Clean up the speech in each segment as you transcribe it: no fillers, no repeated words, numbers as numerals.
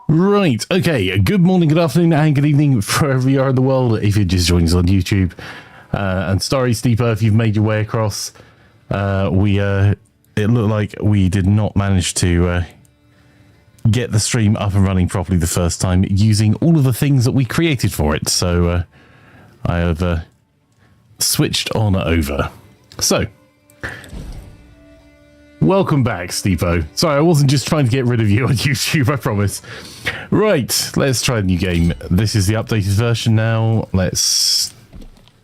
Right, okay, good morning, good afternoon, and good evening wherever you are in the world. If you're just joining us on YouTube, and sorry, Steeper, if you've made your way across, it looked like we did not manage to get the stream up and running properly the first time using all of the things that we created for it, so I have switched on over. So, welcome back, Steepo. Sorry, I wasn't just trying to get rid of you on YouTube, I promise. Right, let's try the new game. This is the updated version now. Let's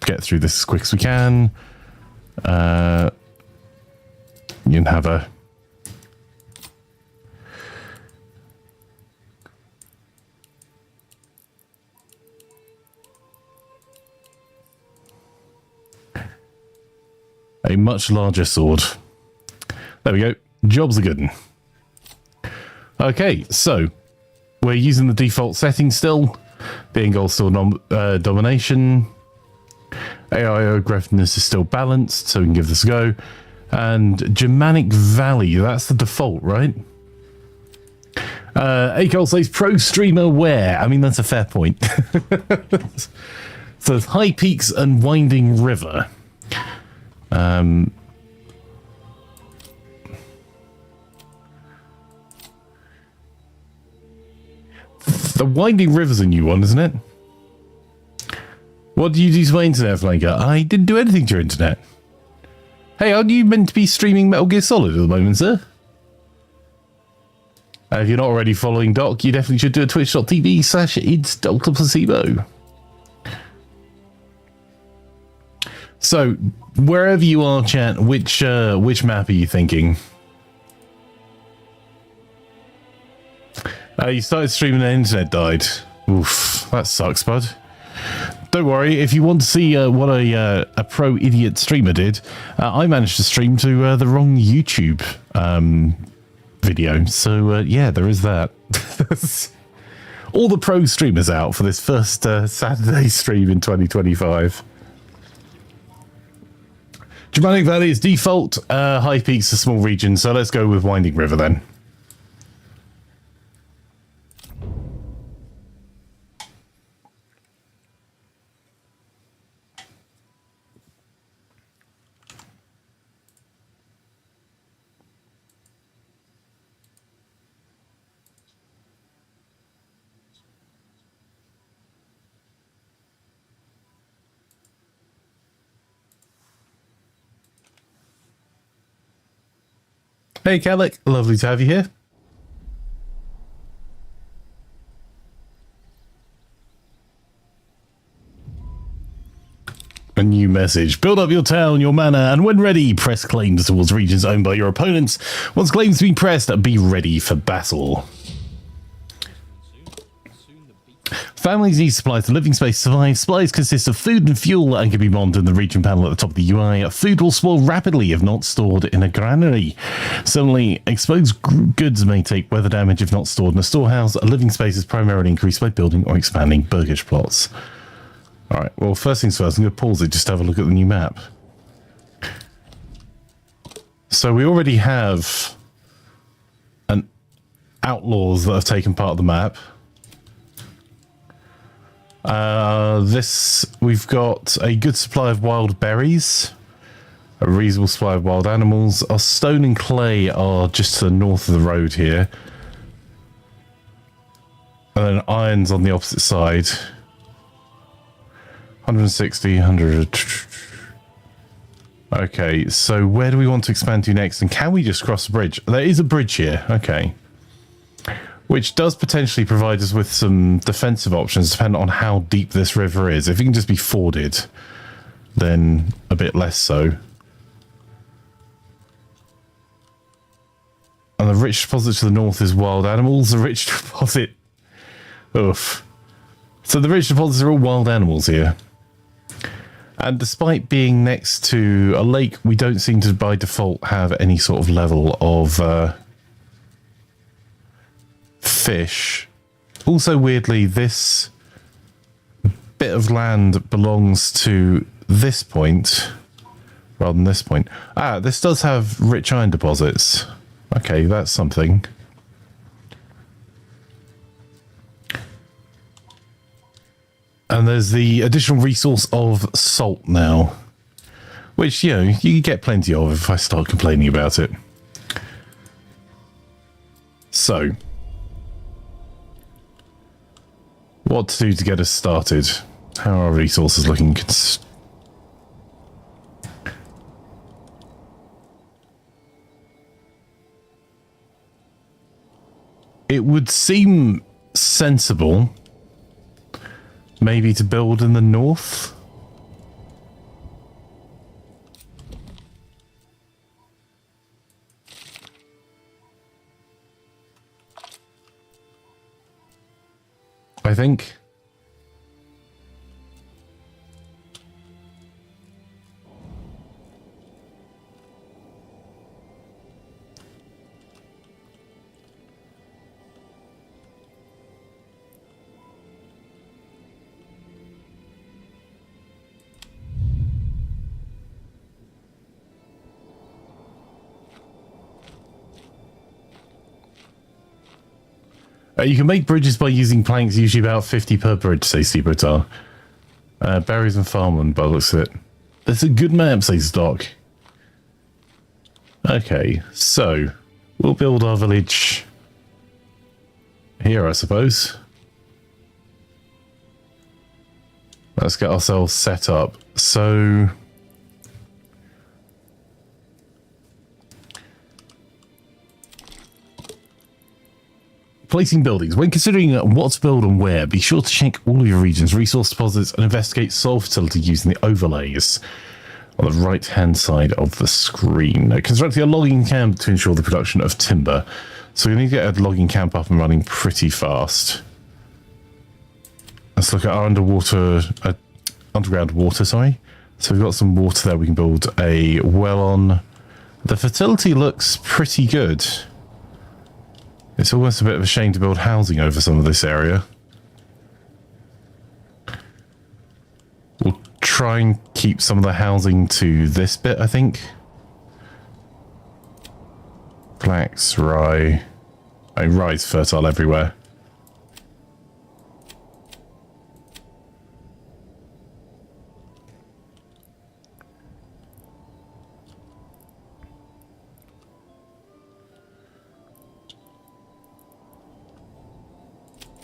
get through this as quick as we can. You can have a... a much larger sword. There we go. Job's a good one. Okay, so we're using the default settings still. The end goal still domination. AI aggressiveness is still balanced, so we can give this a go. And Germanic Valley, that's the default, right? Acol says pro streamer where? I mean, that's a fair point. So it's high peaks and winding river. The Winding River's a new one, isn't it? What do you do to my internet, Flanker? I didn't do anything to your internet. Hey, aren't you meant to be streaming Metal Gear Solid at the moment, sir? If you're not already following Doc, you definitely should do a twitch.tv/it's Dr. Placebo. So, wherever you are, chat, which map are you thinking? You started streaming and the internet died. Oof, that sucks, bud. Don't worry, if you want to see what a pro idiot streamer did, I managed to stream to the wrong YouTube video. So yeah, there is that. All the pro streamers out for this first Saturday stream in 2025. Germanic Valley is default, high peaks a small region, so let's go with Winding River then. Hey, Kellic, lovely to have you here. A new message. Build up your town, your manor, and when ready, press claims towards regions owned by your opponents. Once claims have been pressed, be ready for battle. Families need supplies to living space to survive. Supplies consist of food and fuel and can be monitored in the region panel at the top of the UI. Food will spoil rapidly if not stored in a granary. Similarly, exposed goods may take weather damage if not stored in a storehouse. A living space is primarily increased by building or expanding burgage plots. Alright, well, first things first, I'm going to pause it just to have a look at the new map. So we already have an outlaws that have taken part of the map. We've got a good supply of wild berries, a reasonable supply of wild animals. Our stone and clay are just to the north of the road here. And then iron's on the opposite side. 160, 100. Okay, so where do we want to expand to next? And can we just cross the bridge? There is a bridge here, okay. Which does potentially provide us with some defensive options depending on how deep this river is. If it can just be forded, then a bit less so. And the rich deposit to the north is wild animals. The rich deposit... Oof. So the rich deposits are all wild animals here. And despite being next to a lake, we don't seem to, by default, have any sort of level of... fish. Also, weirdly, this bit of land belongs to this point rather than this point. Ah, this does have rich iron deposits. Okay, that's something. And there's the additional resource of salt now, which, you know, you get plenty of if I start complaining about it. So, what to do to get us started? How are our resources looking? It would seem sensible maybe to build in the north. I think. You can make bridges by using planks, usually about 50 per bridge, says Steepotar. Berries and farmland, by the looks of it. That's a good map, says Doc. Okay, so we'll build our village here, I suppose. Let's get ourselves set up. So placing buildings. When considering what to build and where, be sure to check all of your region's resource deposits and investigate soil fertility using the overlays on the right-hand side of the screen. Constructing a logging camp to ensure the production of timber. So we need to get a logging camp up and running pretty fast. Let's look at our underground water, sorry. So we've got some water there we can build a well on. The fertility looks pretty good. It's almost a bit of a shame to build housing over some of this area. We'll try and keep some of the housing to this bit, I think. Flax, rye. I mean, rye's fertile everywhere.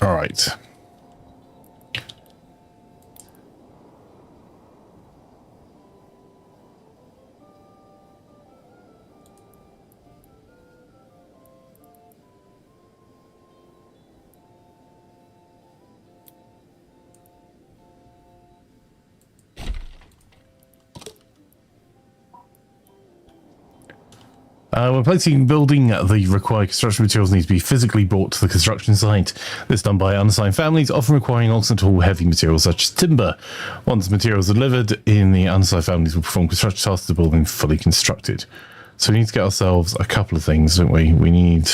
All right. When placing building, the required construction materials need to be physically brought to the construction site. This is done by unassigned families, often requiring occidental heavy materials such as timber. Once materials are delivered in, the unassigned families will perform construction tasks to the building fully constructed. So we need to get ourselves a couple of things, don't we? We need...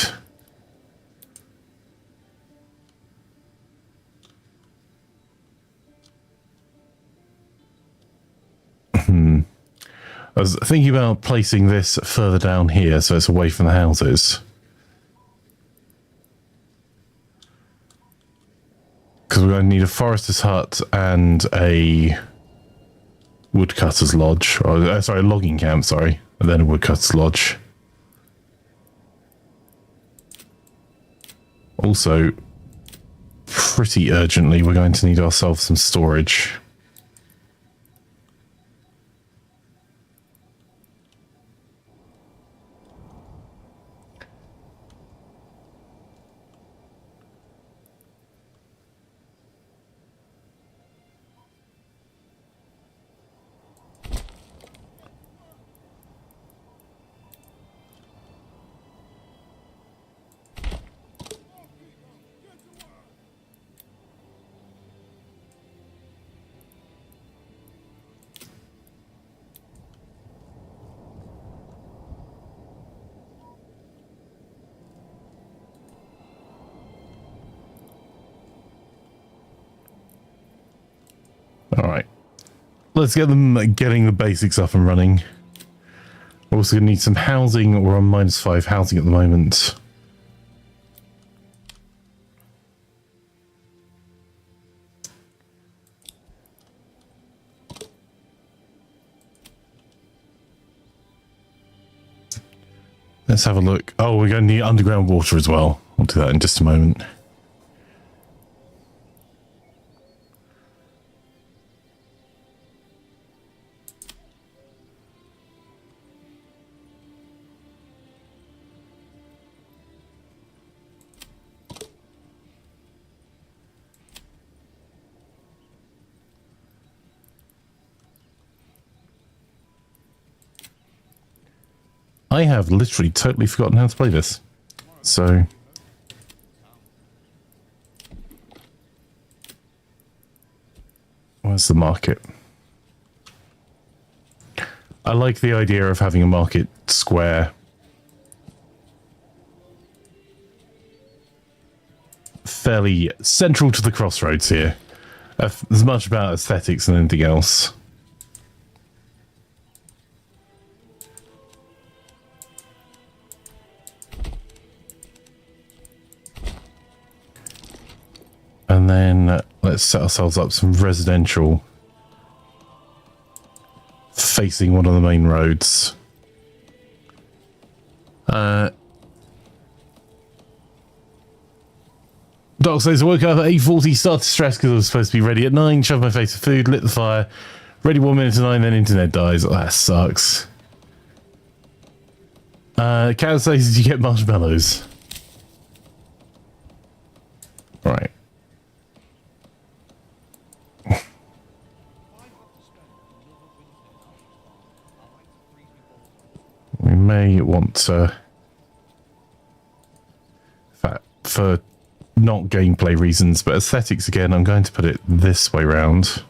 I was thinking about placing this further down here so it's away from the houses. Because we're going to need a forester's hut and a woodcutter's lodge. Or, sorry, a logging camp, sorry. And then a woodcutter's lodge. Also, pretty urgently, we're going to need ourselves some storage. Alright, let's get them getting the basics up and running. We're also going to need some housing. We're on -5 housing at the moment. let's have a look. Oh, we're going to need underground water as well. I'll do that in just a moment. I have literally totally forgotten how to play this. So... where's the market? I like the idea of having a market square. Fairly central to the crossroads here. As much about aesthetics than anything else. And then let's set ourselves up some residential facing one of the main roads. Doc says, I woke up at 8:40, started stressed because I was supposed to be ready at 9, shoved my face of food, lit the fire, ready 1 minute to 9, then internet dies. Oh, that sucks. Cat says, did you get marshmallows? Right. We may want to, for not gameplay reasons, but aesthetics again, I'm going to put it this way round.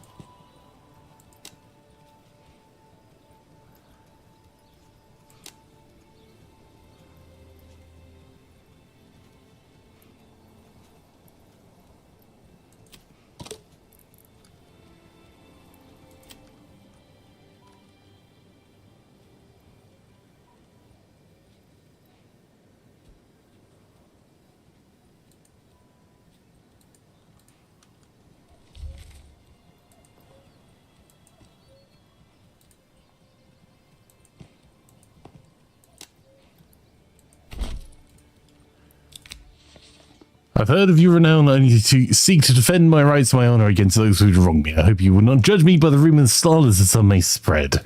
I've heard of your renown only to seek to defend my rights and my honor against those who wrong me. I hope you will not judge me by the rumors and slanders that some may spread.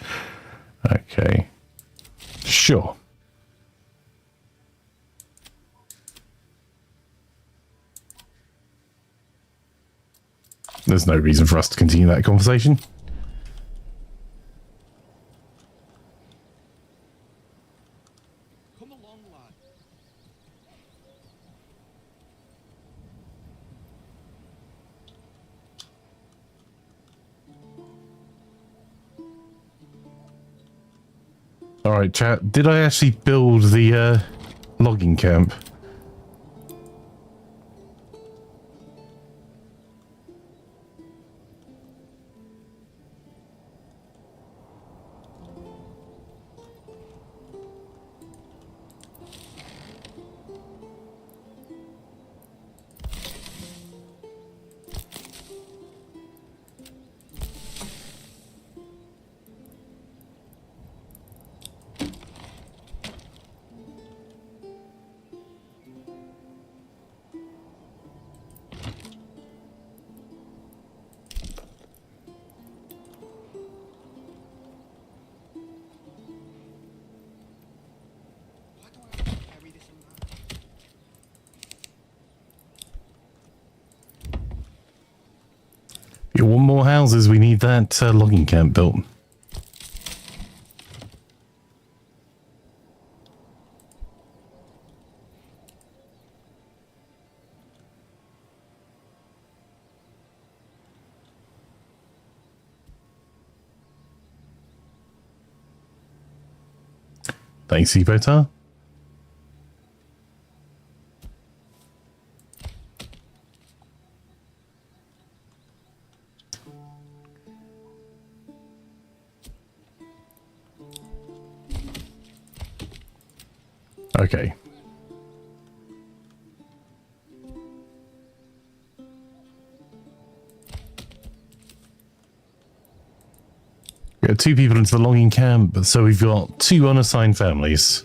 Okay. Sure. There's no reason for us to continue that conversation. Alright, chat. Did I actually build the logging camp? If you want more houses, we need that logging camp built. Thanks, Ebotar. Okay. We got 2 people into the logging camp, so we've got 2 unassigned families.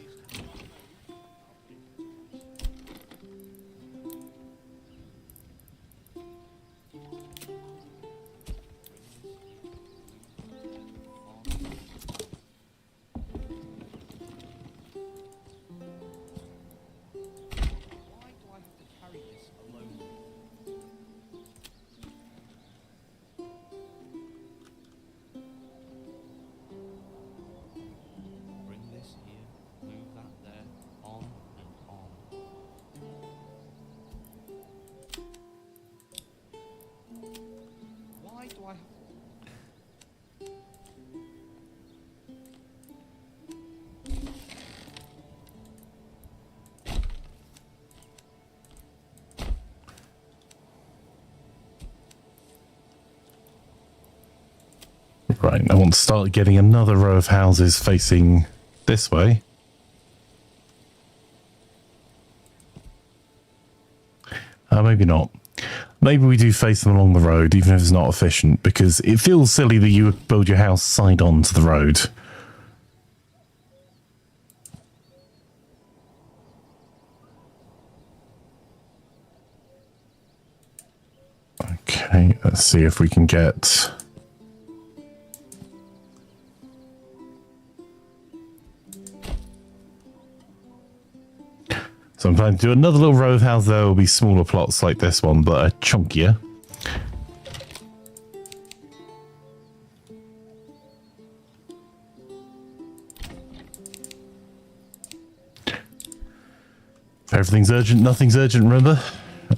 Right, I want to start getting another row of houses facing this way. Maybe not. Maybe we do face them along the road, even if it's not efficient, because it feels silly that you would build your house side on to the road. Okay, let's see if we can get... So I'm planning to do another little row of houses. There will be smaller plots like this one, but are chunkier. If everything's urgent, nothing's urgent, remember?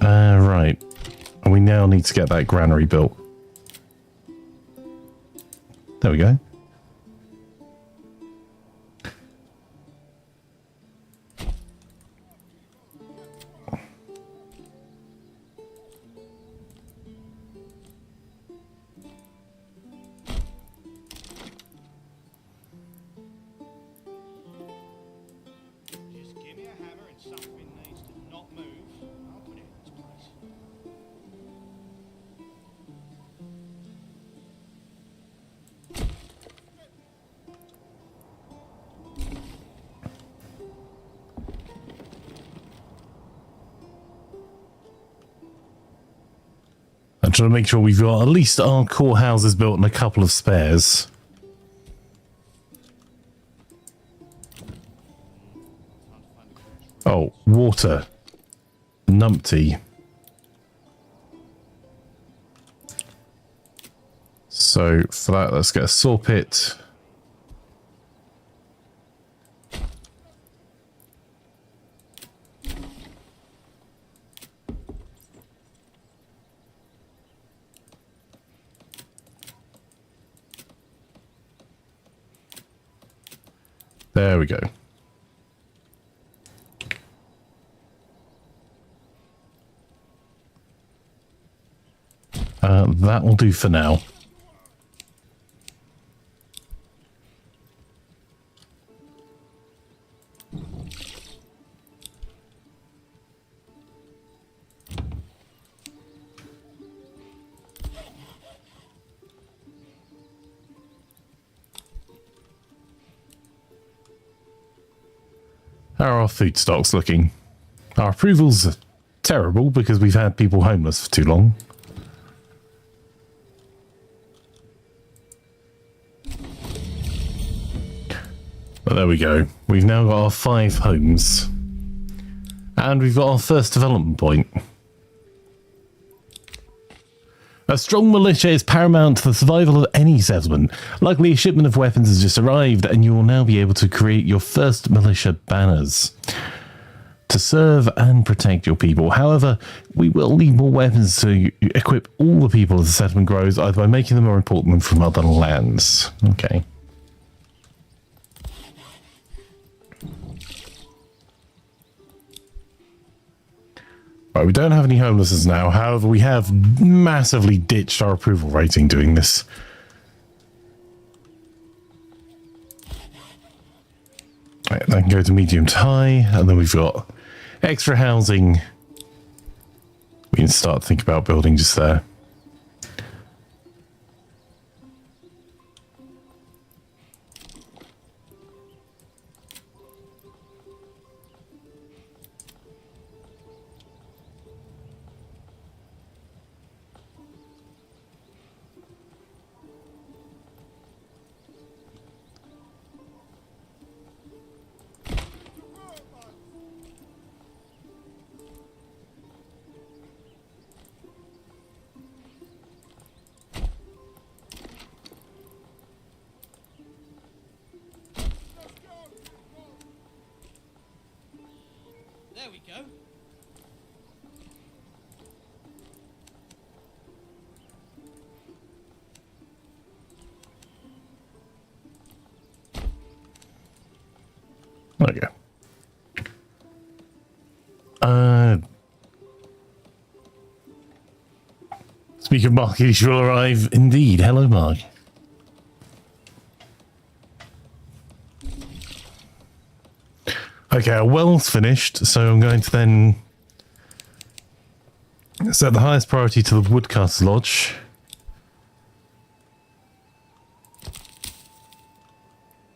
Right. And we now need to get that granary built. There we go. I'm trying to make sure we've got at least our core houses built and a couple of spares. Oh, water. Numpty. So for that, let's get a saw pit. There we go. That will do for now. How are our food stocks looking? Our approvals are terrible because we've had people homeless for too long. But there we go. We've now got our 5 homes. And we've got our first development point. A strong militia is paramount to the survival of any settlement. Luckily, a shipment of weapons has just arrived, and you will now be able to create your first militia banners to serve and protect your people. However, we will need more weapons to equip all the people as the settlement grows, either by making them more important than from other lands. Okay. Right, we don't have any homelessness now. However, we have massively ditched our approval rating doing this. Right, that can go to medium to high, and then we've got extra housing. We can start to think about building just there. There we go. There we go. Speak of Mark, he shall arrive indeed. Hello, Mark. Okay, our well's finished, so I'm going to then set the highest priority to the woodcutter's lodge.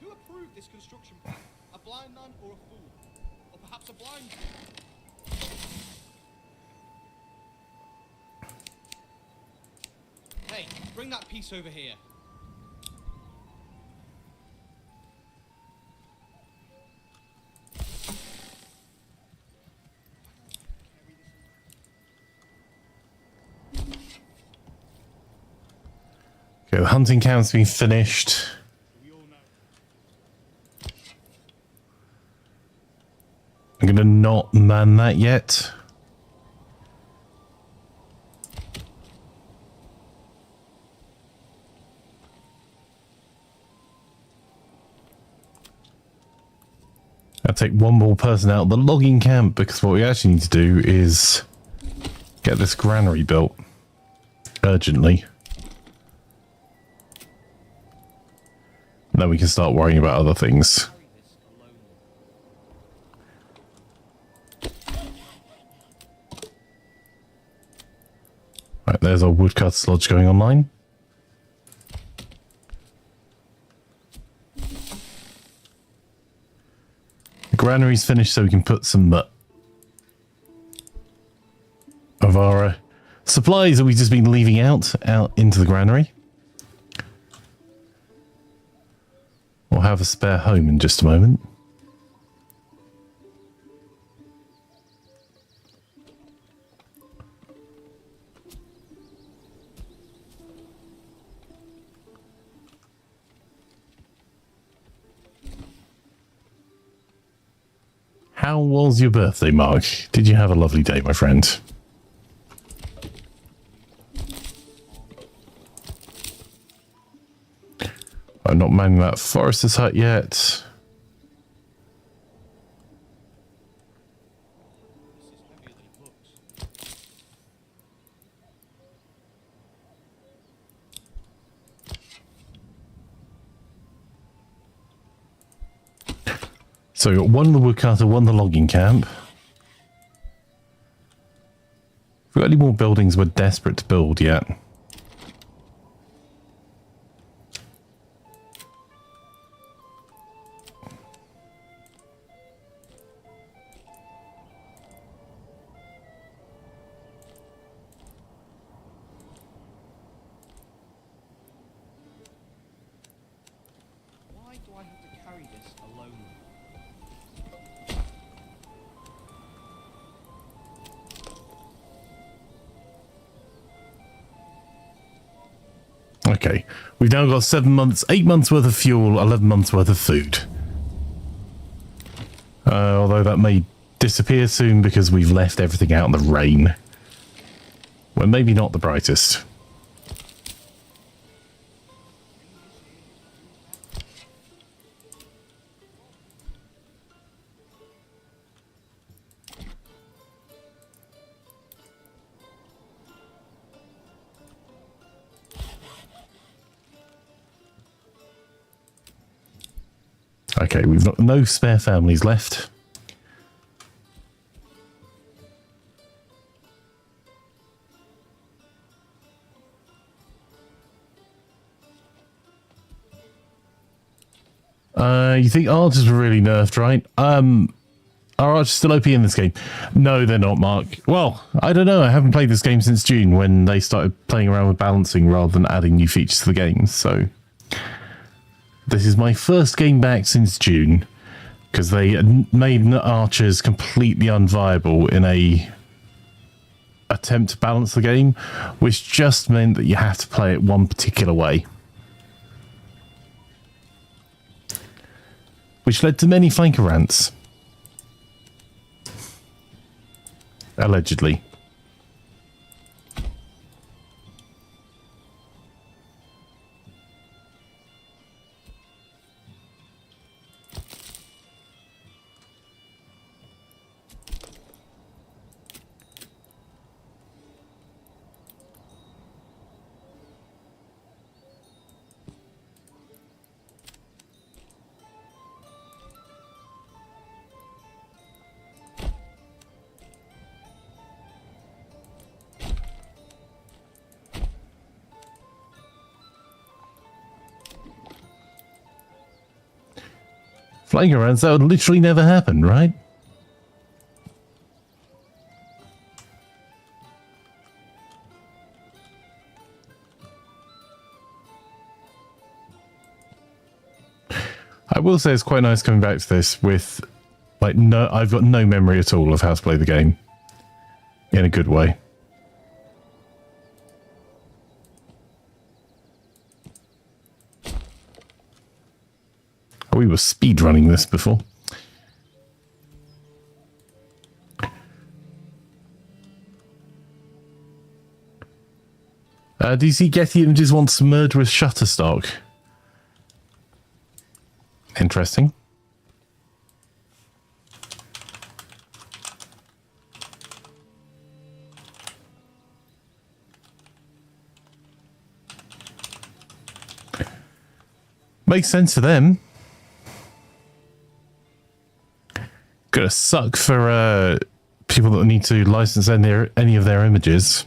Who approved this construction plan? A blind man or a fool? Or perhaps a blind... Hey, bring that piece over here. Okay, the hunting camp's been finished. I'm going to not man that yet. I'll take one more person out of the logging camp because what we actually need to do is get this granary built urgently. And then we can start worrying about other things. Right, there's our woodcutter's lodge going online. The granary's finished, so we can put some of our supplies that we've just been leaving out into the granary. We'll have a spare home in just a moment. How was your birthday, Mark? Did you have a lovely day, my friend? I'm not manning that forester's hut yet. So we got one the woodcutter, one the logging camp. If we've got any more buildings we're desperate to build yet. Why do I have to carry this alone? Okay, we've now got 7 months, 8 months worth of fuel, 11 months worth of food. Although that may disappear soon because we've left everything out in the rain. Well, maybe not the brightest. Okay, we've got no spare families left. You think archers were really nerfed, right? Are archers still OP in this game? No, they're not, Mark. Well, I don't know. I haven't played this game since June when they started playing around with balancing rather than adding new features to the game, so... This is my first game back since June, because they made archers completely unviable in a attempt to balance the game, which just meant that you have to play it one particular way. Which led to many flanker rants. Allegedly. Flying around, that would literally never happen, right? I will say it's quite nice coming back to this with, like, no, I've got no memory at all of how to play the game in a good way. We were speedrunning this before. Do you see Getty Images wants to merge with Shutterstock? Interesting. Makes sense for them. Gonna suck for people that need to license any of their images.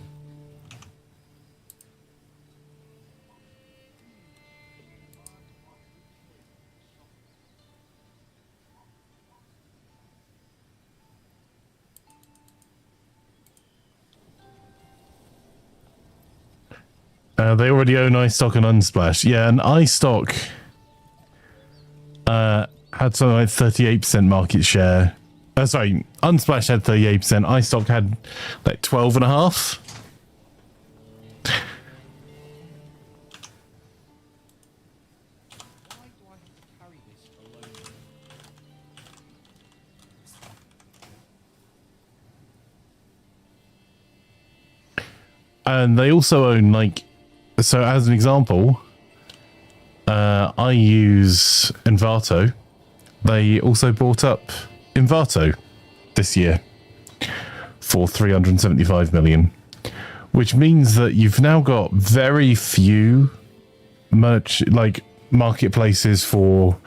They already own iStock and Unsplash. Yeah, and iStock had something like 38% market share. Sorry, Unsplash had 38%. iStock had like 12.5%. And they also own, like, so as an example, I use Envato. They also bought up Envato this year for 375 million, which means that you've now got very few marketplaces for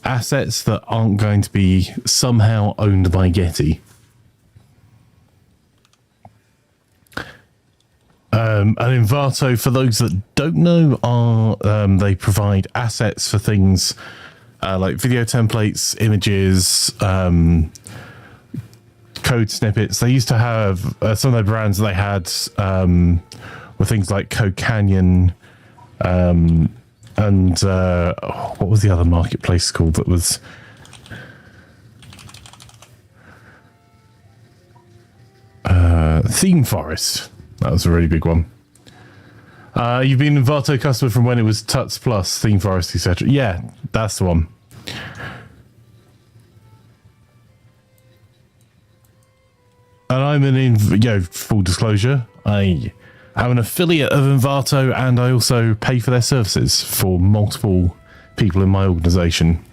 assets that aren't going to be somehow owned by Getty. And Envato, for those that don't know, are they provide assets for things like video templates, images, code snippets. They used to have some of their brands they had were things like Code Canyon, and what was the other marketplace called that was? Theme Forest. That was a really big one. You've been an Envato customer from when it was Tuts Plus, Theme Forest, etc. Yeah, that's the one. And I'm full disclosure, I am an affiliate of Envato, and I also pay for their services for multiple people in my organization.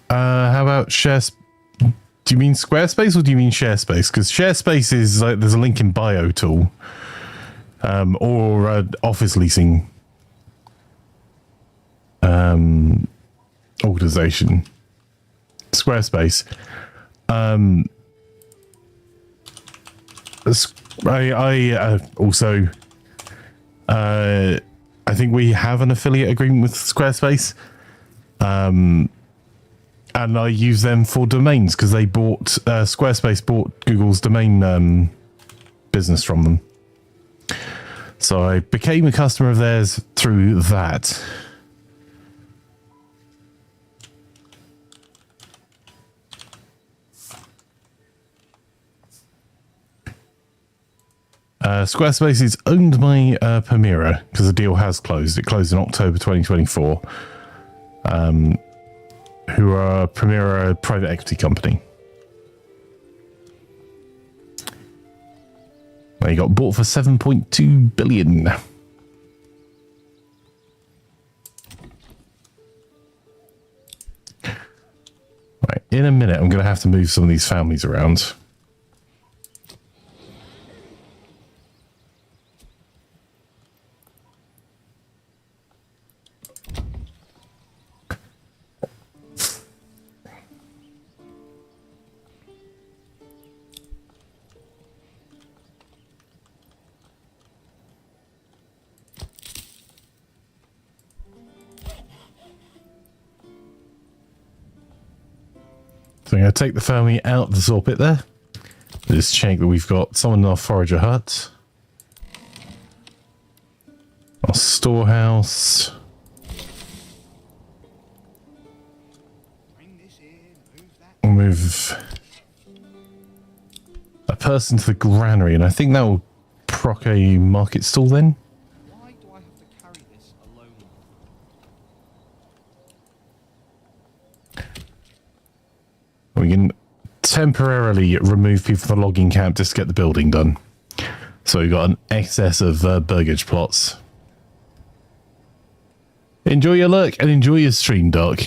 How about Sharespace? Do you mean Squarespace or do you mean Sharespace? Because Sharespace is like, there's a link in bio tool, or office leasing organization. Squarespace. I also I think we have an affiliate agreement with Squarespace. And I use them for domains because they bought Squarespace bought Google's domain business from them. So I became a customer of theirs through that. Squarespace is owned by Permira because the deal has closed. It closed in October 2024. Who are Permira, a private equity company. They got bought for 7.2 billion. Right, in a minute, I'm going to have to move some of these families around. So I'm going to take the family out of the salt pit there. Just check that we've got someone in our forager hut. Our storehouse. Bring this in, move that. We'll move a person to the granary, and I think that will proc a market stall then. Why do I have to carry this alone? We can temporarily remove people from the logging camp just to get the building done. So we've got an excess of burgage plots. Enjoy your look and enjoy your stream, Doc.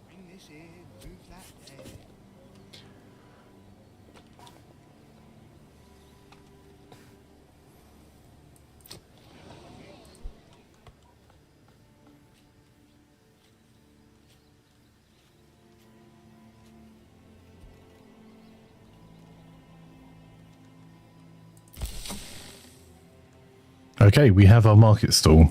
Bring this in, move that there. Okay, we have our market stall.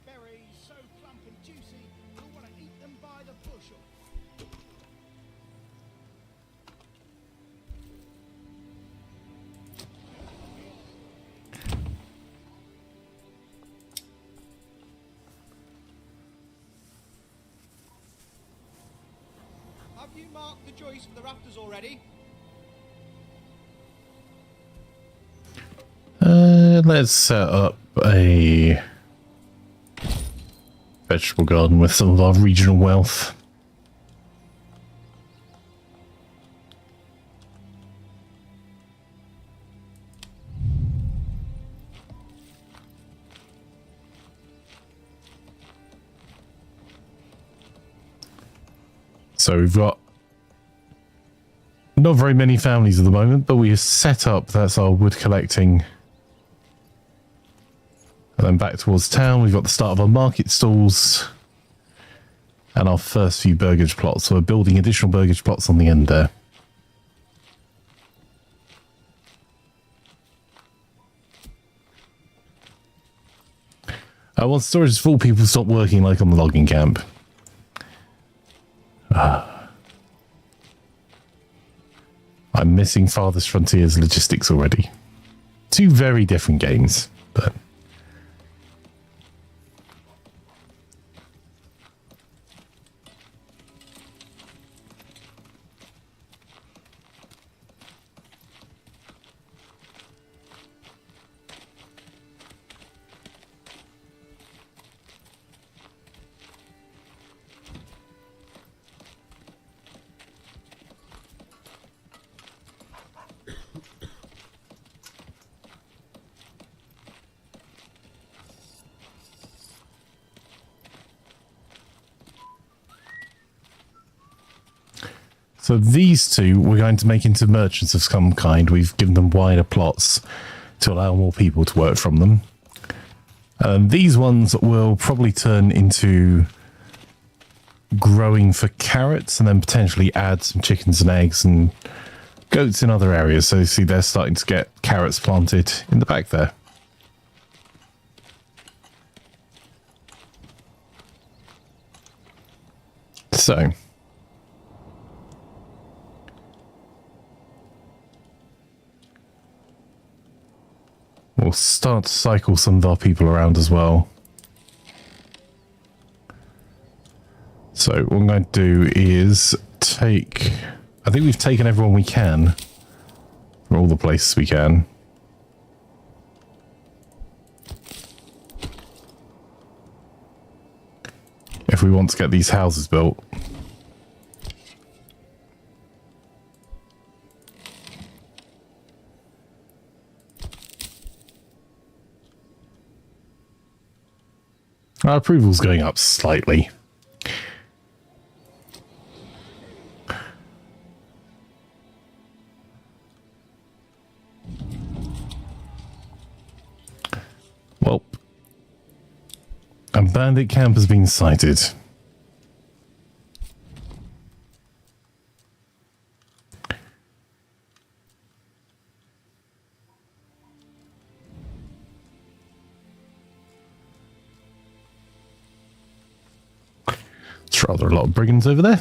Berries so plump and juicy, you'll want to eat them by the bushel. Have you marked the joists for the rafters already? Let's set up a vegetable garden with some of our regional wealth. So we've got not very many families at the moment, but we've set up, that's our wood collecting. And then back towards town, we've got the start of our market stalls and our first few burgage plots. So we're building additional burgage plots on the end there. Once storage is full, people stop working like on the logging camp. I'm missing Farthest Frontiers logistics already. Two very different games, but... So these two we're going to make into merchants of some kind. We've given them wider plots to allow more people to work from them. These ones will probably turn into growing for carrots and then potentially add some chickens and eggs and goats in other areas. So you see they're starting to get carrots planted in the back there. So... we'll start to cycle some of our people around as well. So what I'm going to do is take... I think we've taken everyone we can from all the places we can. If we want to get these houses built. Our approval's going up slightly. Well, a bandit camp has been sighted. It's rather a lot of brigands over there.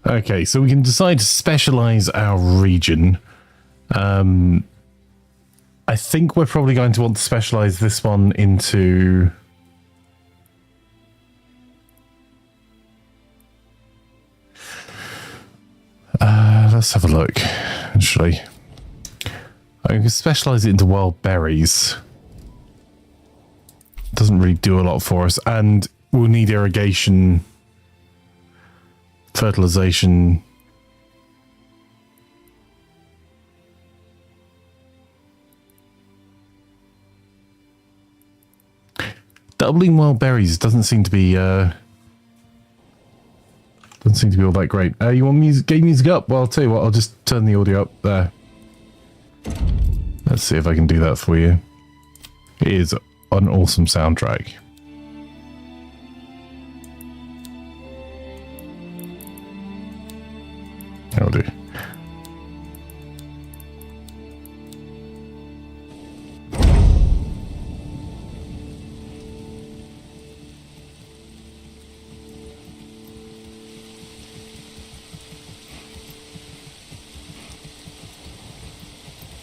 Okay, so we can decide to specialize our region. I think we're probably going to want to specialize this one into... let's have a look, actually. I can specialize it into wild berries. Doesn't really do a lot for us, and we'll need irrigation, fertilization. Doubling wild berries doesn't seem to be all that great. You want music, game music up? Well, I'll tell you what, I'll just turn the audio up there. Let's see if I can do that for you. It is an awesome soundtrack. That'll do.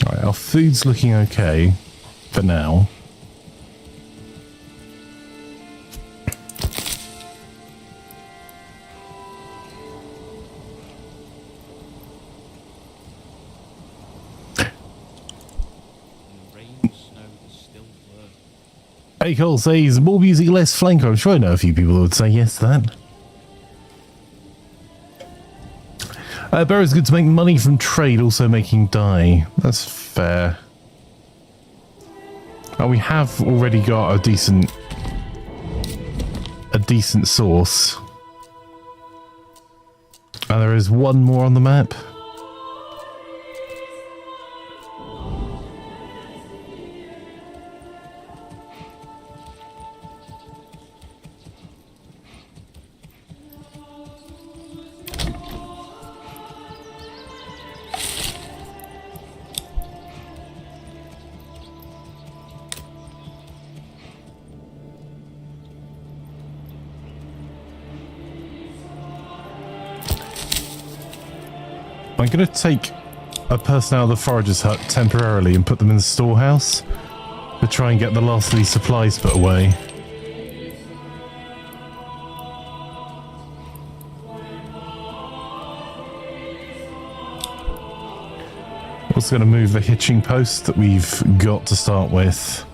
Alright, our food's looking okay for now. Hey, Cole says, more music, less flanker. I'm sure I know a few people who would say yes to that. Berries good to make money from trade, also making dye. That's fair. Oh, we have already got a decent source. And there is one more on the map. I'm going to take a person out of the forager's hut temporarily and put them in the storehouse to try and get the last of these supplies put away. Also going to move the hitching post that we've got to start with.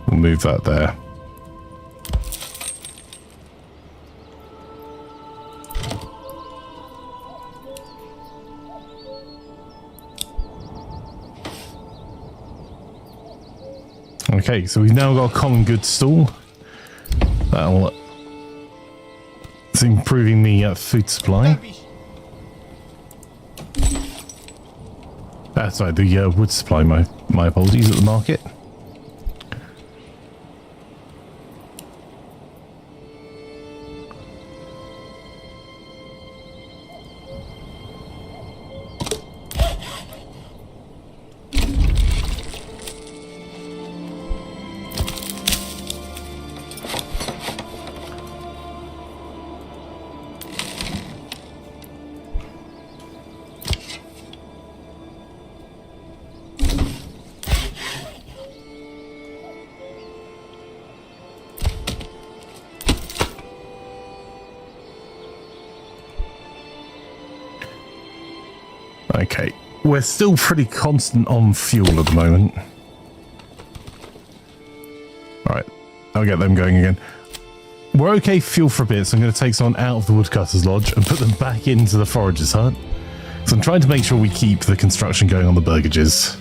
Move that there. Okay, so we've now got a common goods stall. It's improving the food supply. Sorry, the wood supply. My apologies, at the market. we're still pretty constant on fuel at the moment. Alright, I'll get them going again. We're okay fuel for a bit, so I'm going to take someone out of the woodcutter's lodge and put them back into the forager's hut. So I'm trying to make sure we keep the construction going on the burgages.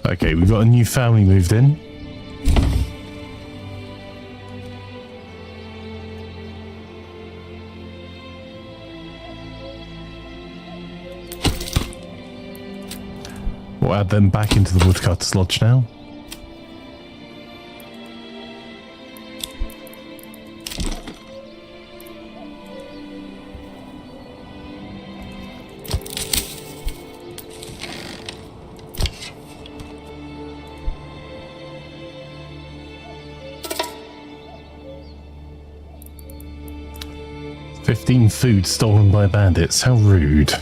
Okay, we've got a new family moved in. We'll add them back into the woodcutter's lodge now. Food stolen by bandits. How rude.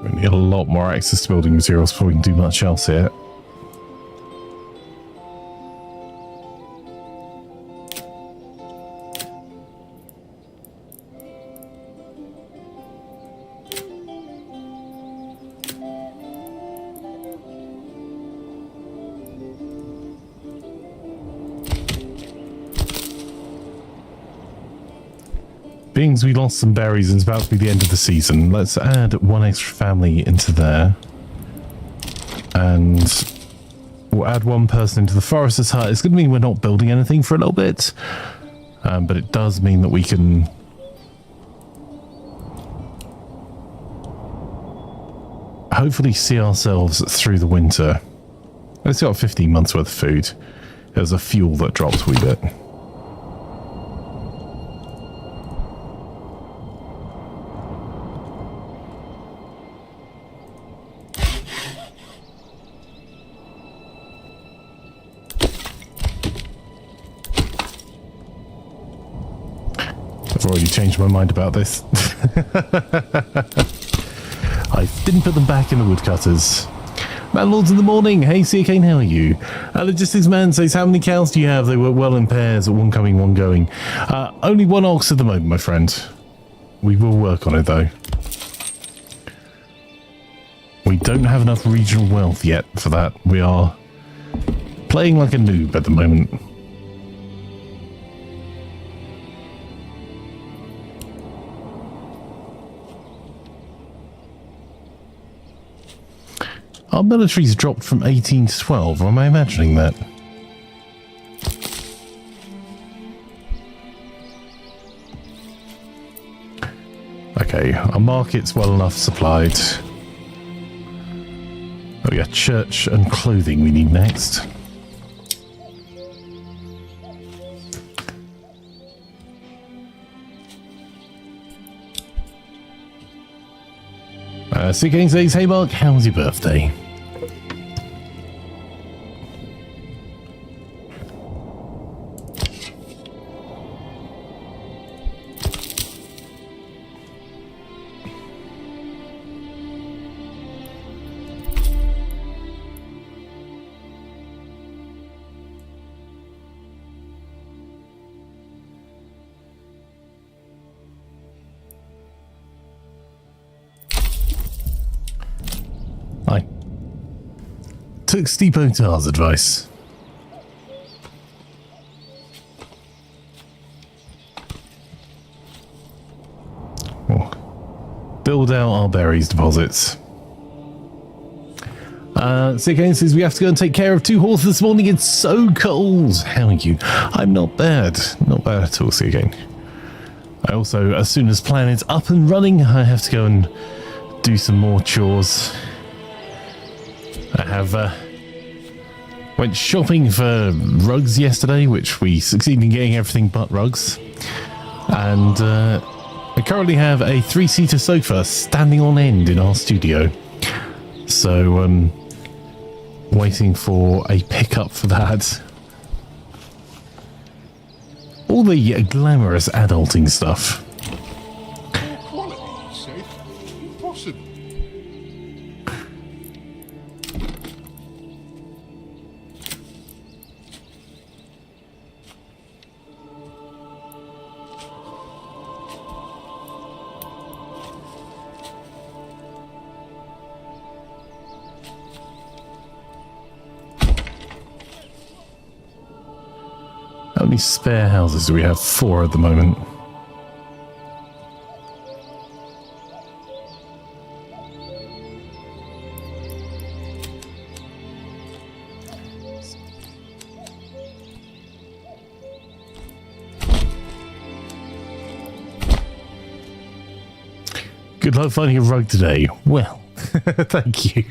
We need a lot more access to building materials before we can do much else here. Being as we lost some berries and it's about to be the end of the season, let's add one extra family into there. And we'll add one person into the forester's hut. It's going to mean we're not building anything for a little bit. But it does mean that we can hopefully see ourselves through the winter. It's got 15 months worth of food. There's a fuel that drops a wee bit. I've already changed my mind about this. I didn't put them back in the woodcutters. Manor Lords in the morning. Hey, Kane, how are you? Logistics man says, how many cows do you have? They work well in pairs, one coming, one going. Only one ox at the moment, my friend. We will work on it, though. We don't have enough regional wealth yet for that. We are playing like a noob at the moment. Our military's dropped from 18 to 12, or am I imagining that? Okay, our market's well enough supplied. Oh yeah, church and clothing we need next. CK says, hey Mark, how's your birthday? took Steve Otar's advice. Build out our berries deposits. Again says we have to go and take care of 2 horses this morning. It's so cold. How are you? I'm not bad. Not bad at all, again. I also, as soon as Planet's up and running, I have to go and do some more chores. I have went shopping for rugs yesterday, which we succeeded in getting everything but rugs. And I currently have a 3-seater sofa standing on end in our studio. So, waiting for a pickup for that. All the glamorous adulting stuff. Quality, you say? Impossible. How many spare houses do we have? 4 at the moment. Good luck finding a rug today. Well, thank you.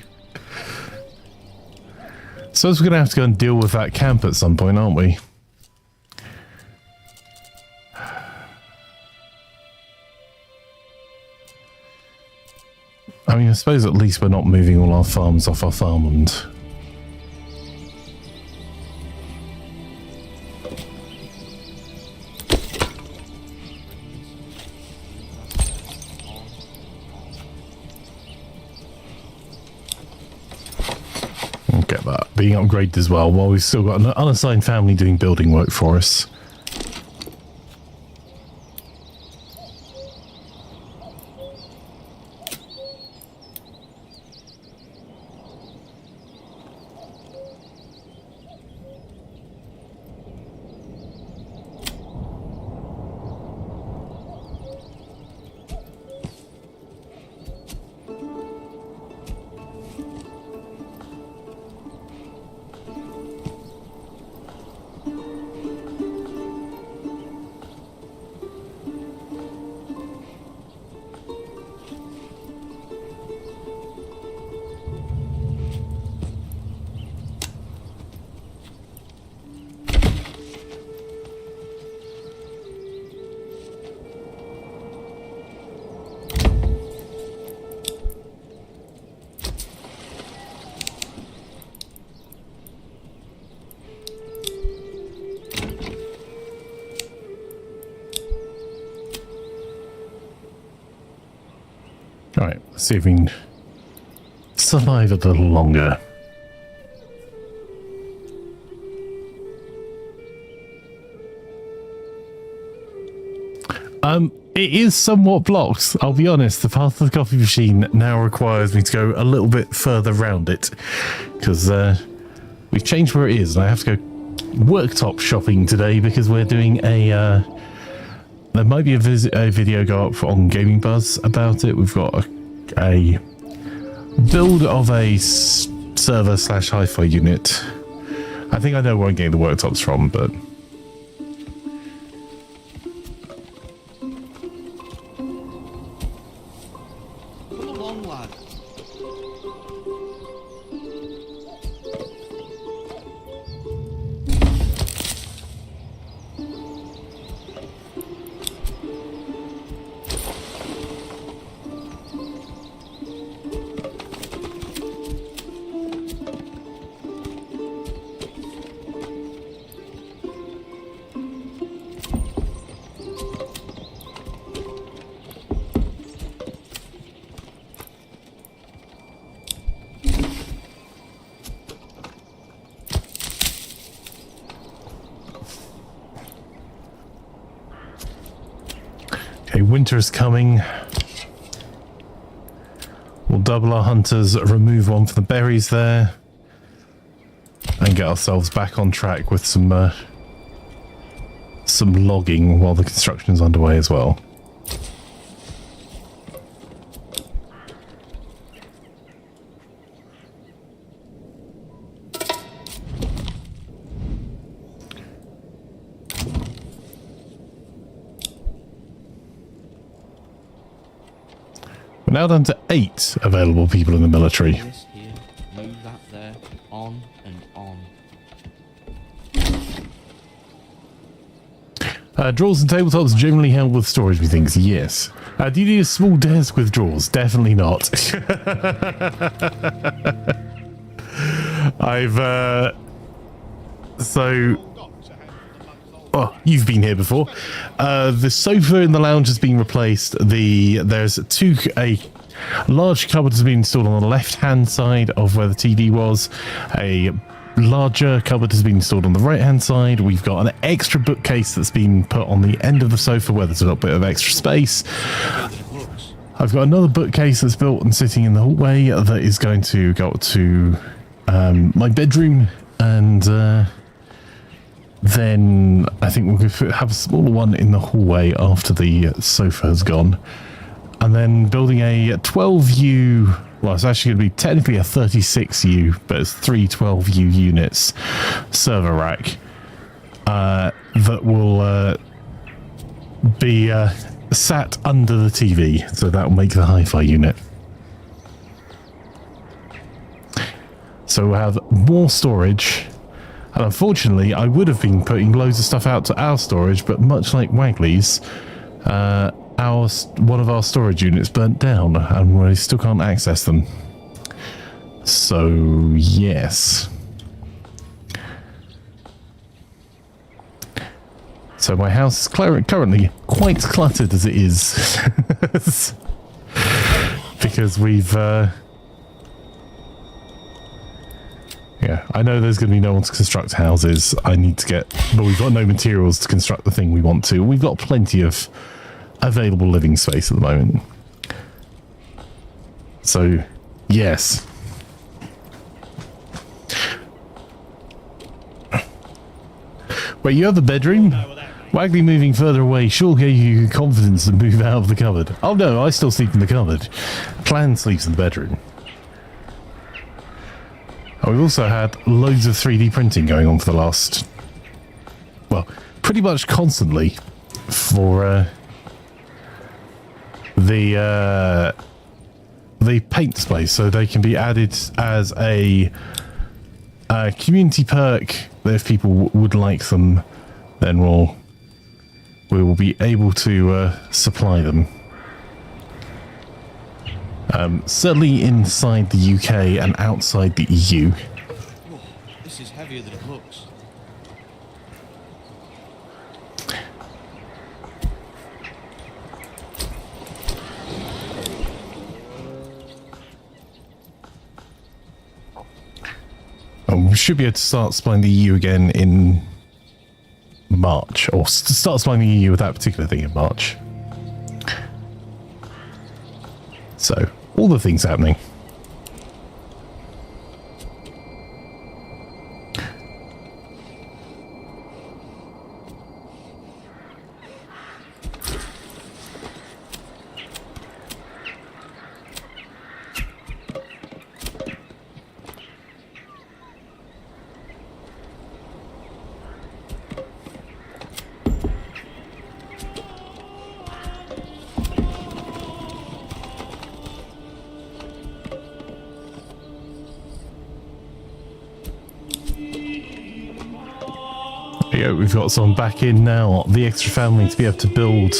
So we're going to have to go and deal with that camp at some point, aren't we? I mean, I suppose at least we're not moving all our farms off our farmland. We'll get that being upgraded as well, while we've still got an unassigned family doing building work for us. Alright, let's see if we can survive a little longer. It is somewhat blocked, I'll be honest. The path of the coffee machine now requires me to go a little bit further round it, because we've changed where it is, and I have to go worktop shopping today because we're doing a there might be a video go up on Gaming Buzz about it. We've got a build of a server / hi-fi unit. I think I know where I'm getting the worktops from, but Come along, lad. okay, winter is coming. We'll double our hunters, remove one for the berries there. and get ourselves back on track with some logging while the construction is underway as well. We're now down to 8 available people in the military. This here, move that there, on and on. Drawers and tabletops generally held with storage, methinks. Yes. Do you need a small desk with drawers? Definitely not. Oh, you've been here before. The sofa in the lounge has been replaced. There's a large cupboard has been installed on the left-hand side of where the TV was. A larger cupboard has been installed on the right-hand side. We've got an extra bookcase that's been put on the end of the sofa where there's a little bit of extra space. I've got another bookcase that's built and sitting in the hallway that is going to go up to my bedroom, and then I think we'll have a smaller one in the hallway after the sofa has gone. And then building a 12U, well, it's actually going to be technically a 36U, but it's 3 12U units server rack that will be sat under the TV. So that will make the hi-fi unit. So we'll have more storage. And unfortunately, I would have been putting loads of stuff out to our storage, but much like Wagley's, one of our storage units burnt down, and we still can't access them. So, yes. So my house is currently quite cluttered as it is. Because we've... yeah, I know there's going to be no one to construct houses. I need to get... But we've got no materials to construct the thing we want to. We've got plenty of available living space at the moment. So, yes. Wait, you have a bedroom? Wagley moving further away sure gave you confidence to move out of the cupboard. Oh no, I still sleep in the cupboard. Clan sleeps in the bedroom. And we've also had loads of 3D printing going on for the last... well, pretty much constantly for the paint displays, so they can be added as a community perk that if people would like them, then we will be able to supply them. Certainly inside the UK and outside the EU. Oh, this is heavier than it looks. We should be able to start supplying the EU again in March, or start supplying the EU with that particular thing in March. So, all the things happening. We've got someone back in now, the extra family, to be able to build.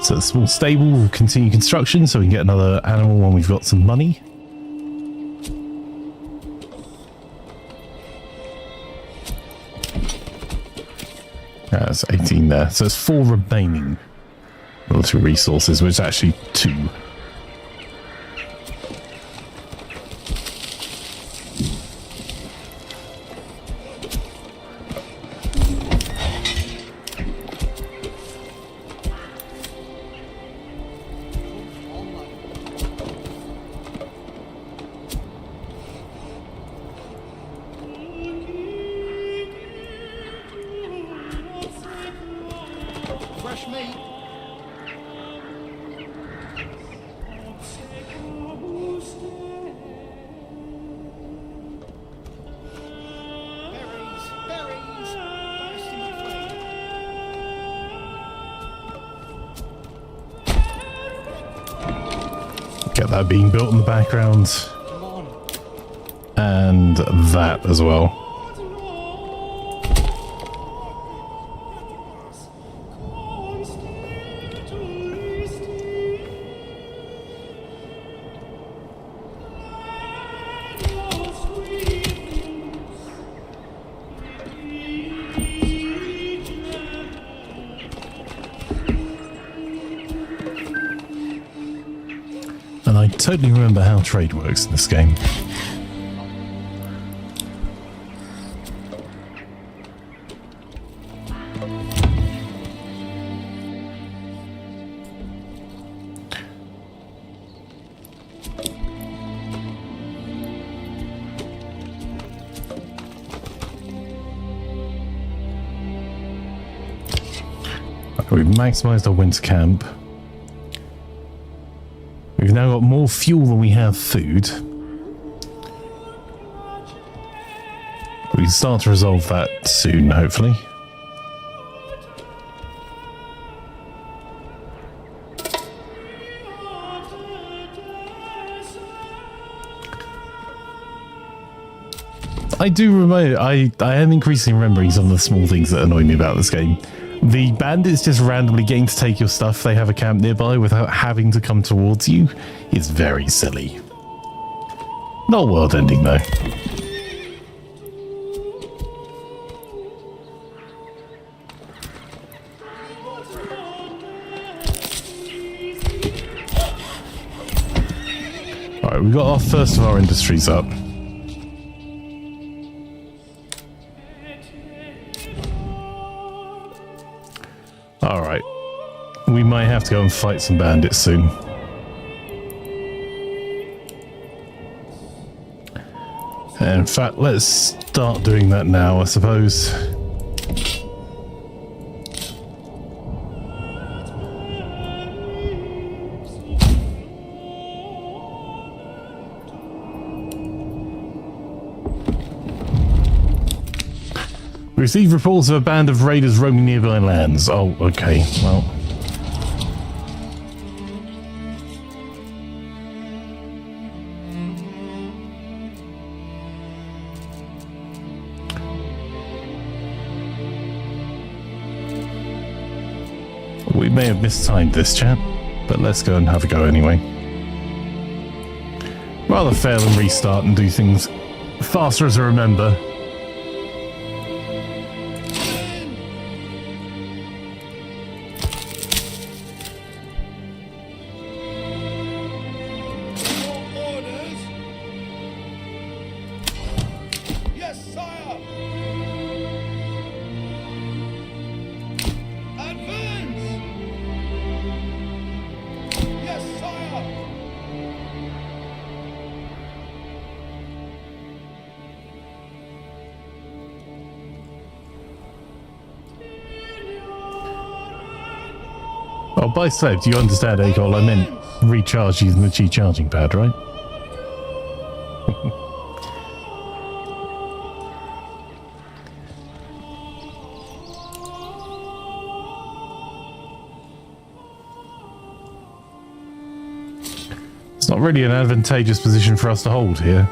So a small stable will continue construction so we can get another animal when we've got some money. That's 18 there. So it's 4 remaining military resources, which is actually 2. Get that being built in the background. Come on. And that as well. And I totally remember how trade works in this game. We've maximised our winter camp. We've now got more fuel than we have food. We can start to resolve that soon, hopefully. I do remember, I am increasingly remembering some of the small things that annoy me about this game. The bandits just randomly getting to take your stuff, they have a camp nearby without having to come towards you, is very silly. Not world ending though. Alright, we've got our first of our industries up. Alright, we might have to go and fight some bandits soon. And in fact, let's start doing that now, I suppose. We received reports of a band of raiders roaming nearby lands. Oh, okay, well. We may have mistimed this, chap, but let's go and have a go anyway. Rather fail and restart and do things faster as I remember. Oh, by slave, do you understand, Acol? I meant recharge using the Chi charging pad, right? It's not really an advantageous position for us to hold here.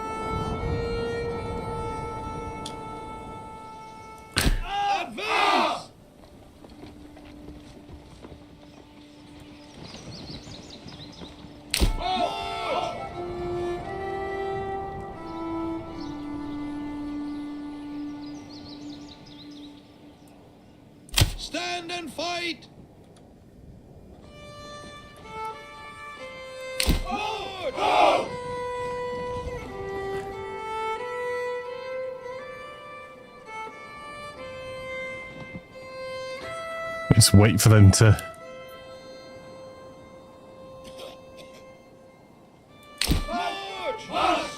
Stand and fight! Forward! Oh! Just wait for them to... March! March!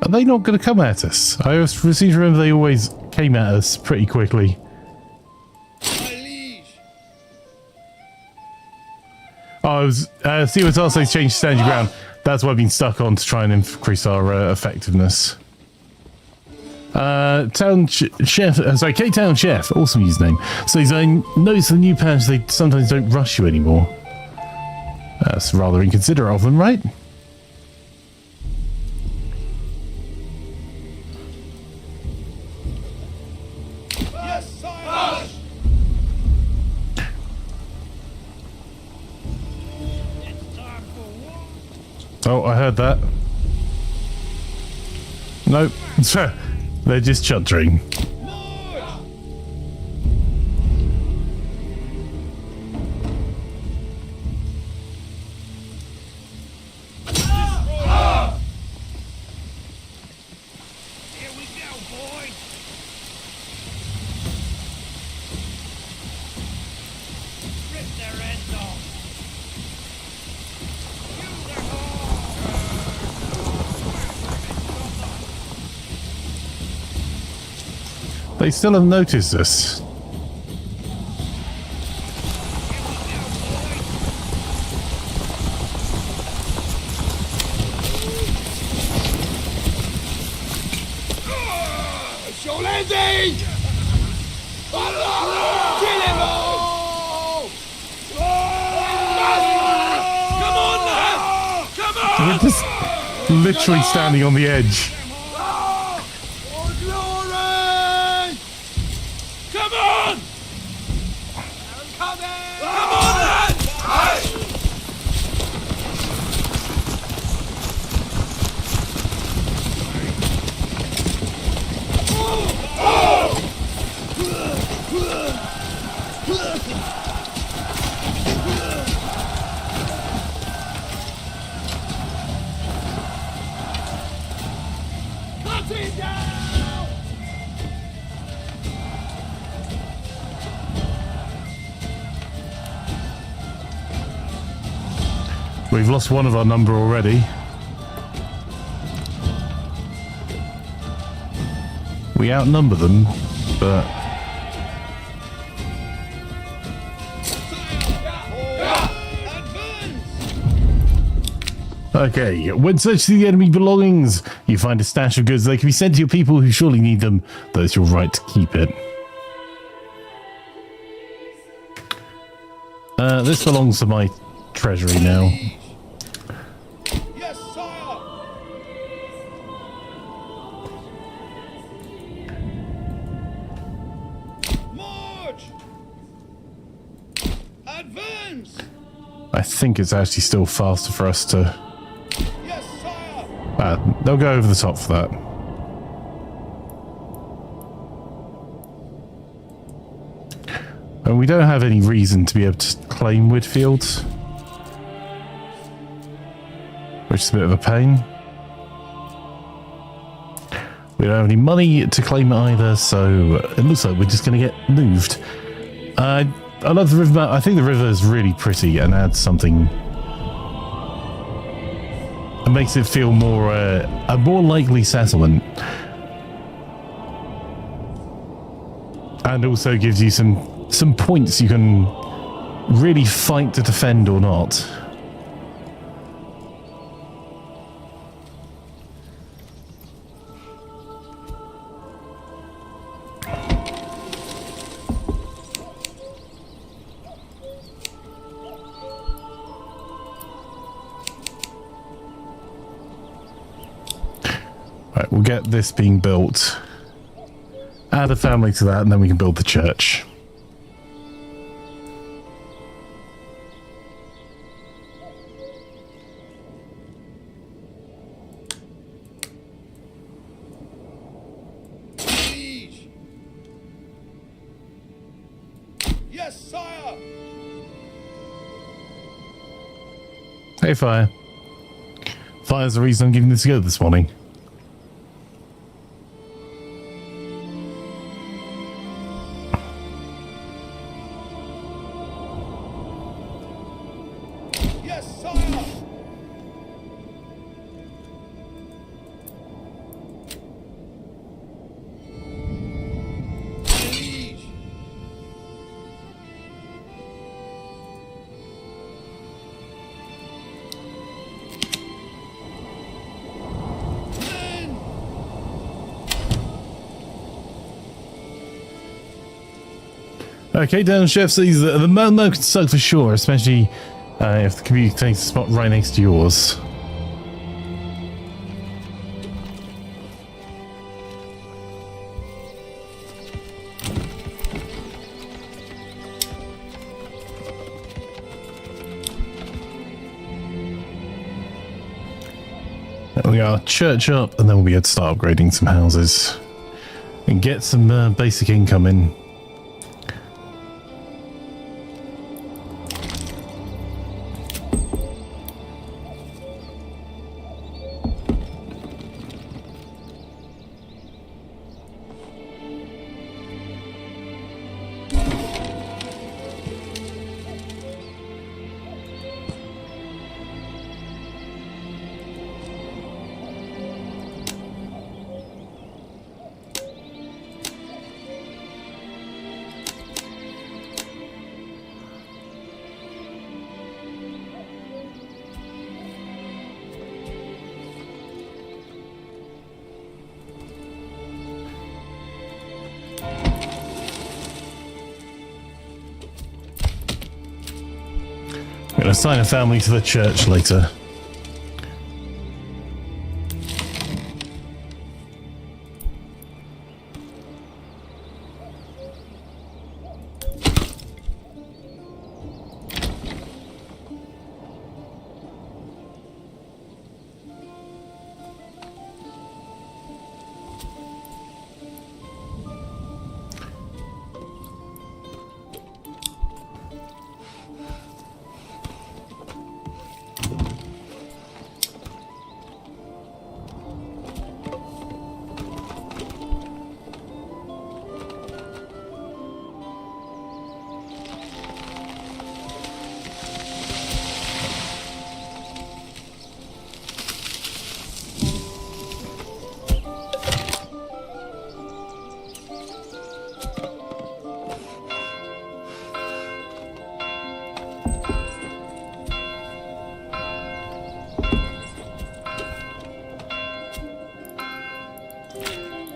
Are they not going to come at us? I seem to remember they always came at us pretty quickly. My liege! Oh, I was... see what's also changed stand your ground. That's what I've been stuck on to try and increase our effectiveness. Town chef, sorry, K-Town chef, awesome username. So he's noticed the new parents, they sometimes don't rush you anymore. That's rather inconsiderate of them, right? Yes, sire! Oh, I heard that. Nope. They're just chuntering. Here we go, boys! Rip their heads off! They still have noticed us. Show landing! Kill him all! Come on, lad! Come on! We're just literally standing on the edge. For glory! Come on! I'm coming! Come on, lad! Cut him down! We've lost one of our number already. We outnumber them, but... Okay, when searching the enemy belongings, you find a stash of goods. They can be sent to your people who surely need them, though it's your right to keep it. This belongs to my treasury now. Yes, sire! March! Advance! I think it's actually still faster for us to... Yes, sire! they'll go over the top for that. And we don't have any reason to be able to claim Whitfield, which is a bit of a pain. We don't have any money to claim it either, so it looks like we're just going to get moved. I love the river map. I think the river is really pretty and adds something. It makes it feel more a more likely settlement, and also gives you some points you can really fight to defend or not. Right, we'll get this being built. Add a family to that, and then we can build the church. Siege! Yes, sire! Hey, Fire. Fire's the reason I'm giving this a go this morning. Yes, sire! Siege! Okay, down chef says that the Momo can suck for sure, especially if the computer takes a spot right next to yours. There we are, church up, and then we'll be able to start upgrading some houses and get some basic income in. I'm going to assign a family to the church later.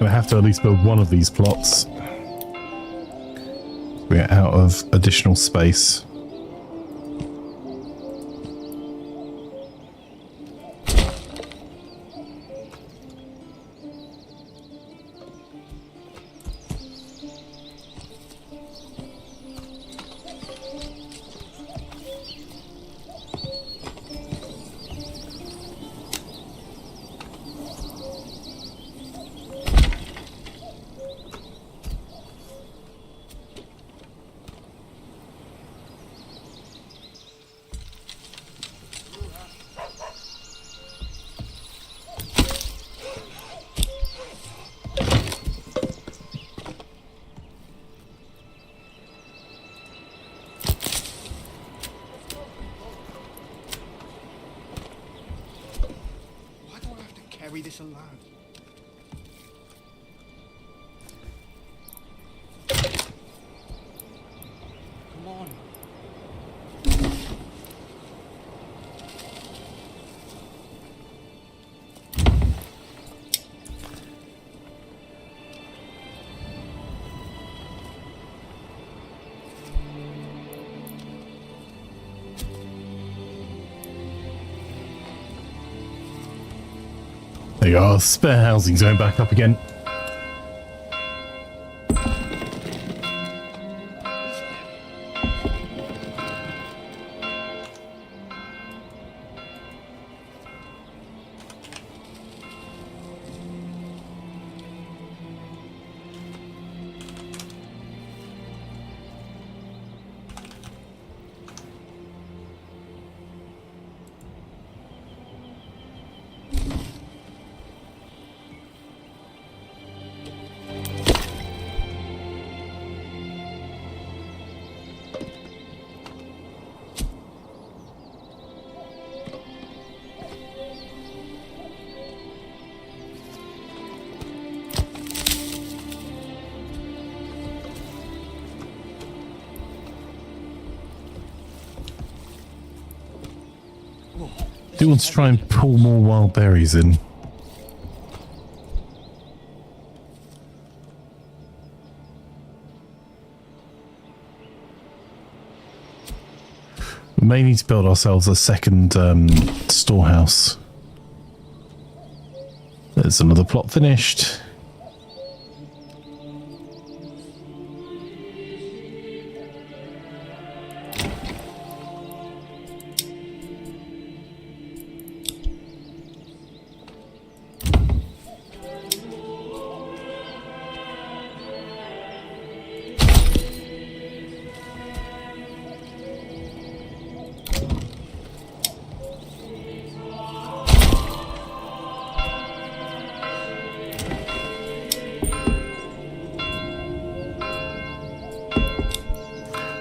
I have to at least build one of these plots. We're out of additional space. Why do I have to carry this alone? Come on. There you go, spare housing's going back up again. Do want to try and pull more wild berries in. We may need to build ourselves a second storehouse. There's another plot finished.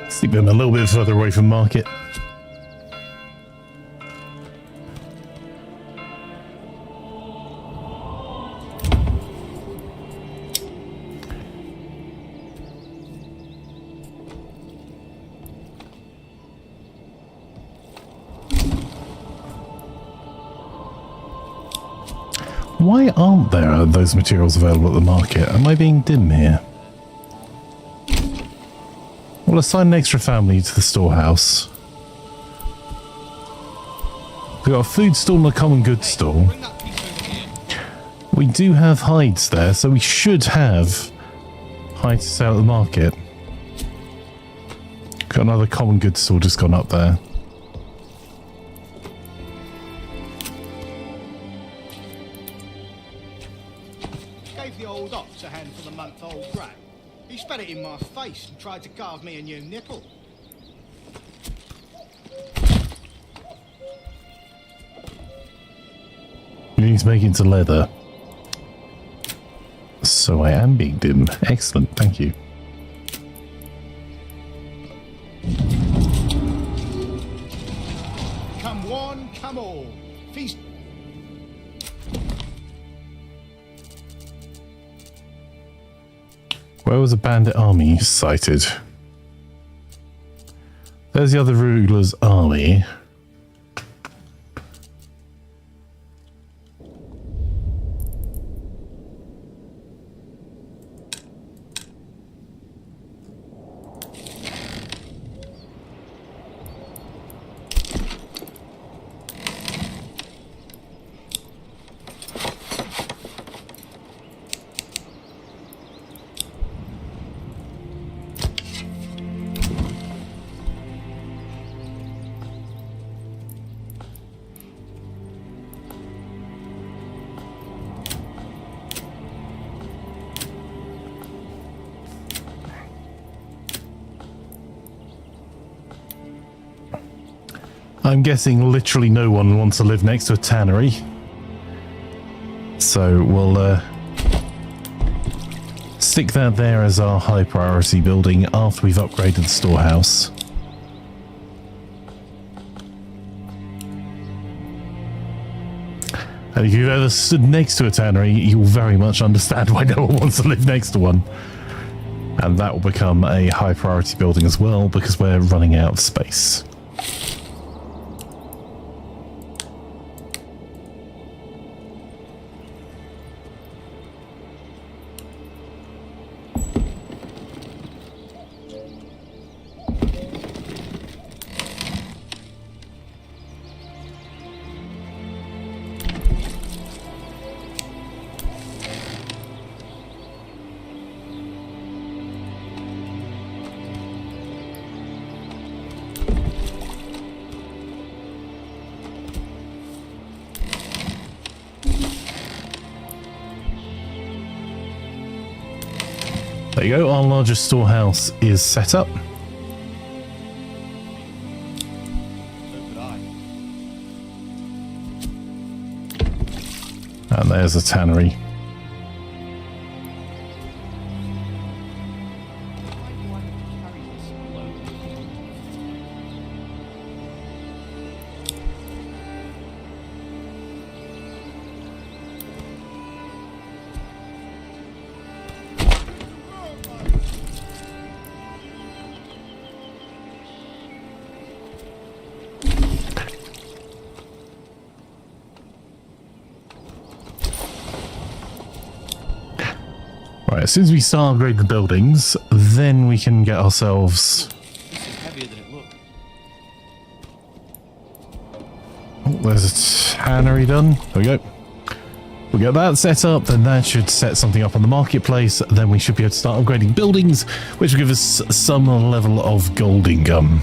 Stick them a little bit further away from market. Why aren't there those materials available at the market? Am I being dim here? We'll assign an extra family to the storehouse. We've got a food stall and a common goods stall. Bring that piece over here. We do have hides there, so we should have hides to sell at the market. Got another common goods stall just gone up there. Gave the old ox a hand for the month-old brat. He spat it in my face and tried to carve me a new nipple. You need to make it into leather. So I am being dim. Excellent, thank you. Come one, come all. Feast. Where was a bandit army sighted? There's the other ruler's army. I'm guessing literally no one wants to live next to a tannery. So we'll stick that there as our high priority building after we've upgraded the storehouse. And if you've ever stood next to a tannery, you'll very much understand why no one wants to live next to one. And that will become a high priority building as well because we're running out of space. There you go, our largest storehouse is set up. So could I. And there's a tannery. Why do I need to carry this alone? Right, as soon as we start upgrading the buildings, then we can get ourselves... This is heavier than it looked. there's a tannery done. There we go. We'll get that set up, then that should set something up on the marketplace. Then we should be able to start upgrading buildings, which will give us some level of gold income.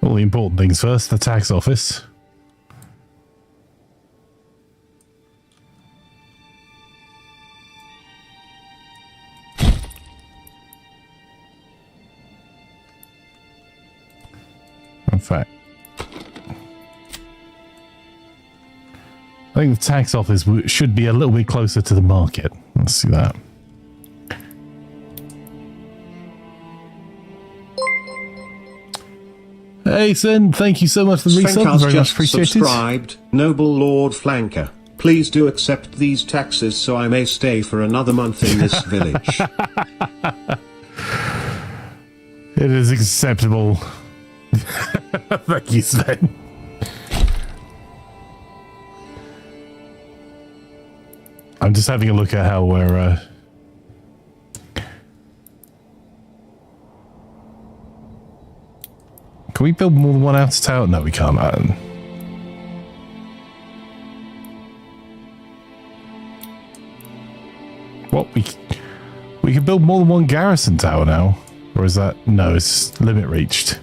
All the important things first, the tax office. In fact, I think the tax office should be a little bit closer to the market. Let's see that. Hey, Sen, thank you so much for the resub. Very much appreciated. Subscribed, Noble Lord Flanker. Please do accept these taxes so I may stay for another month in this village. It is acceptable. Thank you, Sven. I'm just having a look at how we're... Can we build more than one outer tower? No, we can't. What? We can build more than one garrison tower now? Or is that... No, it's limit reached.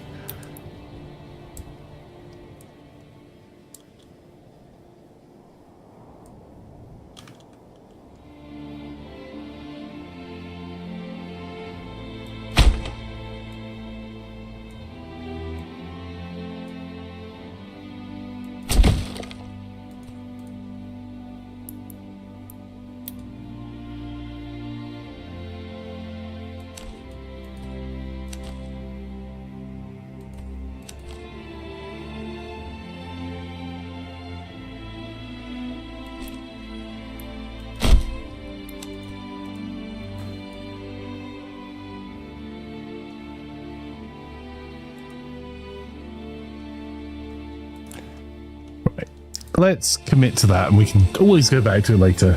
Let's commit to that and we can always go back to it later.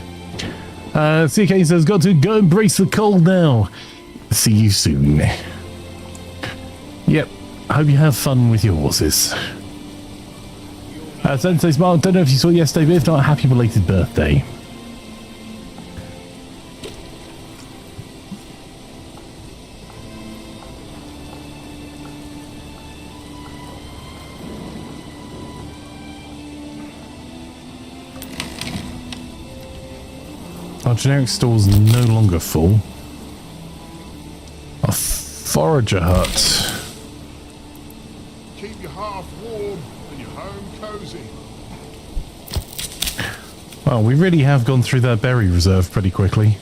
CK says, got to go embrace the cold now. See you soon. Yep, hope you have fun with your horses. Sensei Smart, don't know if you saw yesterday, but if not, happy belated birthday. Our generic store's no longer full. A forager hut. Keep your hearth warm and your home cozy. Well, we really have gone through that berry reserve pretty quickly.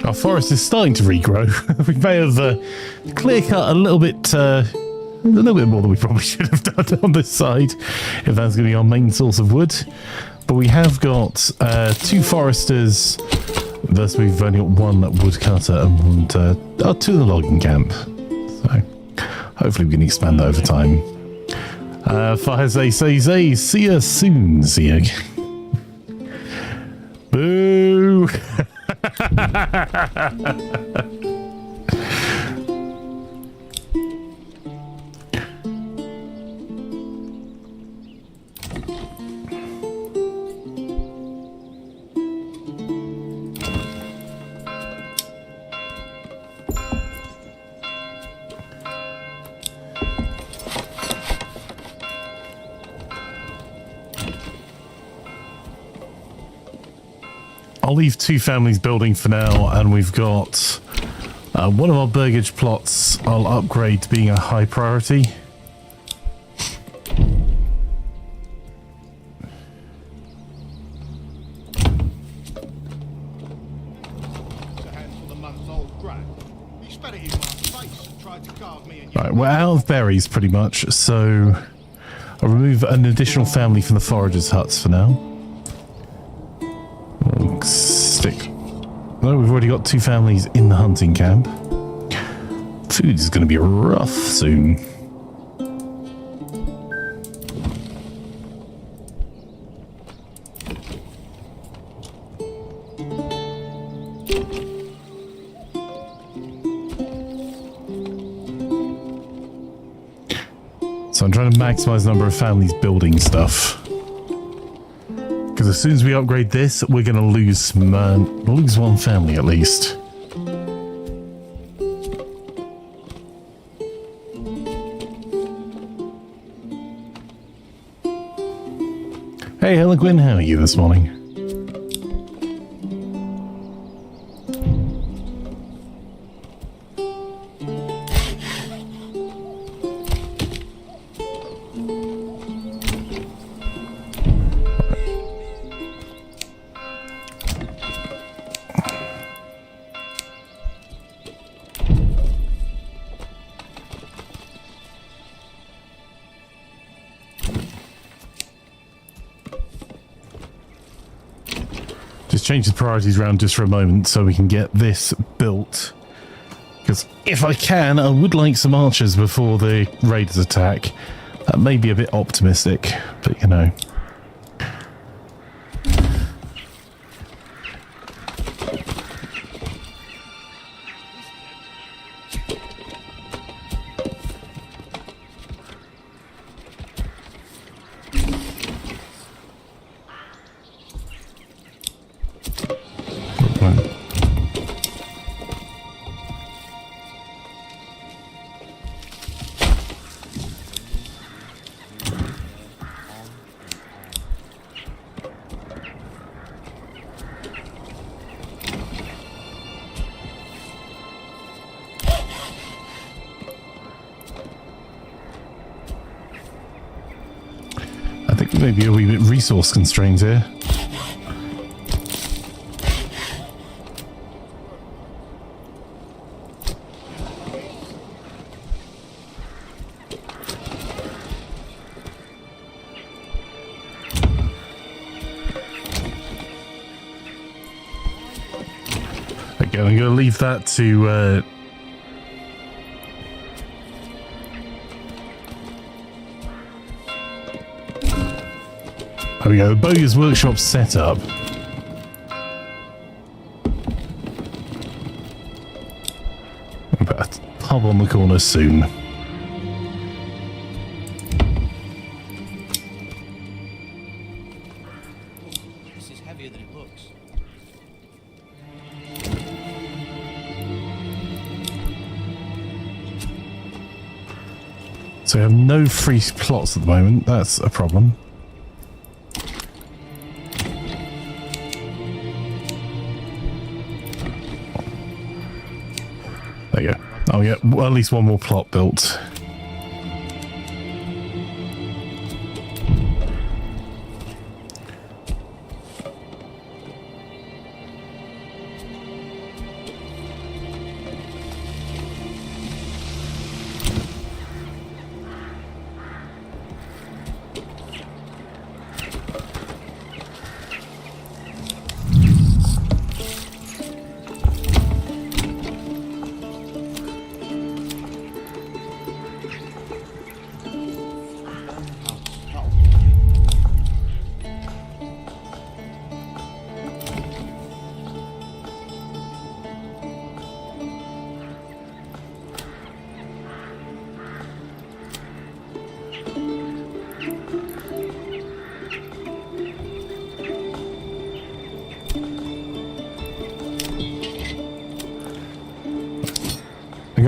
Our forest is starting to regrow. We may have clear cut a little bit more than we probably should have done on this side, if that's going to be our main source of wood. But we have got 2 foresters. Thus, we've only got 1 woodcutter and 2 in the logging camp. So, hopefully, we can expand that over time. Faheze says, see you soon, see you. I'll leave 2 families building for now, and we've got one of our burgage plots I'll upgrade to being a high priority. Right, we're out of berries pretty much, so I'll remove an additional family from the foragers' huts for now. Stick. No, we've already got 2 families in the hunting camp. Food is going to be rough soon. So I'm trying to maximize the number of families building stuff. Because as soon as we upgrade this, we're going to lose one family at least. Hey, Helen, how are you this morning? Change the priorities around just for a moment so we can get this built, because if I can, I would like some archers before the raiders attack. That may be a bit optimistic, but you know. Maybe a wee bit resource constrained here. Okay, I'm going to leave that to there we go, the Bogus Workshop set up. But a pub on the corner soon. This is heavier than it looks. So we have no free plots at the moment. That's a problem. There you go. I'll get at least one more plot built.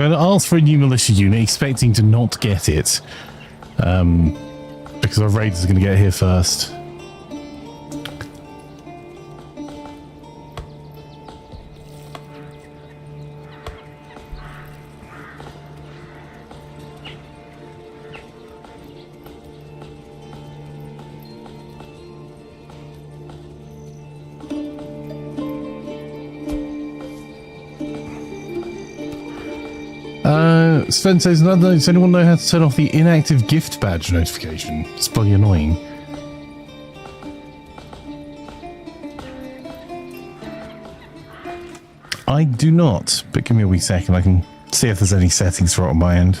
going to ask for a new militia unit, expecting to not get it. Because our raiders are going to get here first. Sven says, does anyone know how to turn off the inactive gift badge notification? It's bloody annoying. I do not, but give me a wee second. I can see if there's any settings for it on my end.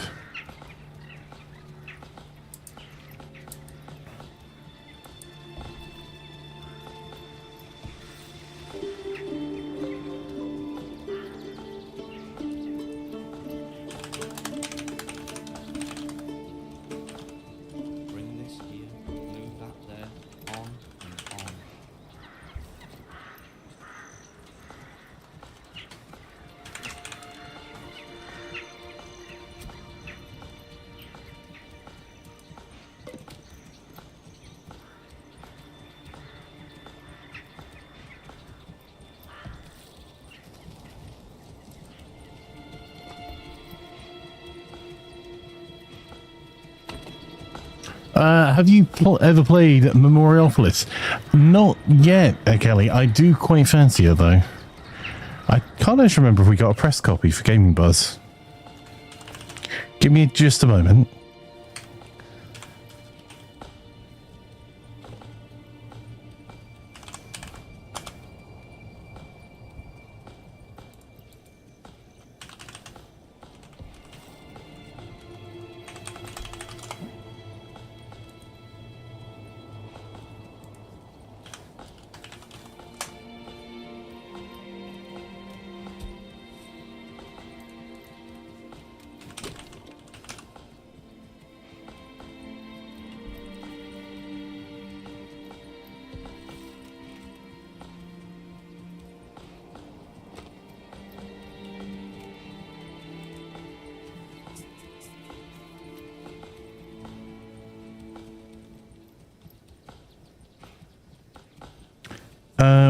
Have you ever played Memoriopolis? Not yet, Kelly. I do quite fancy it, though. I can't actually remember if we got a press copy for Gaming Buzz. Give me just a moment.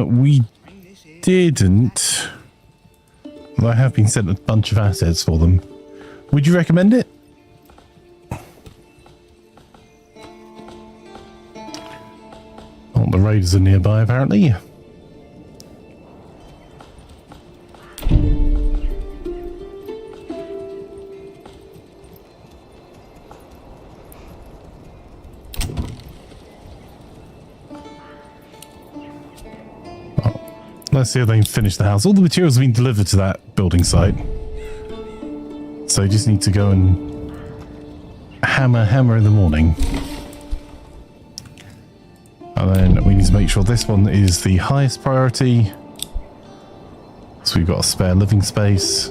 We didn't. I have been sent a bunch of assets for them. Would you recommend it? Oh, the raiders are nearby, apparently. Let's see if they can finish the house. All the materials have been delivered to that building site. So you just need to go and hammer in the morning. And then we need to make sure this one is the highest priority. So we've got a spare living space.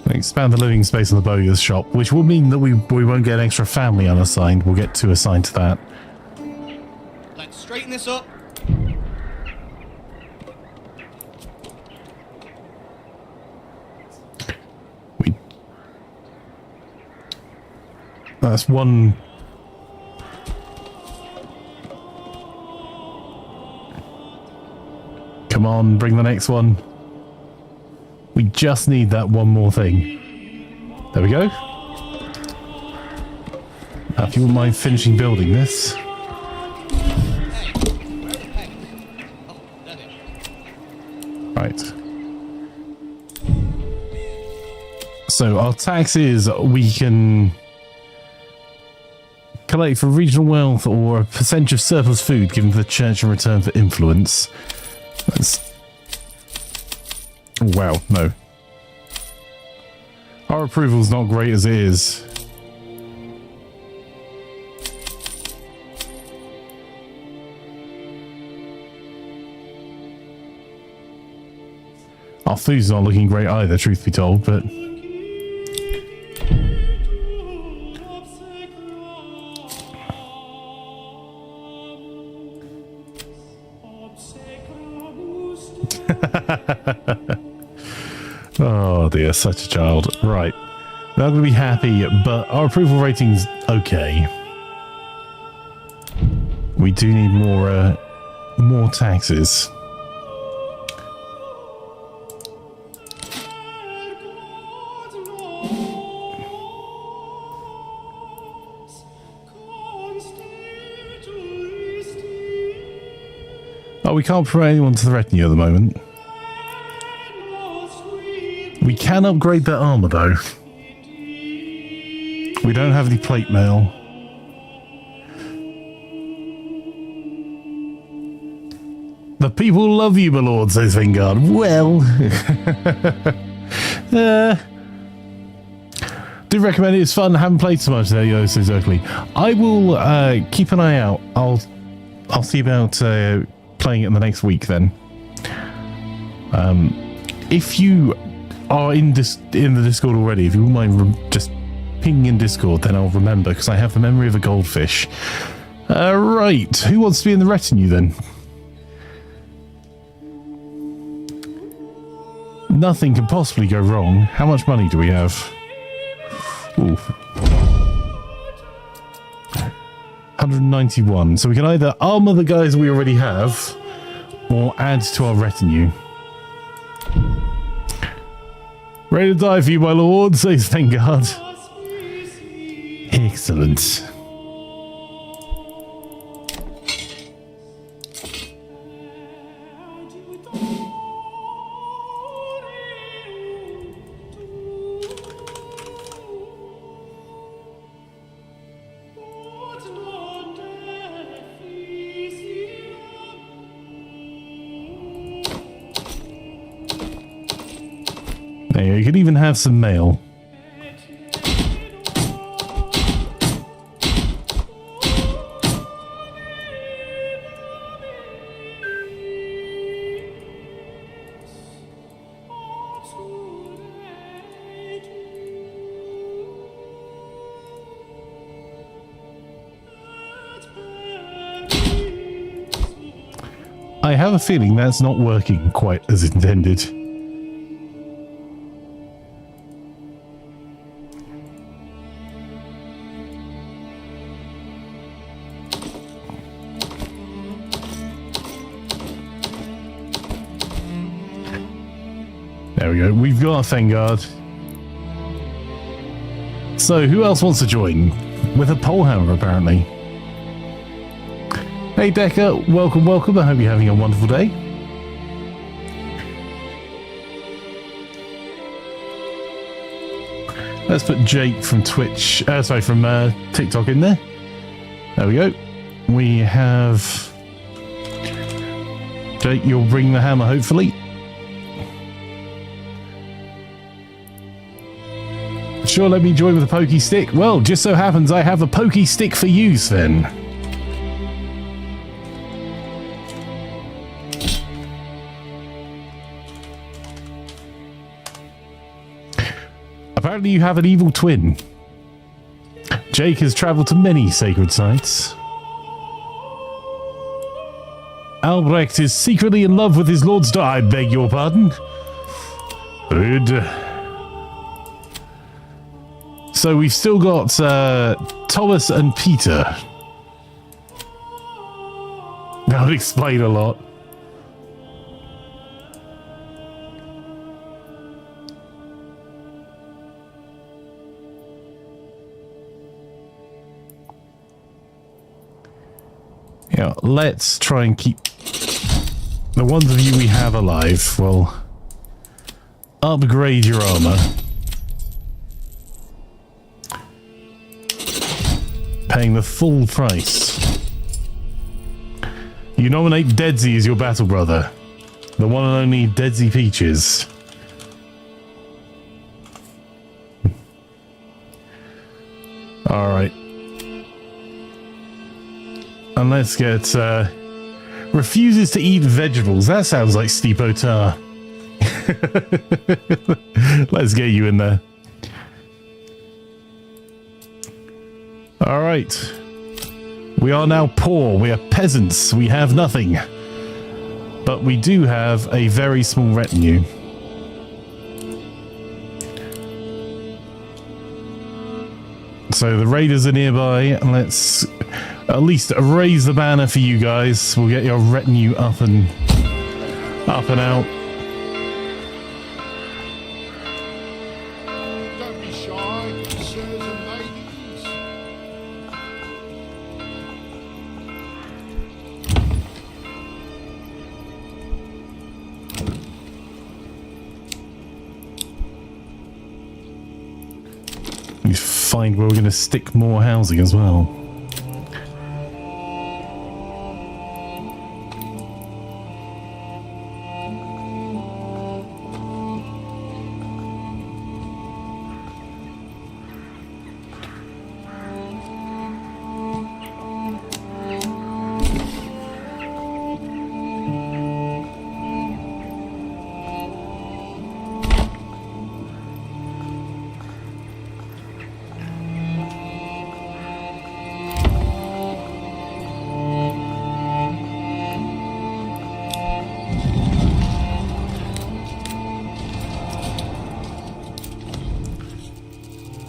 Expand the living space in the bowyer's shop, which will mean that we won't get an extra family unassigned. We'll get 2 assigned to that. Let's straighten this up. That's one. Come on, bring the next one. We just need that one more thing. There we go. Now, if you wouldn't mind finishing building this. Hey, where are the pegs? Oh, there they are. Right. So our taxes we can collect for regional wealth or a percentage of surplus food given to the church in return for influence. Let's Wow, no. Our approval's not great as it is. Our food's not looking great either, truth be told, but... Oh dear, such a child. Right. Not going to be happy, but our approval rating's okay. We do need more taxes. Oh, we can't promote anyone to the retinue at the moment. We can upgrade their armor, though. We don't have any plate mail. The people love you, my lord, says Vanguard. Well... do recommend it. It's fun. I haven't played so much there, yo, says Oakley. I will keep an eye out. I'll see about playing it in the next week, then. If you are in the Discord already, if you wouldn't mind just pinging in Discord, then I'll remember, because I have the memory of a goldfish. Right, who wants to be in the retinue then? Nothing can possibly go wrong. How much money do we have? Ooh. 191. So we can either armor the guys we already have, or add to our retinue. Ready to die for you, my lord, says Vanguard. Excellent. There, you could even have some mail. I have a feeling that's not working quite as intended. There we go. We've got our Vanguard. So, who else wants to join? With a polehammer, apparently. Hey, Decker. Welcome, welcome. I hope you're having a wonderful day. Let's put Jake from Twitch... from TikTok in there. There we go. We have... Jake, you'll bring the hammer, hopefully. Sure, let me join with a pokey stick. Well, just so happens I have a pokey stick for you, Sven. Apparently you have an evil twin. Jake has travelled to many sacred sites. Albrecht is secretly in love with his lord's daughter. I beg your pardon. Rude. So we've still got Thomas and Peter. That would explain a lot. Yeah, let's try and keep the ones of you we have alive. Well, upgrade your armor. Paying the full price. You nominate Deadsy as your battle brother. The one and only Deadsy Peaches. All right. And let's get refuses to eat vegetables. That sounds like Steve Otar. Let's get you in there. All right. We are now poor. We are peasants. We have nothing. But we do have a very small retinue. So the raiders are nearby. Let's at least raise the banner for you guys. We'll get your retinue up and out. Don't be shy, sirs and ladies. We find where we're going to stick more housing as well.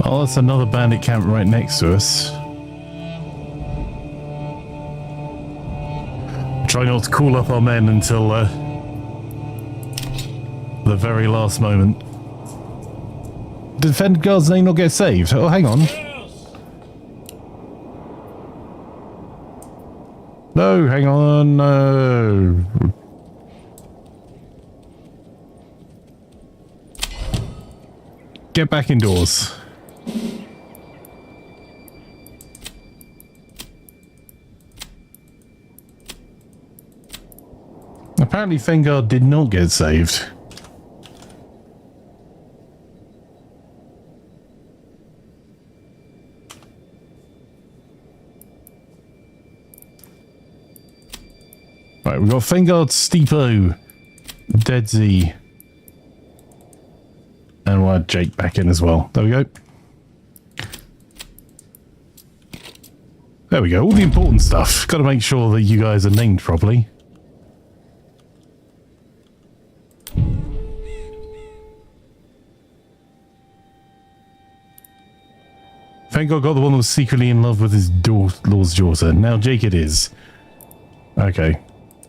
Oh, that's another bandit camp right next to us. Try not to call up our men until the very last moment. Did defended guard's name not get saved? Oh, hang on. No, hang on, no. Get back indoors. Apparently Fengard did not get saved. Right, we've got Fengard, Steepo, Deadsy, and we'll add Jake back in as well. There we go. There we go, all the important stuff. Got to make sure that you guys are named properly. Fengard got the one that was secretly in love with his lord's daughter. Now Jake it is. Okay.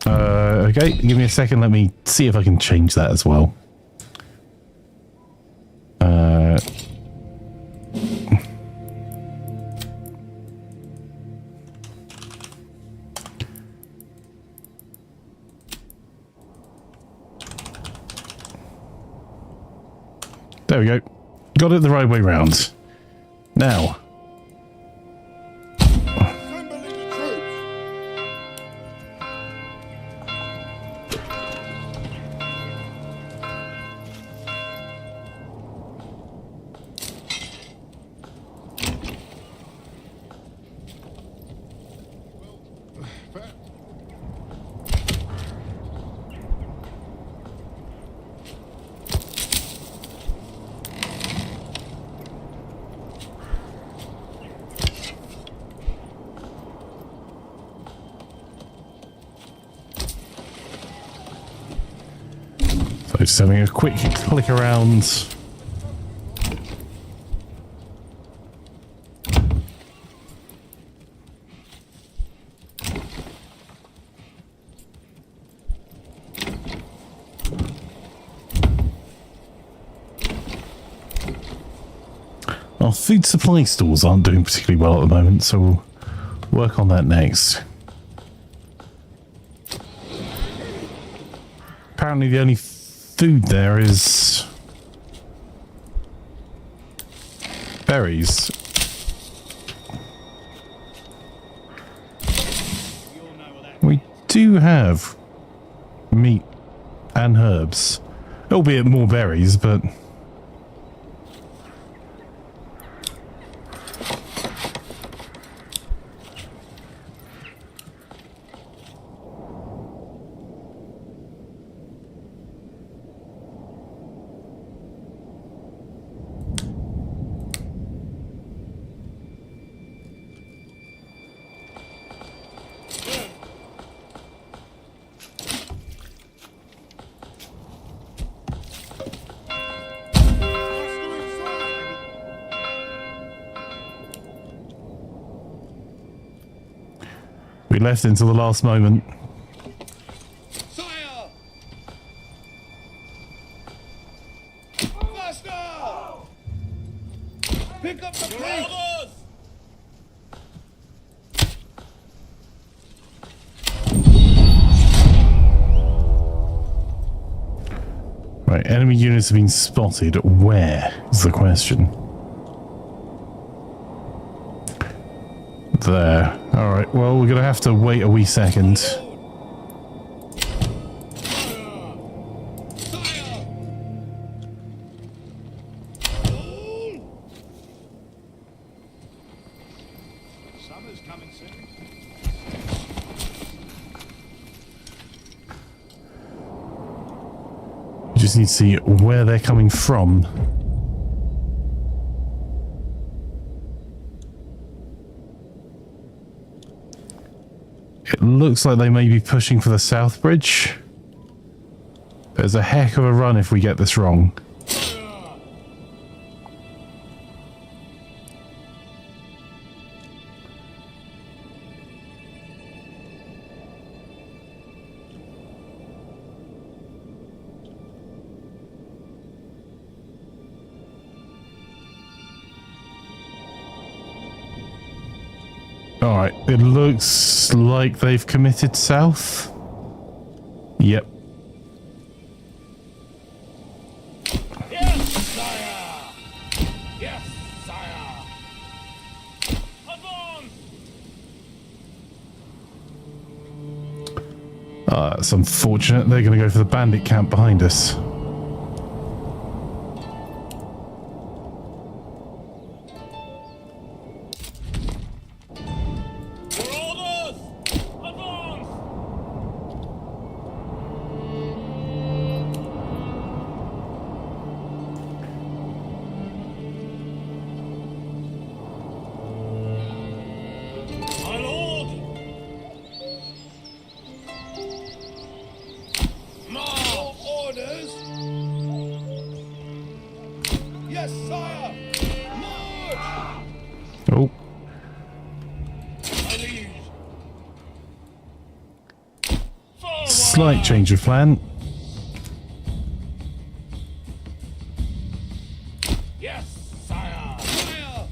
Okay, give me a second. Let me see if I can change that as well. There we go. Got it the right way round. Now. Assemble the troops. So just having a quick click around. Our food supply stores aren't doing particularly well at the moment, so we'll work on that next. Apparently the only food there is berries. We do have meat and herbs, albeit more berries, but We left until the last moment. Sire! Faster! Pick up the pace! Right, enemy units have been spotted. Where is the question? There. Alright, well, we're going to have to wait a wee second. Summer's coming soon. We just need to see where they're coming from. It looks like they may be pushing for the south bridge. There's a heck of a run if we get this wrong. Alright, it looks like they've committed south. Yep. Yes, sire! Yes, sire! Advance! It's unfortunate. They're going to go for the bandit camp behind us. Your orders! Advance! My lord! More orders! Yes, sire! March! Oh, My liege! Forward! slight change of plan. Yes, sire! Sire!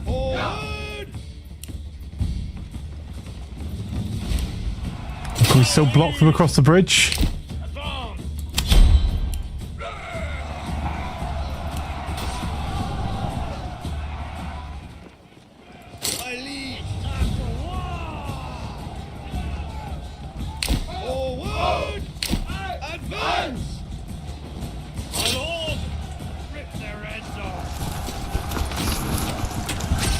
Forward! Can we still block them across the bridge? Advance! My liege! Forward! Advance! My lord! Rip their heads off!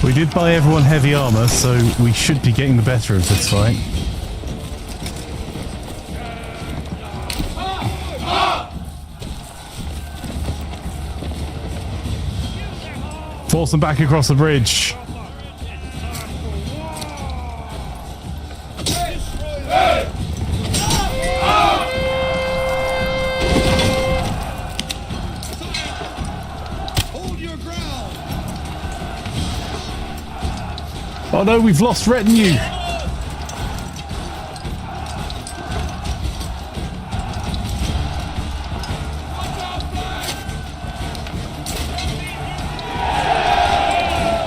We did buy everyone heavy armor, so we should be getting the better of this fight. Force them back across the bridge. Hold your ground! Oh no, we've lost retinue.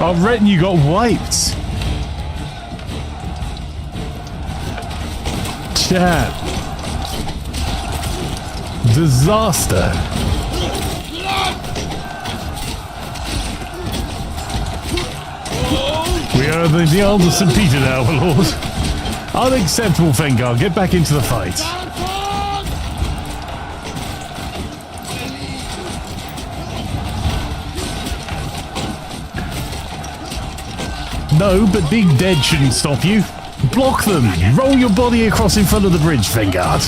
Our retinue got wiped. Chat. Disaster. We are the arms of St. Peter now, my lord. Unacceptable, Fengar. Get back into the fight. No, but being dead shouldn't stop you. Block them. Roll your body across in front of the bridge, Vanguard.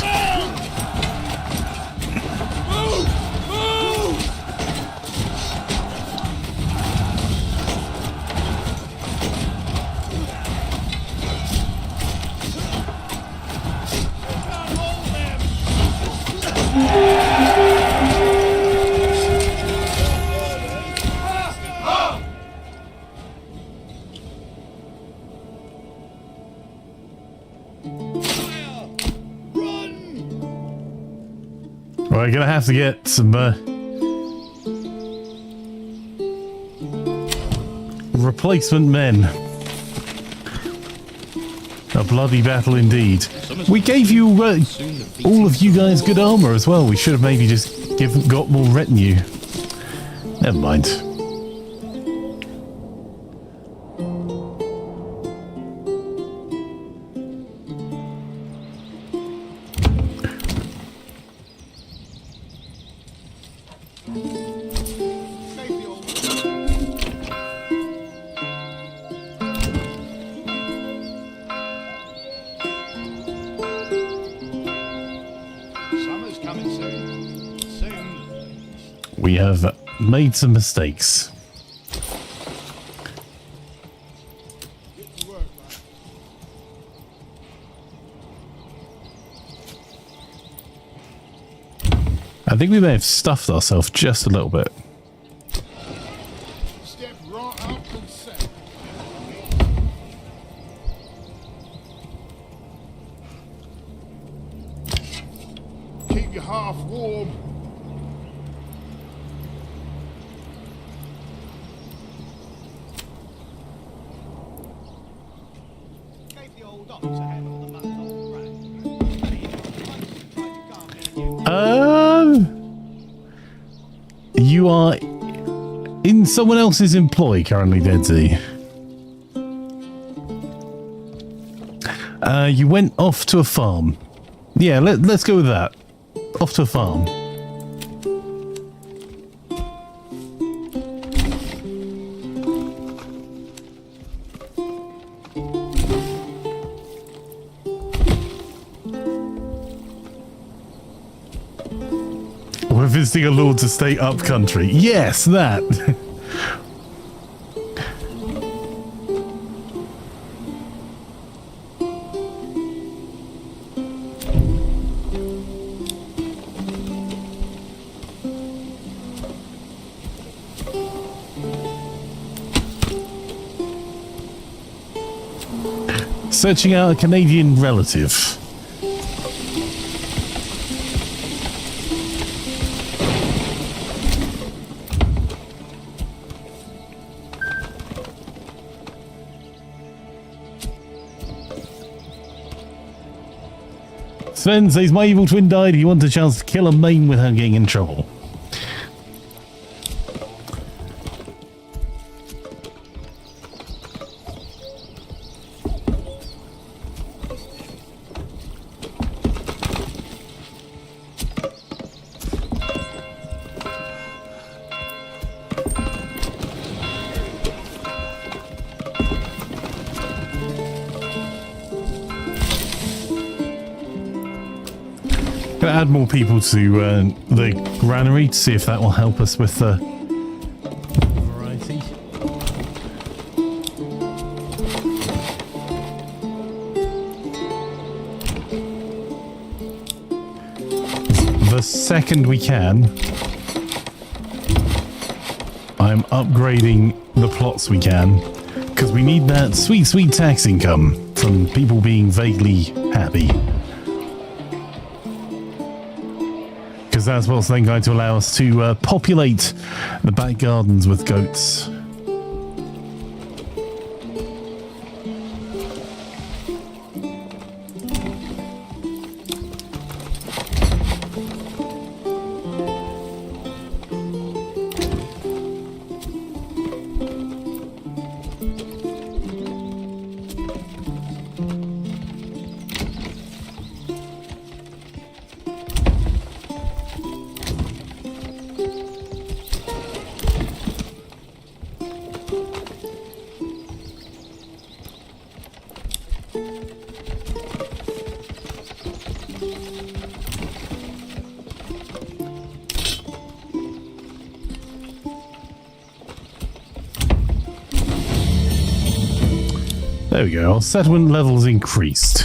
We're gonna have to get some replacement men. A bloody battle indeed. We gave you all of you guys good armor as well. We should have maybe just got more retinue. Never mind. Gave the old Summer's coming soon. Soon. We have made some mistakes. Get to work, lad. I think we may have stuffed ourselves just a little bit. Step right up and set. Keep your half warm. Gave the old ox a handle of the month-old rat. Spent it in my face and tried to calm me. You are in someone else's employ currently, Deadsy. You went off to a farm. Yeah, let's go with that. Off to a farm. We're visiting a Lord's estate up country. Yes, that. Searching out a Canadian relative. Sven says, my evil twin died. He wanted a chance to kill and maim without getting in trouble. Gonna add more people to the granary to see if that will help us with the variety. The second we can, I'm upgrading the plots we can, because we need that sweet, sweet tax income from people being vaguely happy. Because that's what's then going to allow us to populate the back gardens with goats. There we go, our settlement levels increased.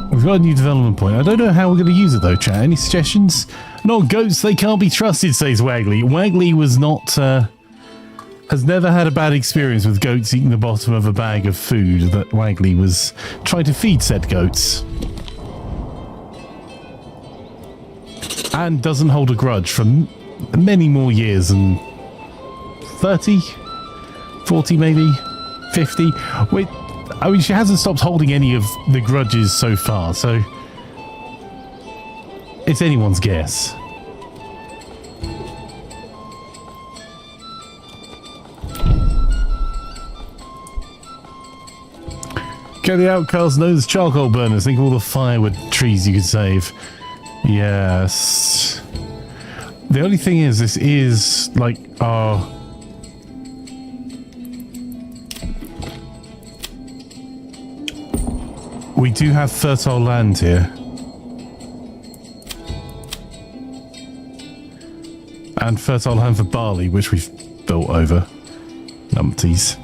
We've got a new development point. I don't know how we're going to use it though, chat. Any suggestions? Not goats, they can't be trusted, says Wagley. Wagley was not, has never had a bad experience with goats eating the bottom of a bag of food that Wagley was trying to feed said goats. And doesn't hold a grudge for many more years than 30, 40 maybe, 50. Wait, I mean, she hasn't stopped holding any of the grudges so far, so it's anyone's guess. Can the outcast know there's charcoal burners? Think of all the firewood trees you could save. Yes. The only thing is, this is like our... We do have fertile land here. And fertile land for barley, which we've built over. Numpties.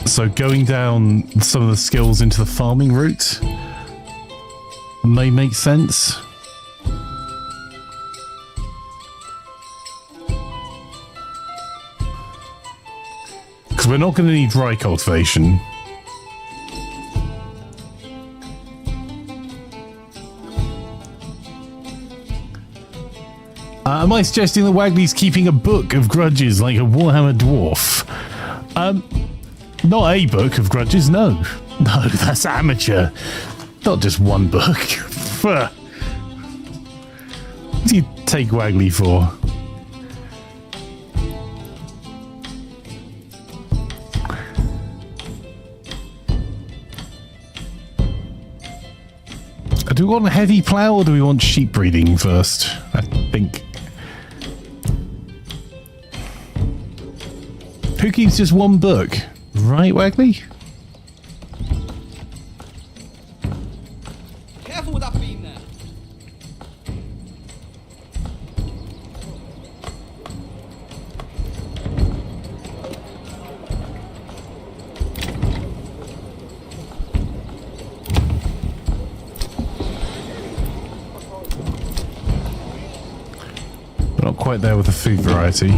So going down some of the skills into the farming route may make sense. Because we're not going to need rye cultivation. Am I suggesting that Wagley's keeping a book of grudges like a Warhammer dwarf? Not a book of grudges, no. No, that's amateur. Not just one book. What do you take Wagley for? Do we want a heavy plough or do we want sheep breeding first? I think. Who keeps just one book? Right, Wagley? Careful with that beam there. We're not quite there with the food variety.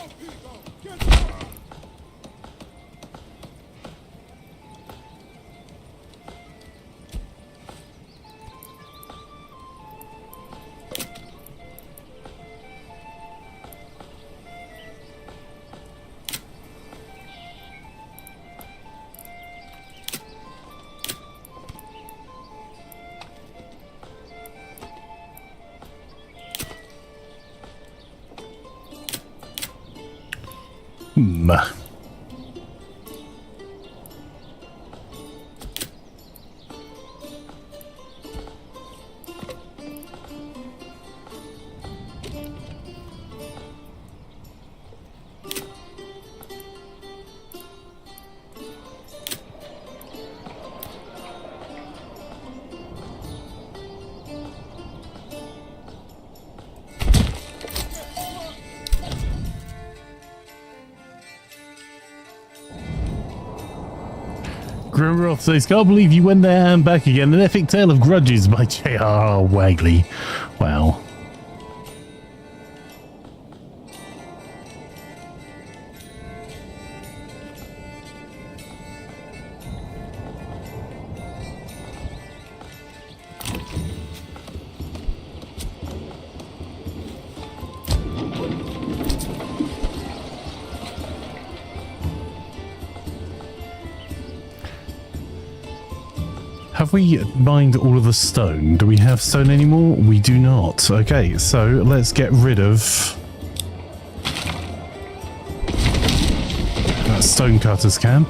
Heavier than it looks. Hmm. Grimroth says, can't believe you went there and back again. An epic tale of grudges by J.R.R. Wagley. Wow. Have we mined all of the stone? Do we have stone anymore? We do not. Okay, so let's get rid of that stonecutter's camp.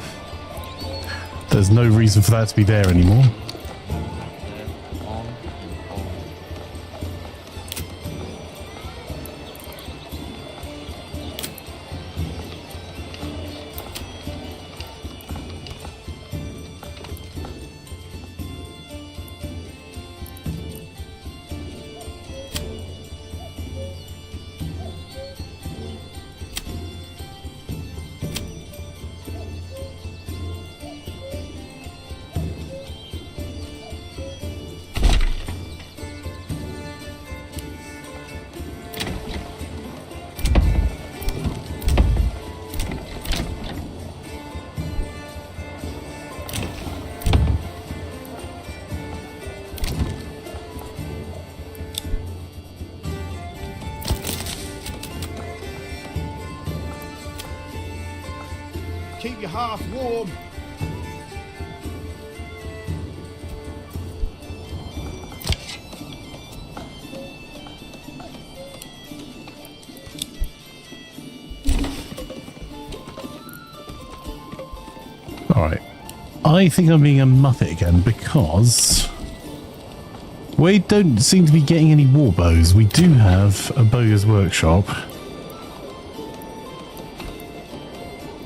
There's no reason for that to be there anymore. Keep your hearth warm. Alright. I think I'm being a muppet again because we don't seem to be getting any war bows. We do have a bowier's workshop.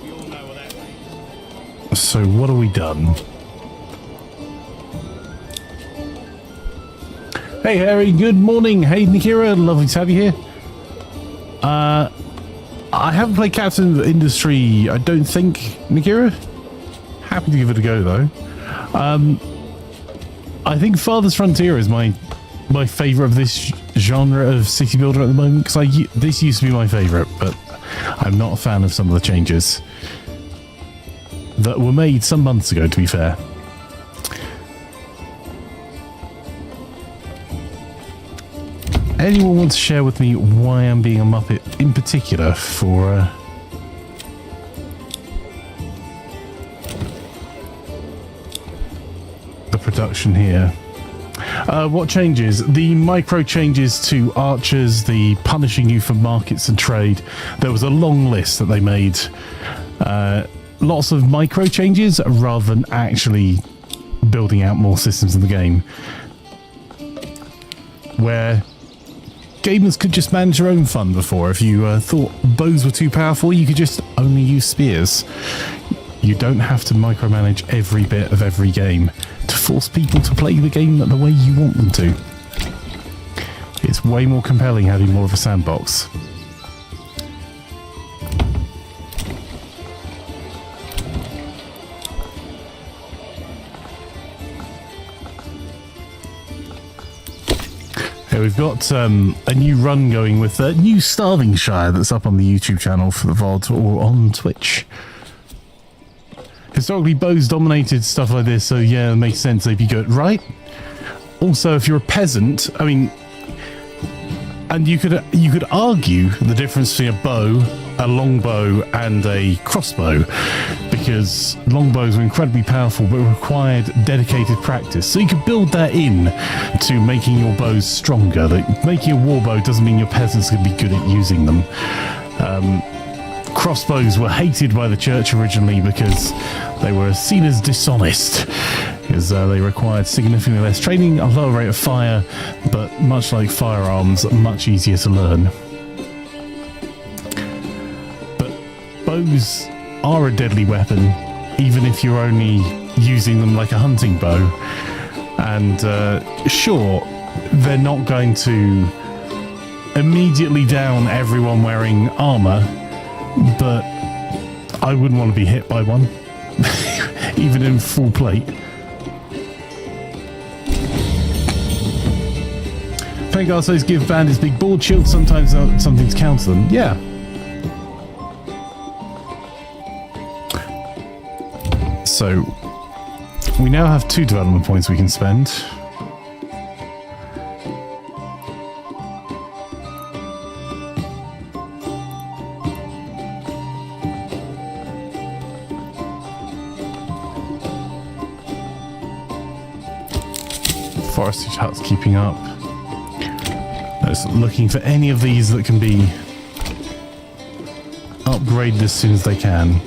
We all know what that means. So what have we done? Hey Harry, good morning. Hey Nikira, lovely to have you here. I haven't played Captain Industry, I don't think, Nikira. Happy to give it a go though. I think Farthest Frontier is my favorite of this genre of city builder at the moment, because this used to be my favorite, but I'm not a fan of some of the changes that were made some months ago, to be fair. Anyone want to share with me why I'm being a muppet in particular for the production here? What changes? The micro changes to archers, the punishing you for markets and trade. There was a long list that they made. Lots of micro changes rather than actually building out more systems in the game, where gamers could just manage their own fun before. If you thought bows were too powerful, you could just only use spears. You don't have to micromanage every bit of every game to force people to play the game the way you want them to. It's way more compelling having more of a sandbox. We've got a new run going with a new Starving Shire that's up on the YouTube channel for the VOD or on Twitch. Historically, bows dominated stuff like this, so yeah, it makes sense they'd be good, right? Also, if you're a peasant, I mean, and you could argue the difference between a bow, a longbow, and a crossbow, because longbows were incredibly powerful but required dedicated practice. So you could build that in to making your bows stronger. That making a war bow doesn't mean your peasants can be good at using them. Crossbows were hated by the church originally because they were seen as dishonest, because they required significantly less training, a lower rate of fire, but much like firearms, much easier to learn. But bows are a deadly weapon, even if you're only using them like a hunting bow. And sure, they're not going to immediately down everyone wearing armor, but I wouldn't want to be hit by one. even in full plate. Fangar says give bandits big board shields, sometimes something to counter them. Yeah. So, we now have 2 development points we can spend. Forestage huts keeping up. Just looking for any of these that can be upgraded as soon as they can.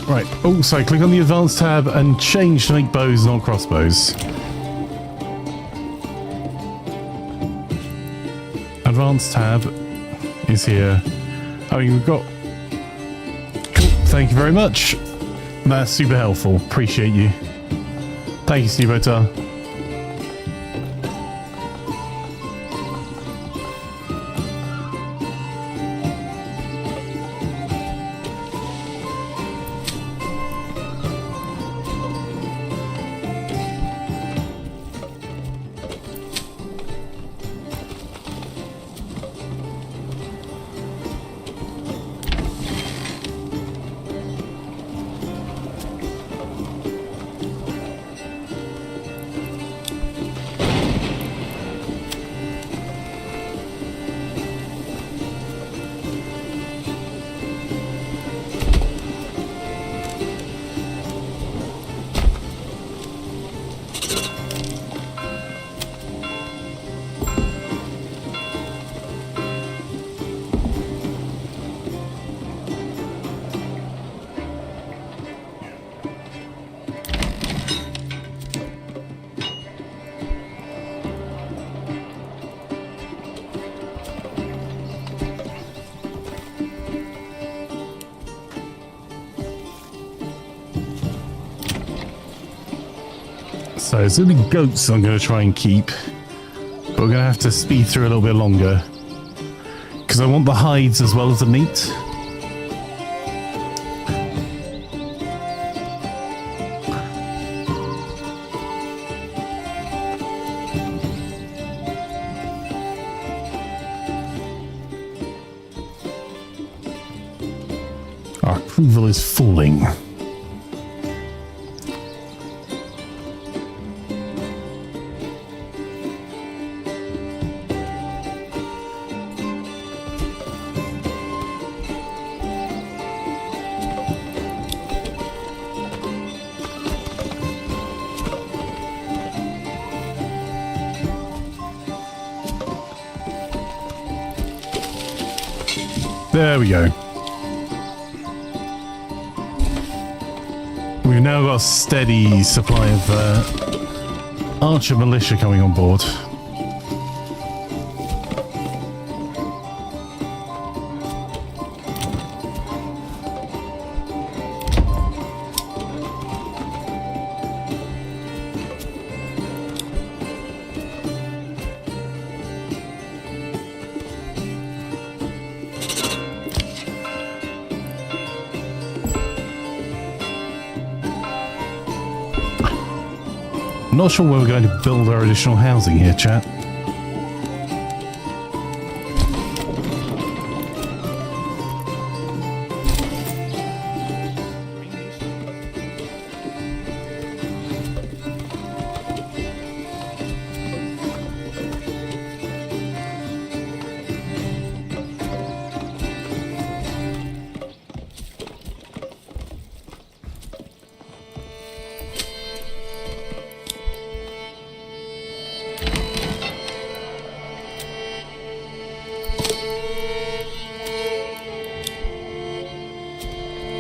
Right. Oh, sorry. Click on the advanced tab and change to make bows, not crossbows. Advanced tab is here. Oh, you've got... Cool. Thank you very much. That's super helpful. Appreciate you. Thank you, Steve Otar. So it's only goats I'm going to try and keep. But we're going to have to speed through a little bit longer. Because I want the hides as well as the meat. Our approval is falling. There we go. We've now got a steady supply of archer militia coming on board. Not sure where we're going to build our additional housing here, chat.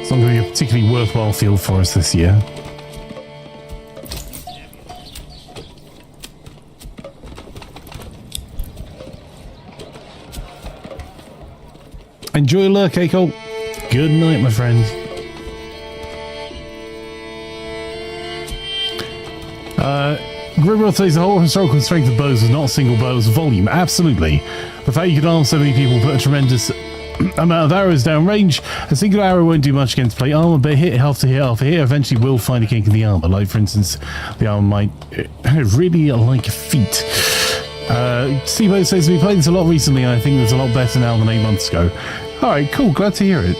It's not going to be a particularly worthwhile field for us this year. Enjoy lurk, Akol. Good night, my friend. Grimrod says the whole historical strength of bows was not a single bow, it was volume. Absolutely. The fact you could arm so many people put a tremendous amount of arrows down range. A single arrow won't do much against plate armor, but hit after hit after hit eventually will find a kink in the armor. Like, for instance, the armor might really like feet. Stevo says we played this a lot recently, and I think it's a lot better now than 8 months ago. Alright, cool, glad to hear it.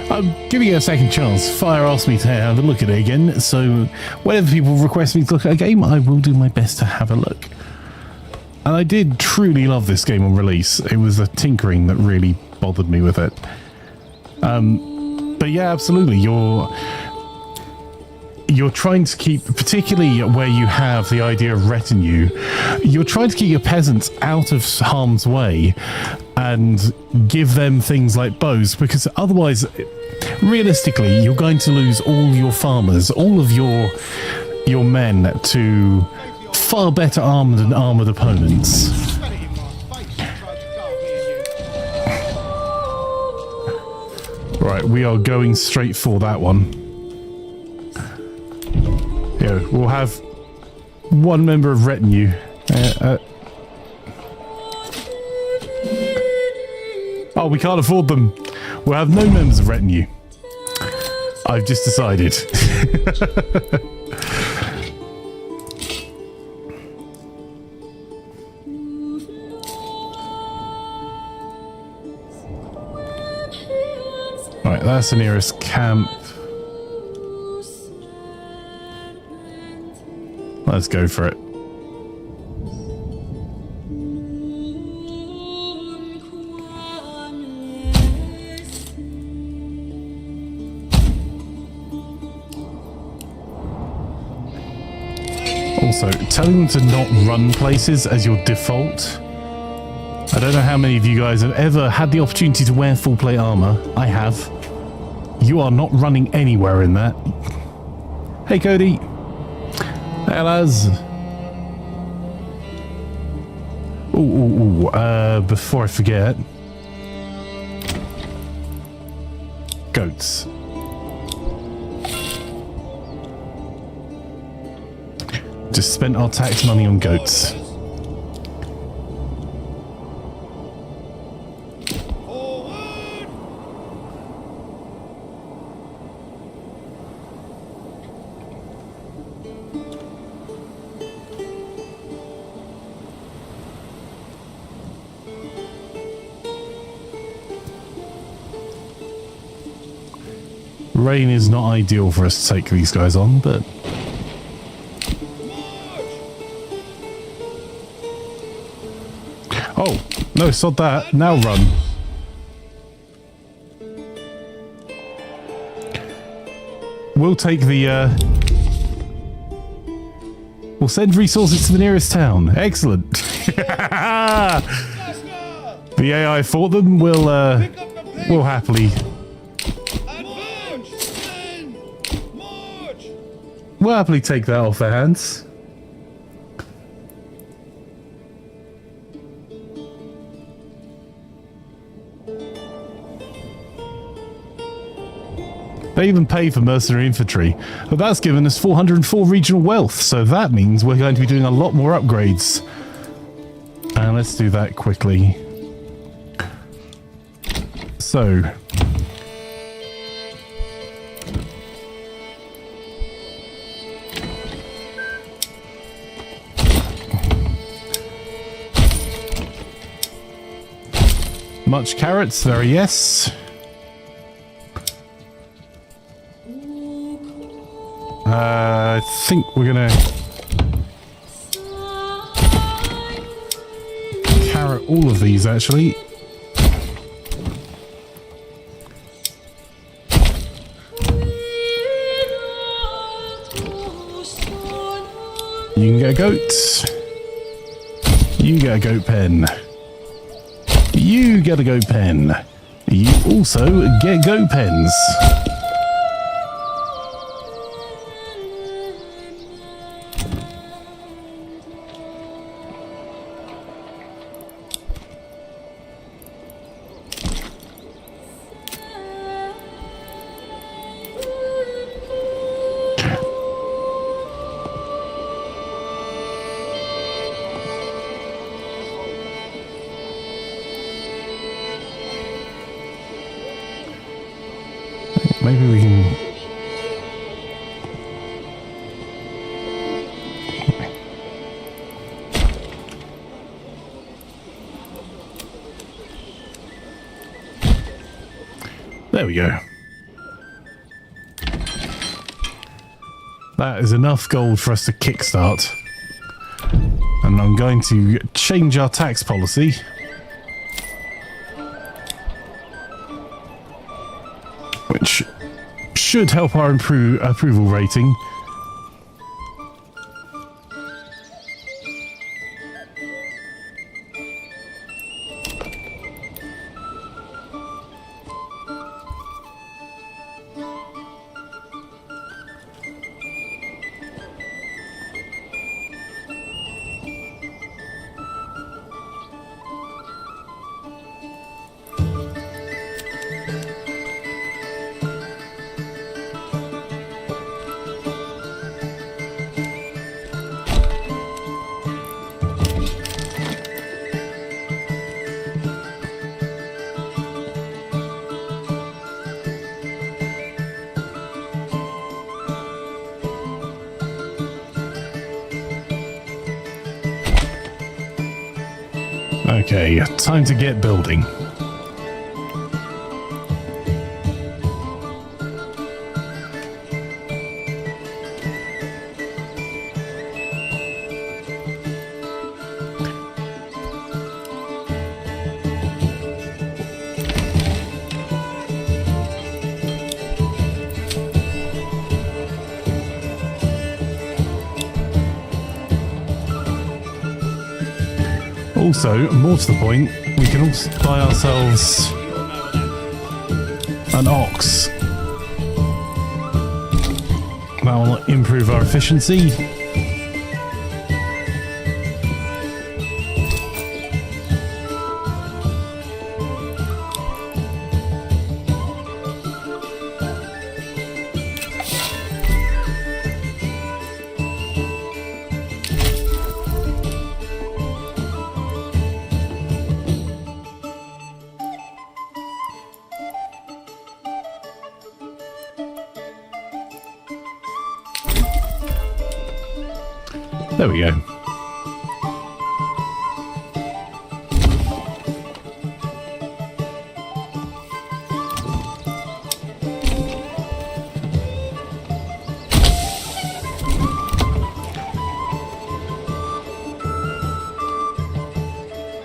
I'm giving it a second chance. Fire asked me to have a look at it again, so whenever people request me to look at a game, I will do my best to have a look. And I did truly love this game on release. It was the tinkering that really bothered me with it. But yeah, absolutely. You're trying to keep, particularly where you have the idea of retinue, you're trying to keep your peasants out of harm's way and give them things like bows, because otherwise, realistically, you're going to lose all your farmers, all of your men to far better armed and armoured opponents. Got it in my face, tried to guard me and you. Right, we are going straight for that one. Yeah, we'll have one member of retinue. Oh, we can't afford them. We'll have no members of retinue. I've just decided. Right, that's the nearest camp. Let's go for it. Also, telling them to not run places as your default. I don't know how many of you guys have ever had the opportunity to wear full plate armor. I have. You are not running anywhere in that. Hey, Cody. Hellas. Before I forget. Goats. Just spent our tax money on goats. Rain is not ideal for us to take these guys on, but... Oh, no, sod that. Now run. We'll take the, we'll send resources to the nearest town. Excellent. The AI for them will happily... We'll happily take that off their hands. They even pay for mercenary infantry, but that's given us 404 regional wealth, so that means we're going to be doing a lot more upgrades. And let's do that quickly. So... much carrots, very yes. I think we're gonna carrot all of these actually. You can get a goat. You get a goat pen. You get a goat pen. You also get goat pens. Maybe we can... There we go. That is enough gold for us to kickstart. And I'm going to change our tax policy. Which should help our approval rating. Okay, time to get building. Also, more to the point, we can also buy ourselves an ox. That will improve our efficiency. There we go.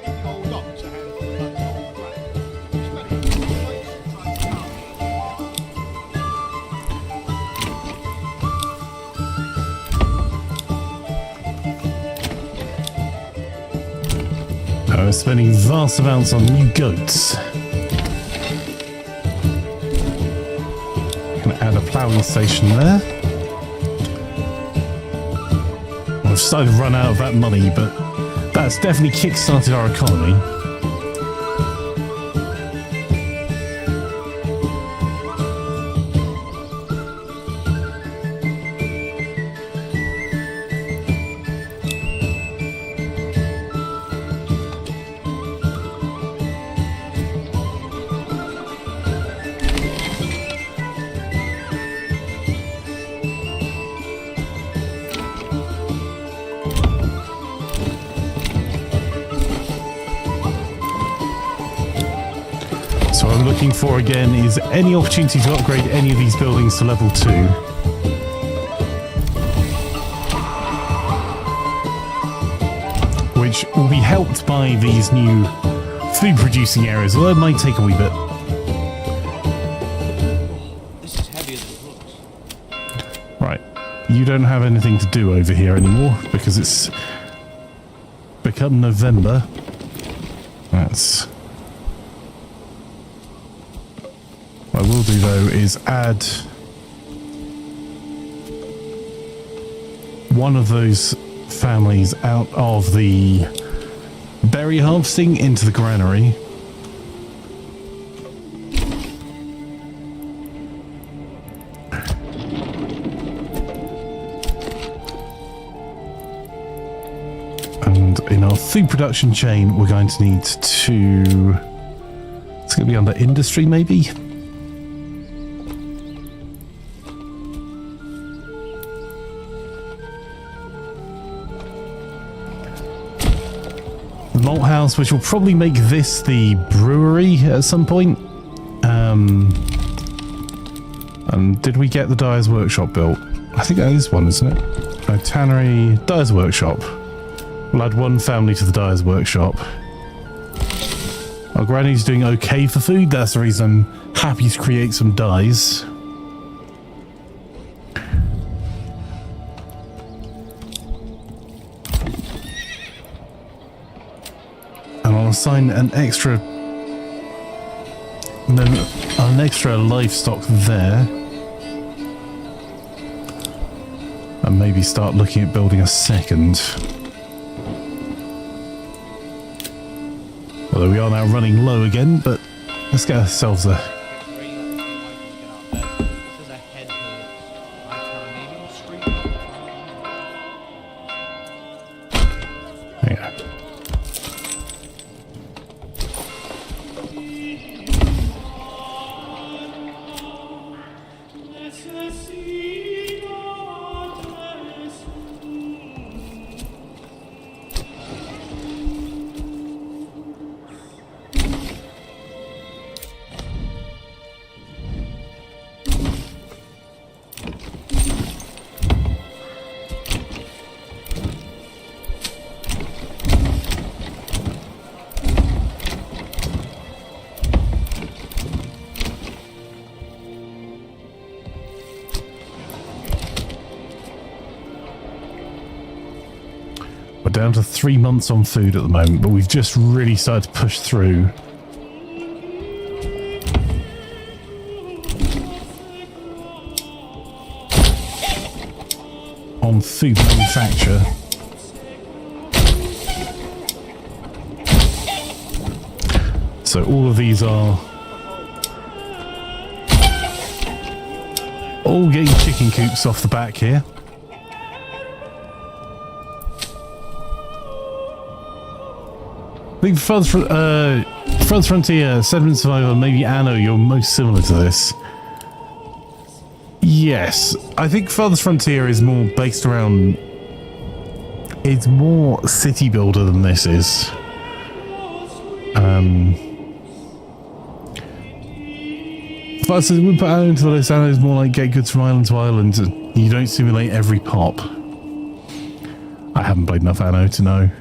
The old ox ahead of the old grey. We're spending vast amounts on new goats. Gonna add a ploughing station there. I've started to run out of that money, but that's definitely kick-started our economy. So what I'm looking for again is any opportunity to upgrade any of these buildings to level 2. Which will be helped by these new food producing areas, although it might take a wee bit. This is heavier than it looks. Right, you don't have anything to do over here anymore because it's become November. That's... What I will do though is add one of those families out of the berry harvesting into the granary. And in our food production chain, we're going to need to... It's going to be under industry, maybe? malt house, which will probably make this the brewery at some point. And did we get the dyer's workshop built? I think that is one, isn't it? No, tannery, dyer's workshop. We'll add one family to the dyer's workshop. Our granny's doing okay for food. That's the reason I'm happy to create some dyes. And I'll assign an extra livestock there. And maybe start looking at building a second. Although we are now running low again, but let's get ourselves a... There you go. Down to 3 months on food at the moment, but we've just really started to push through. On food manufacture. So all of these are all getting chicken coops off the back here. I think Furthest Frontier, Sediment Survivor, maybe Anno, you're most similar to this. Yes, I think Furthest Frontier is more based around... It's more city builder than this is. Furthest we put Anno into the list. Anno is more like get goods from island to island. You don't simulate every pop. I haven't played enough Anno to know.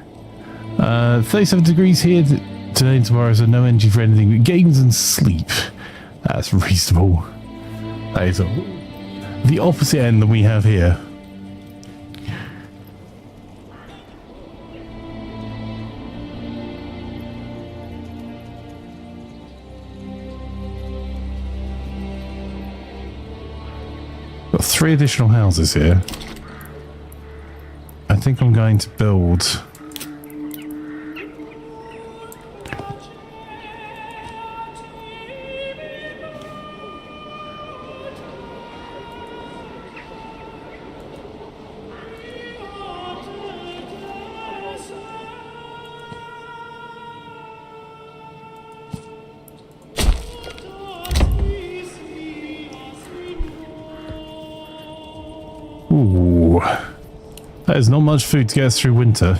37 degrees here today and tomorrow, so no energy for anything but games and sleep. That's reasonable. That is the opposite end than we have here. Got 3 additional houses here. I think I'm going to build... Ooh, that is not much food to get us through winter.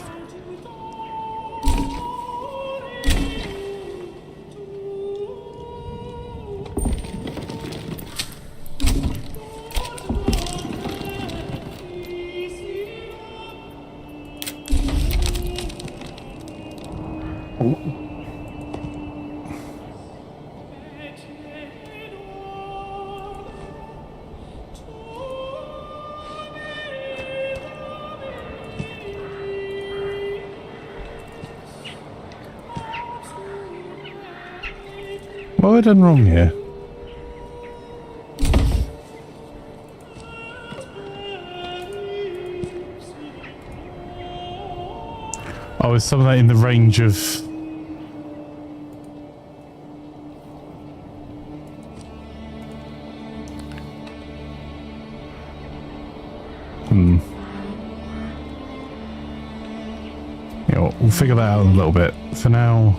What have I done wrong here? Oh, is some of that in the range of... Yeah, we'll figure that out in a little bit. For now...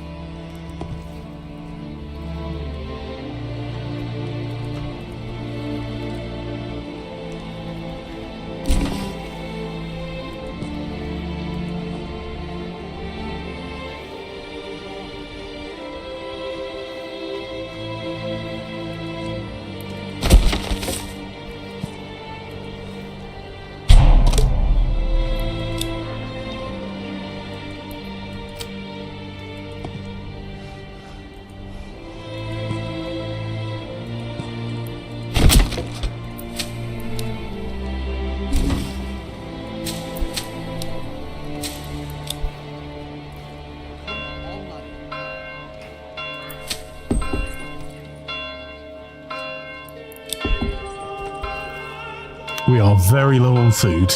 We are very low on food.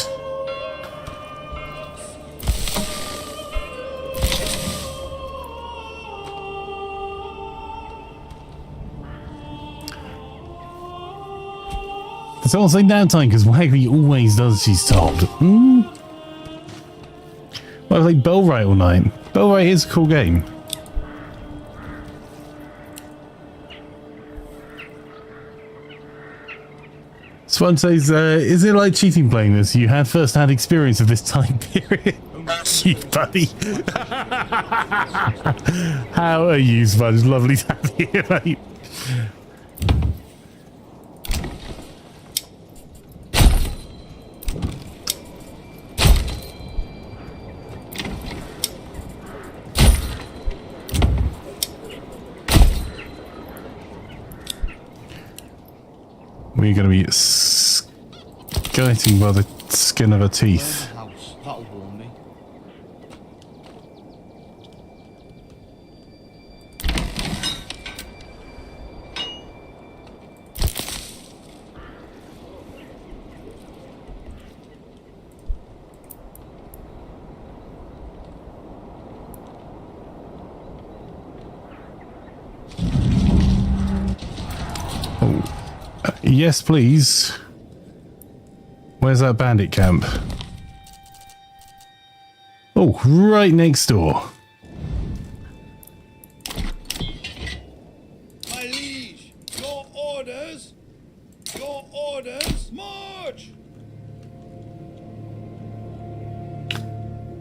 So I'll say downtime because Waggy always does, she's told. Well, I played Bellwright all night. Bellwright is a cool game. Swan says, is it like cheating playing this? You had first-hand experience of this time period. You buddy. How are you, Sponge? Lovely to have you, mate. We're going to be skirting by the skin of her teeth. House. That'll warm me. Yes, please. Where's that bandit camp? Oh, right next door. My liege, your orders! Your orders! March!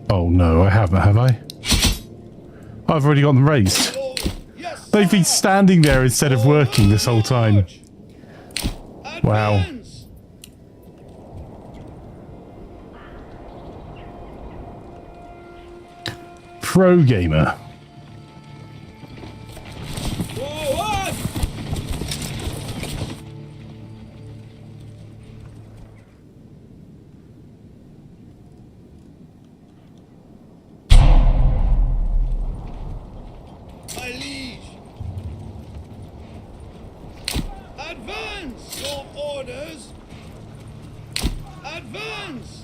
Oh no, I haven't, have I? I've already got them raised. Lord, yes, They've been sir. standing there instead of working this whole time. March! Wow. Advance! Pro gamer. Forward! My liege! Advance! Your orders! Advance!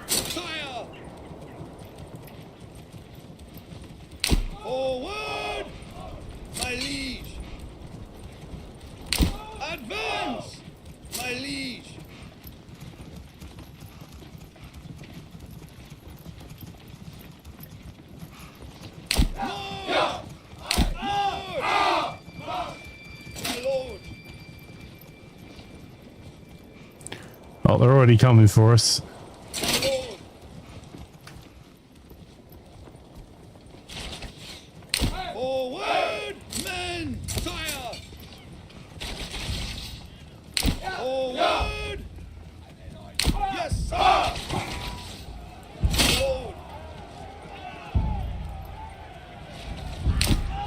Sire! Forward! My liege! Advance! My liege! March! March! My lord! Oh, they're already coming for us. My lord! Forward, men! Sire! Forward! Yes, sir! Lord!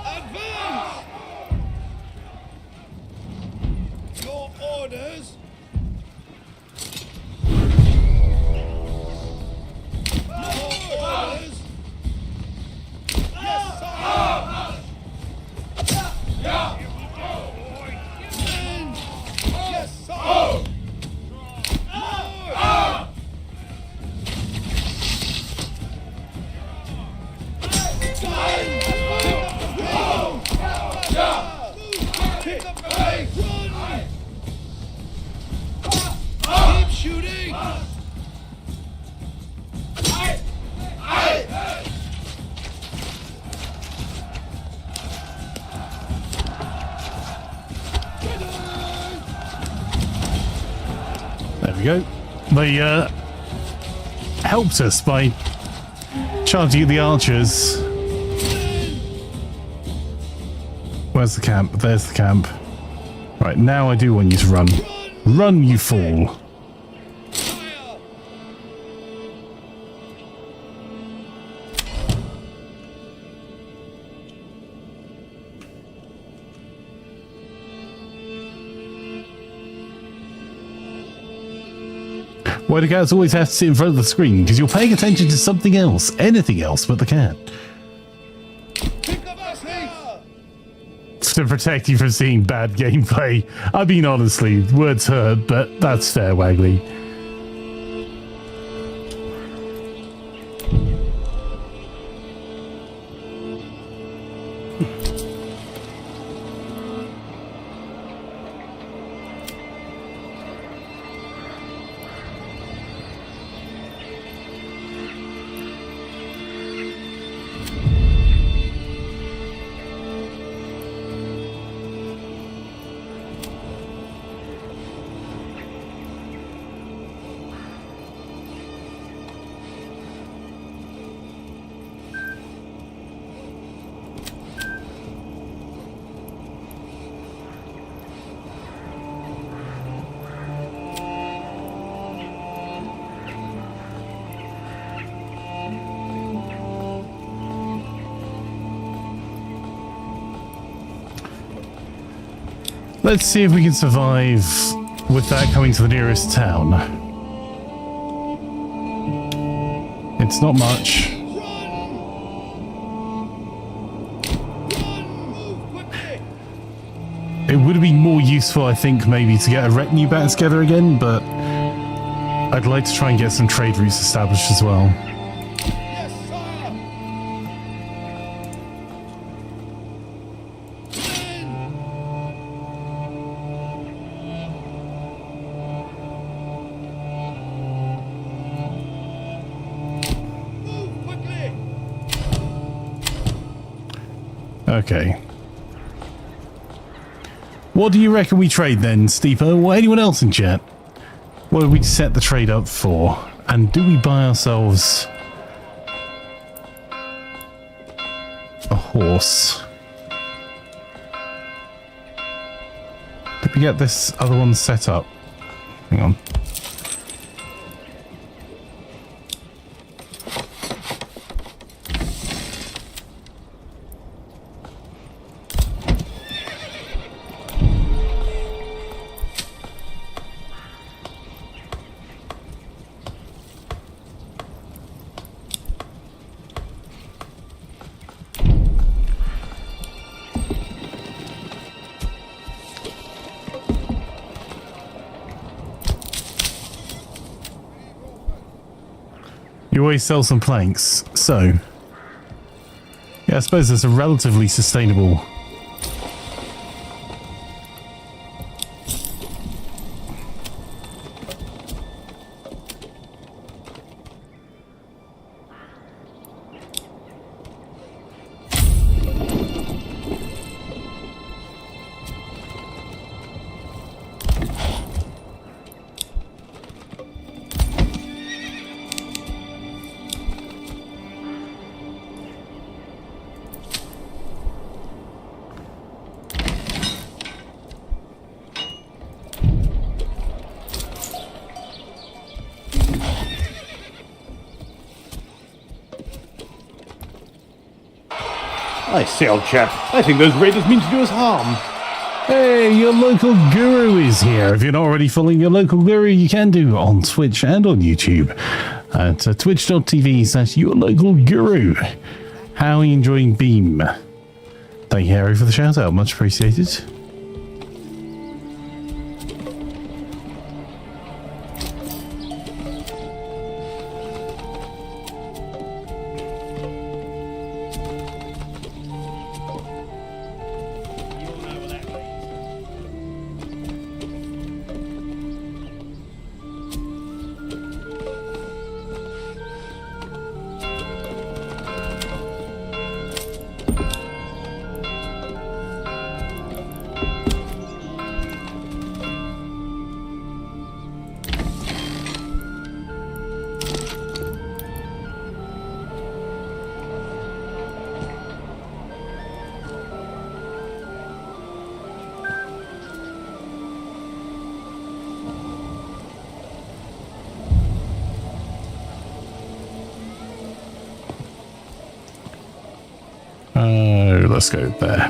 Advance! Your orders! go. They helped us by charging at the archers. Where's the camp? There's the camp. Right, now I do want you to run. Run, you fool. Why do cats always have to sit in front of the screen? Because you're paying attention to something else. Anything else but the cat. To protect you from seeing bad gameplay. I mean, honestly, words hurt, but that's fair, Wagley. Let's see if we can survive without coming to the nearest town. It's not much. It would have been more useful, I think, maybe to get a retinue back together again, but I'd like to try and get some trade routes established as well. Okay. What do you reckon we trade then, Steeper? Or anyone else in chat? What do we set the trade up for? And do we buy ourselves a horse? Did we get this other one set up? Hang on. You always sell some planks, so yeah, I suppose it's a relatively sustainable. I say, old chap, I think those raiders mean to do us harm. Hey, your local guru is here. If you're not already following your local guru, you can do on Twitch and on YouTube at twitch.tv/yourlocalguru. How are you enjoying Beam? Thank you, Harry, for the shout out. Much appreciated. So let's go there.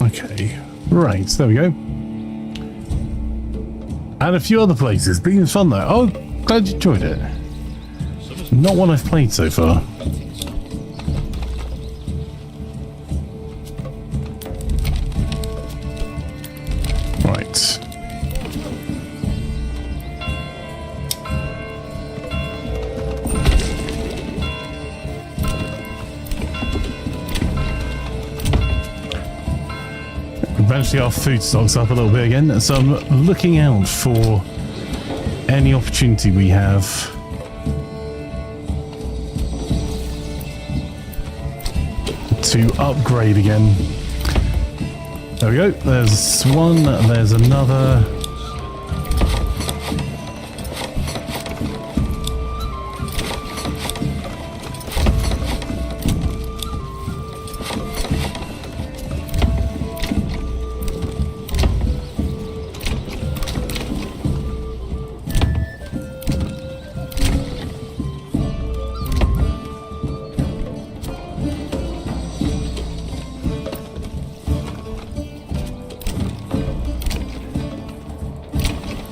Okay, right, there we go. And a few other places. Been fun though. Oh, glad you enjoyed it. Not one I've played so far. Right. Eventually our food stocks up a little bit again, so I'm looking out for any opportunity we have to upgrade again. There we go, there's one, there's another.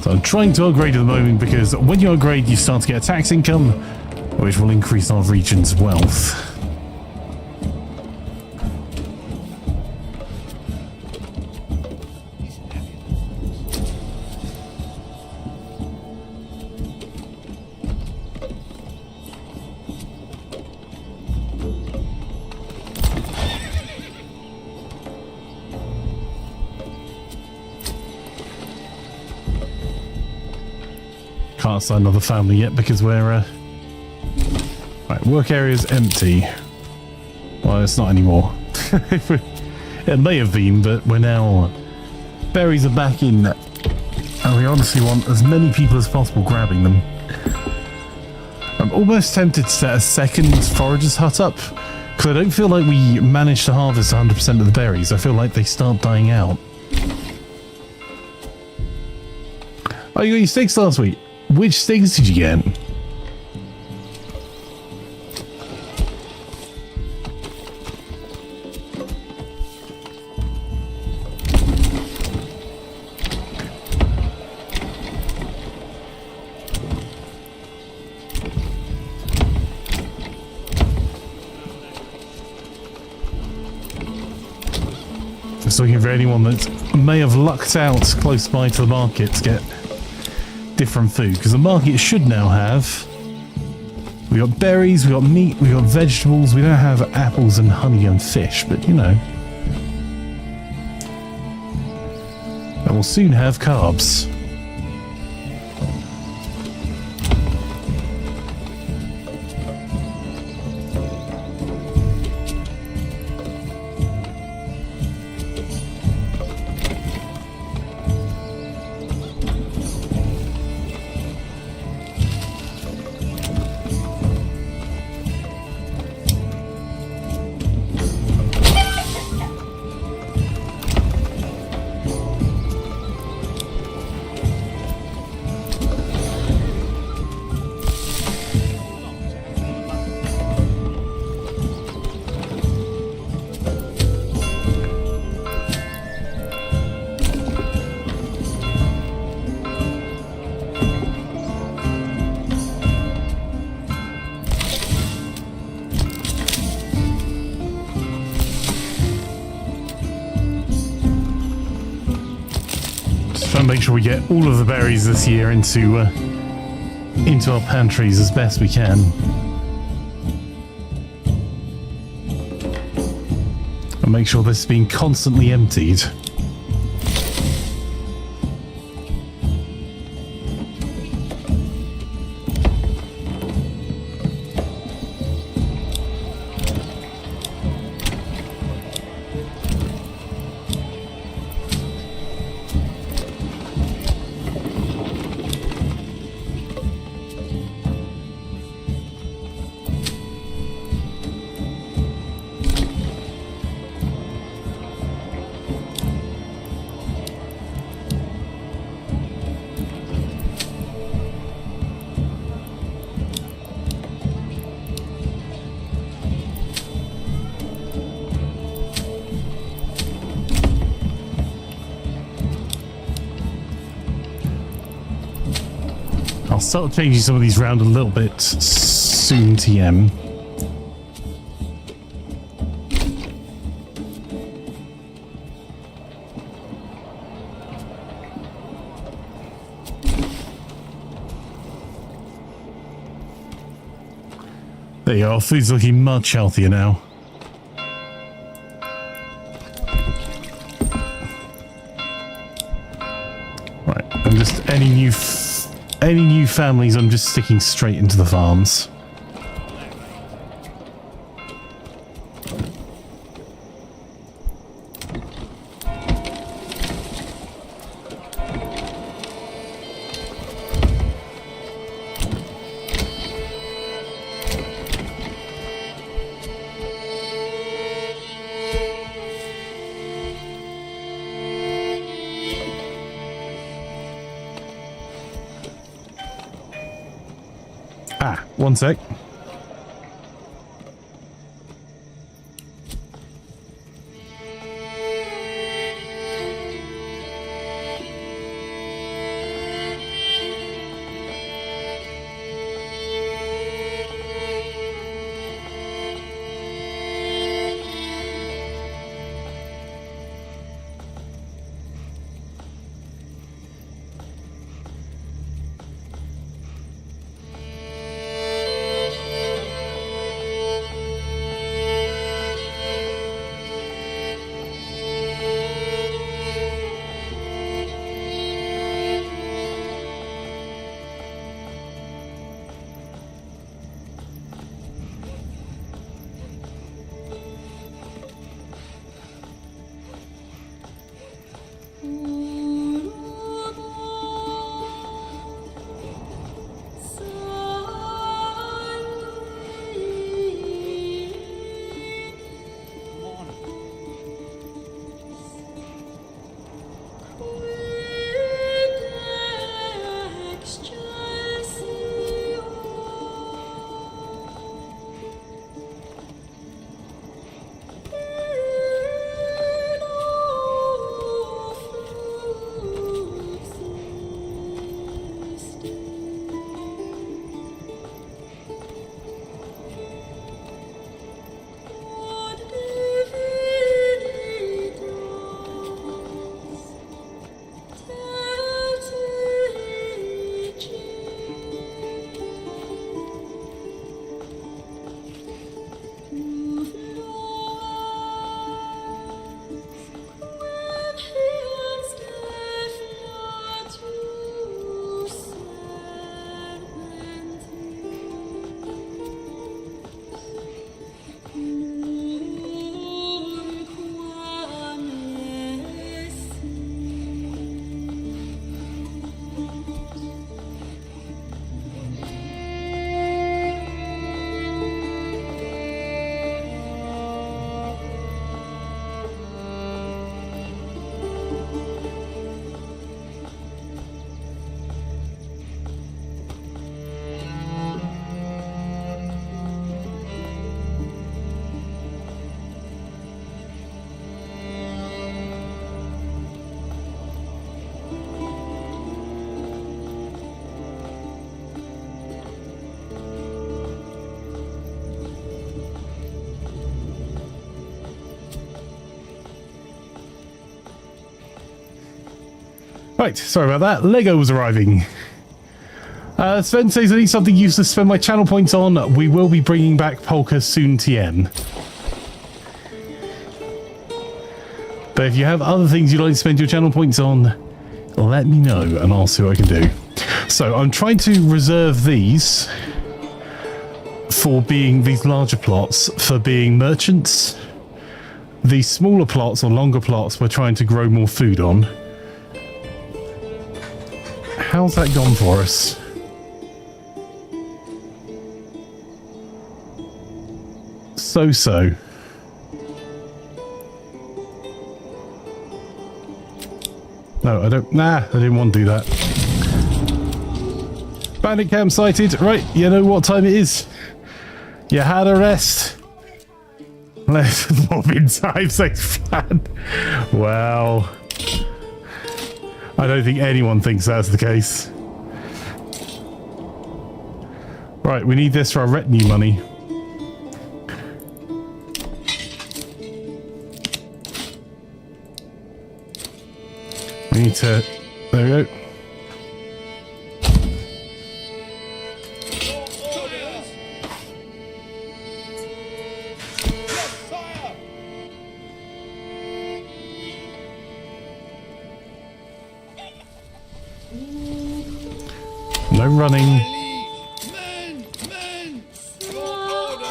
I'm trying to upgrade at the moment because when you upgrade you start to get a tax income which will increase our region's wealth. Can't start another family yet because we're right, work area's empty. Well, it's not anymore. It may have been, but we're now berries are back in and we honestly want as many people as possible grabbing them. I'm almost tempted to set a second forager's hut up because I don't feel like we managed to harvest 100% of the berries. I feel like they start dying out. Oh, you got your sticks last week. Which sticks did you get? Just looking for anyone that may have lucked out close by to the market to get different food, because the market should now have, we got berries, we got meat, we got vegetables. We don't have apples and honey and fish, but you know, and we'll soon have carbs. Try and make sure we get all of the berries this year into our pantries as best we can. And make sure this is being constantly emptied. I'll start changing some of these around a little bit soon, TM. There you are, food's looking much healthier now. Right, and just any new families, I'm just sticking straight into the farms. Ah, one sec. Right, sorry about that. Lego was arriving. Sven says I need something useful to spend my channel points on. We will be bringing back Polka soon, TM. But if you have other things you'd like to spend your channel points on, let me know and I'll see what I can do. So I'm trying to reserve these for being these larger plots for being merchants. These smaller plots or longer plots we're trying to grow more food on. How's that gone for us? So. No, I don't. Nah, I didn't want to do that. Bandit camp sighted. Right, you know what time it is. You had a rest. Let's move in time, says fan. Well, I don't think anyone thinks that's the case. Right, we need this for our retinue money. We need to... There we go. No running. Men! Your orders!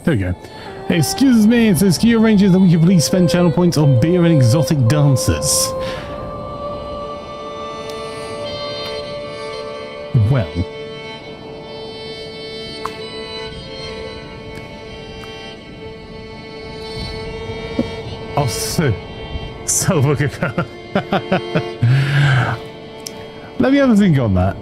There we go. Excuse me, it says, can you arrange it that we can please spend channel points on beer and exotic dancers? Well. Oh, so look at that. Let me have a think on that.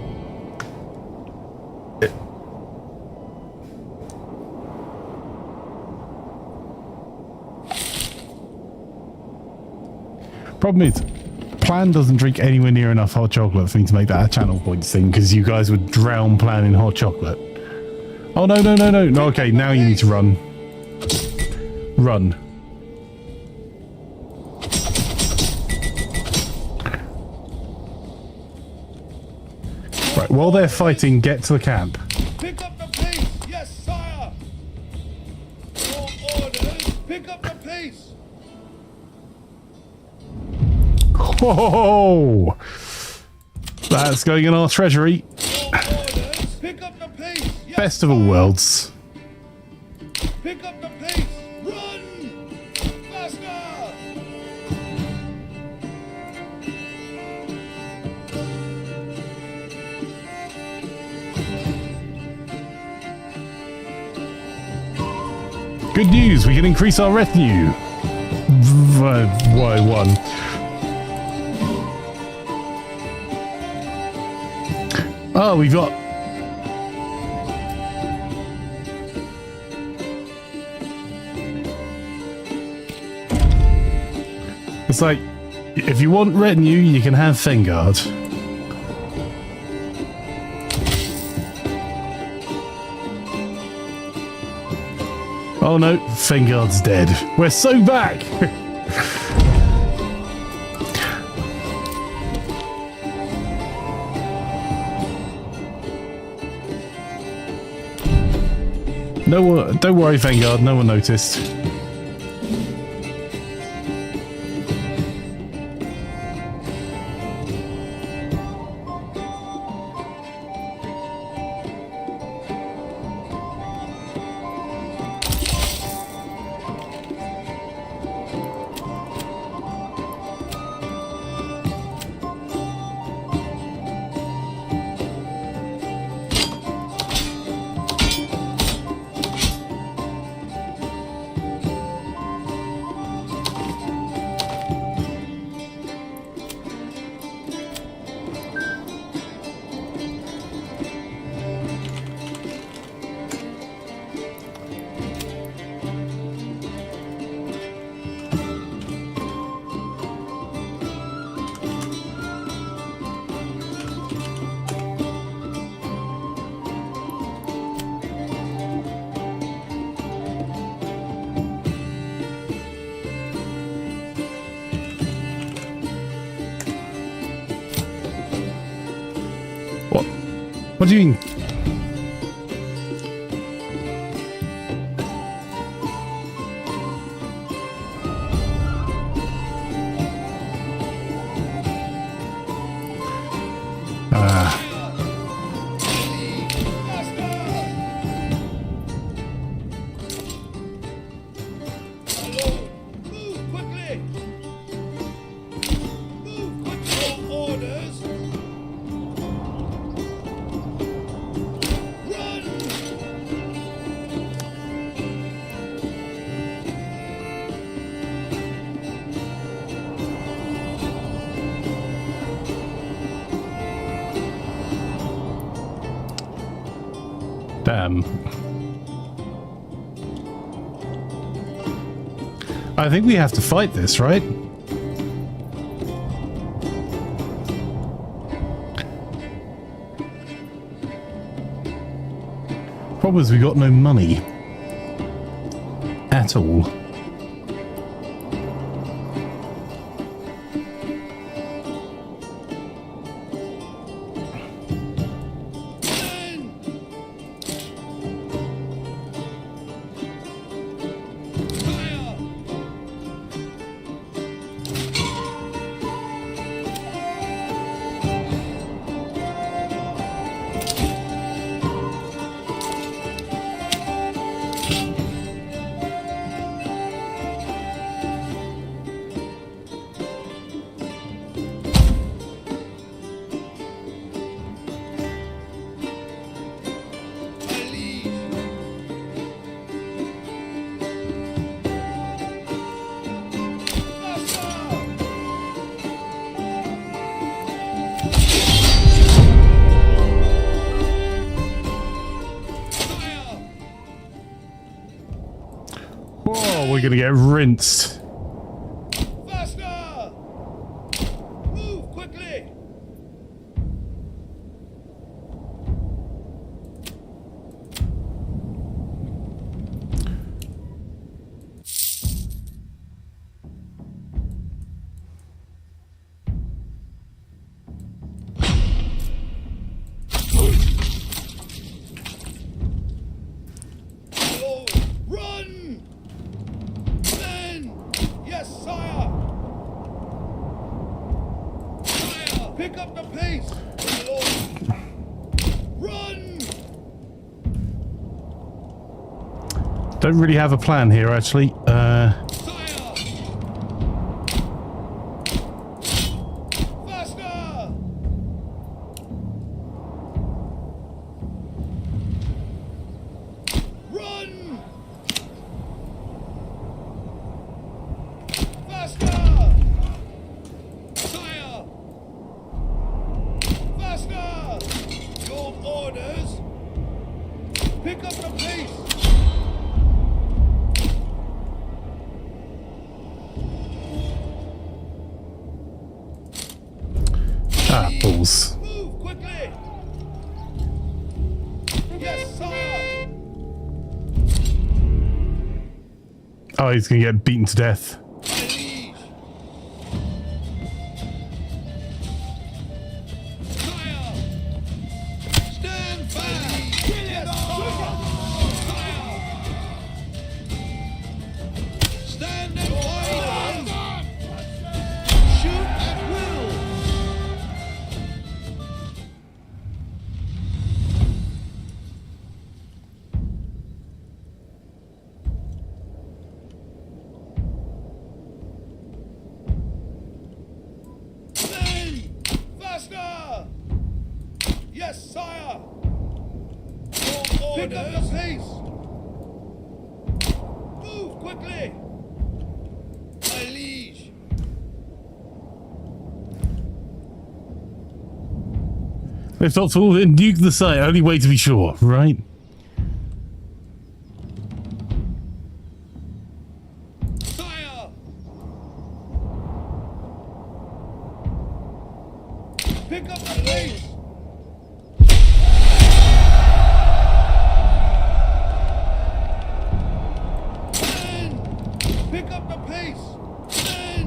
Problem is, Plan doesn't drink anywhere near enough hot chocolate for me to make that a channel points thing, because you guys would drown Plan in hot chocolate. Oh, no. No, okay, now you need to run. Run. Right, while they're fighting, get to the camp. Pick up the pace! Yes, sire! Your orders! Pick up the pace! Whoa! That's going in our treasury. Pick up the pace. Yes, Best of all worlds. Pick up the pace. Run! Faster! Good news, we can increase our retinue. Why one? Oh, we've got... It's like, if you want retinue, you can have Fengard. Oh no, Fengard's dead. We're so back! No, don't worry, Vanguard. No one noticed. What? What do you mean? Move quickly! Move quickly! All orders! Run! Damn. I think we have to fight this, right? Problem is we got no money. At all. Fire! My liege! Faster! Fire! Oh, we're gonna get rinsed. Faster! Move quickly! Lord, run! Men! Yes, sire! Sire, pick up the pace! My lord! Run! Don't really have a plan here, actually. Sire! Faster! Run! Faster! Sire! Faster! Your orders! Pick up the pace! Ah, balls. Move quickly! Yes, sire! Oh, he's gonna get beaten to death. My liege! Sire! Stand back! Yes, sire! Stand and fight! Shoot at will! Men! Faster! Yes, sire! Your orders! Pick up the pace! Move quickly! My liege! Lift off all and nuke the site. Only way to be sure, right? Sire! Pick up the pace! Men! Pick up the pace! Men!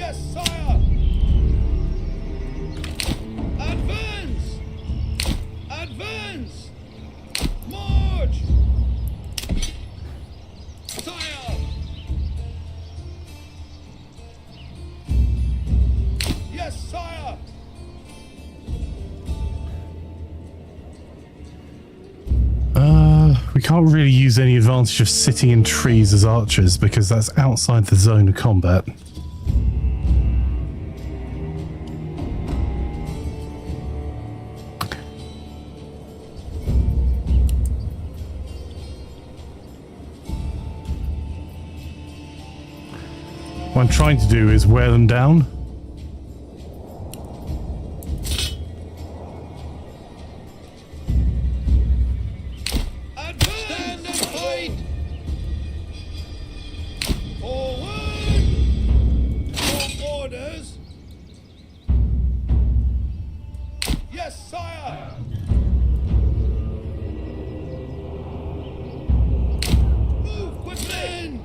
Yes, sire. Advance! Advance! March! Sire! Yes, sire! We can't really use any advantage of sitting in trees as archers because that's outside the zone of combat. What I'm trying to do is wear them down. Stand and fight! Forward! Your orders! Yes, sire! Move quickly!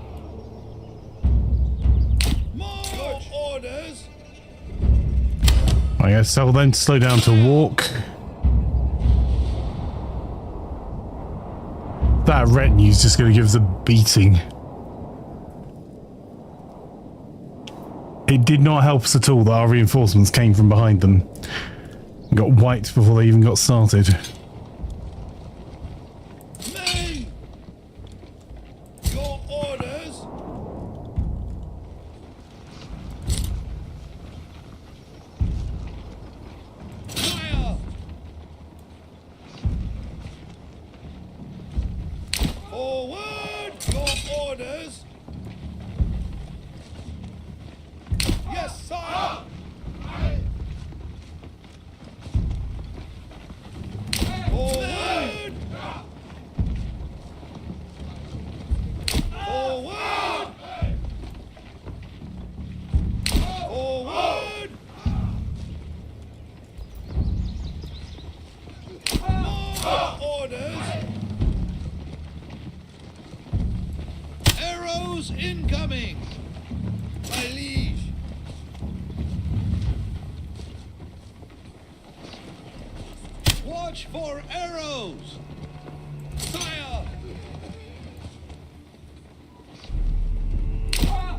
March! Your orders! I guess I'll then slow down to walk. That retinue's just going to give us a beating. It did not help us at all that our reinforcements came from behind them and got wiped before they even got started. Men! Your orders! Fire! Forward! Your orders! Yes, sire! Forward! Forward! Forward! More orders! Arrows incoming! My liege! Watch for arrows! Sire!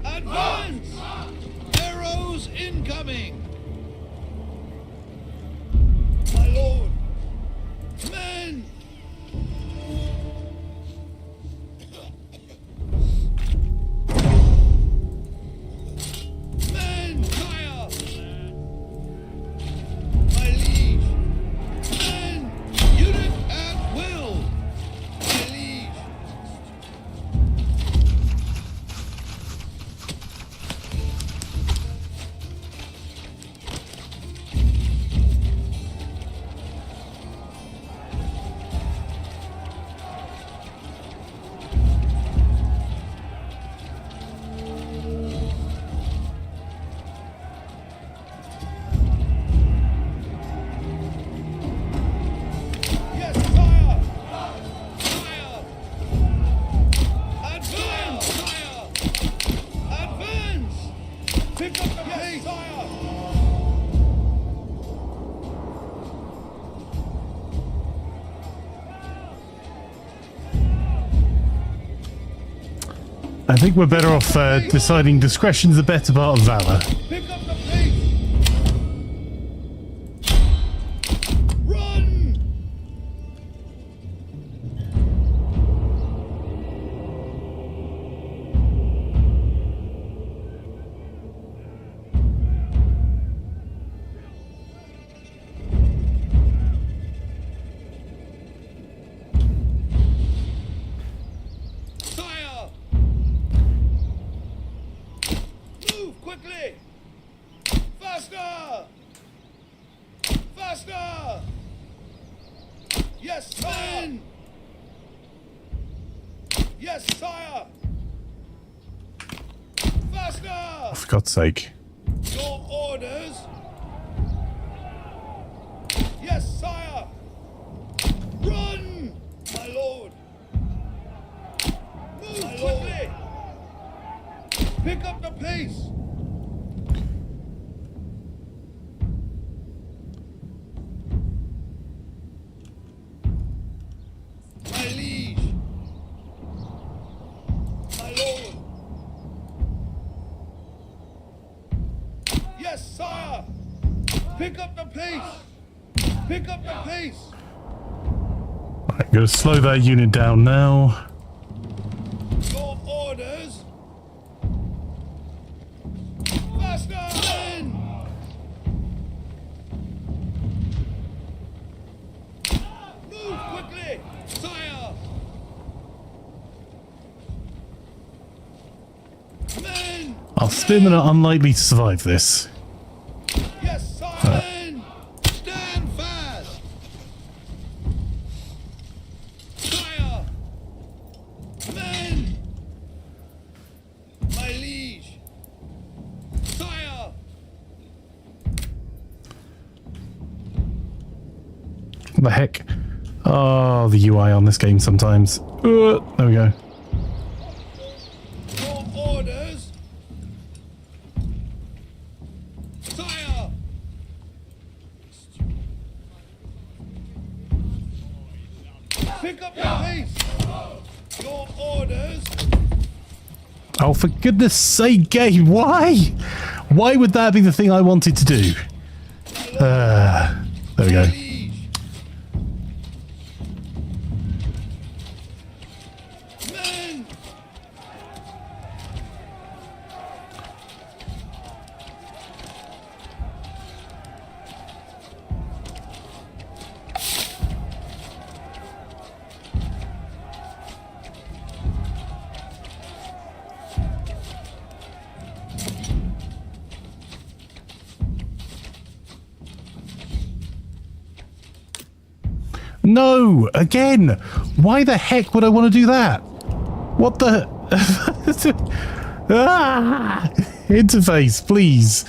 Advance! Arrows incoming! My lord! Men! Men! Sire! My liege! Men! Unit at will! My liege! Yes, sire! Sire! Advance, sire! Advance! Pick up the pace, sire! I think we're better off deciding discretion's the better part of valor. Pick up the pace! Run! Sire! Move quickly! Faster! Faster! Yes, sire! Yes, sire! Faster! For God's sake. Your orders! Yes, sire! Run! My lord! Move quickly! Pick up the pace! Yes, sire. Pick up the pace. Pick up the pace. Right, gonna slow that unit down now. Your orders. Faster, men. Move quickly, sire. Men. Our spearmen are unlikely to survive this. Yes, sire. Men. Stand fast. Sire. Men. My liege. Sire. What the heck? Oh, the UI on this game sometimes. There we go. Your orders. Sire. Pick up your pace. Your orders. Oh, for goodness sake, game, why? Why would that be the thing I wanted to do? There we go. Liege. Men. No, again. Why the heck would I want to do that? What the? Interface, please.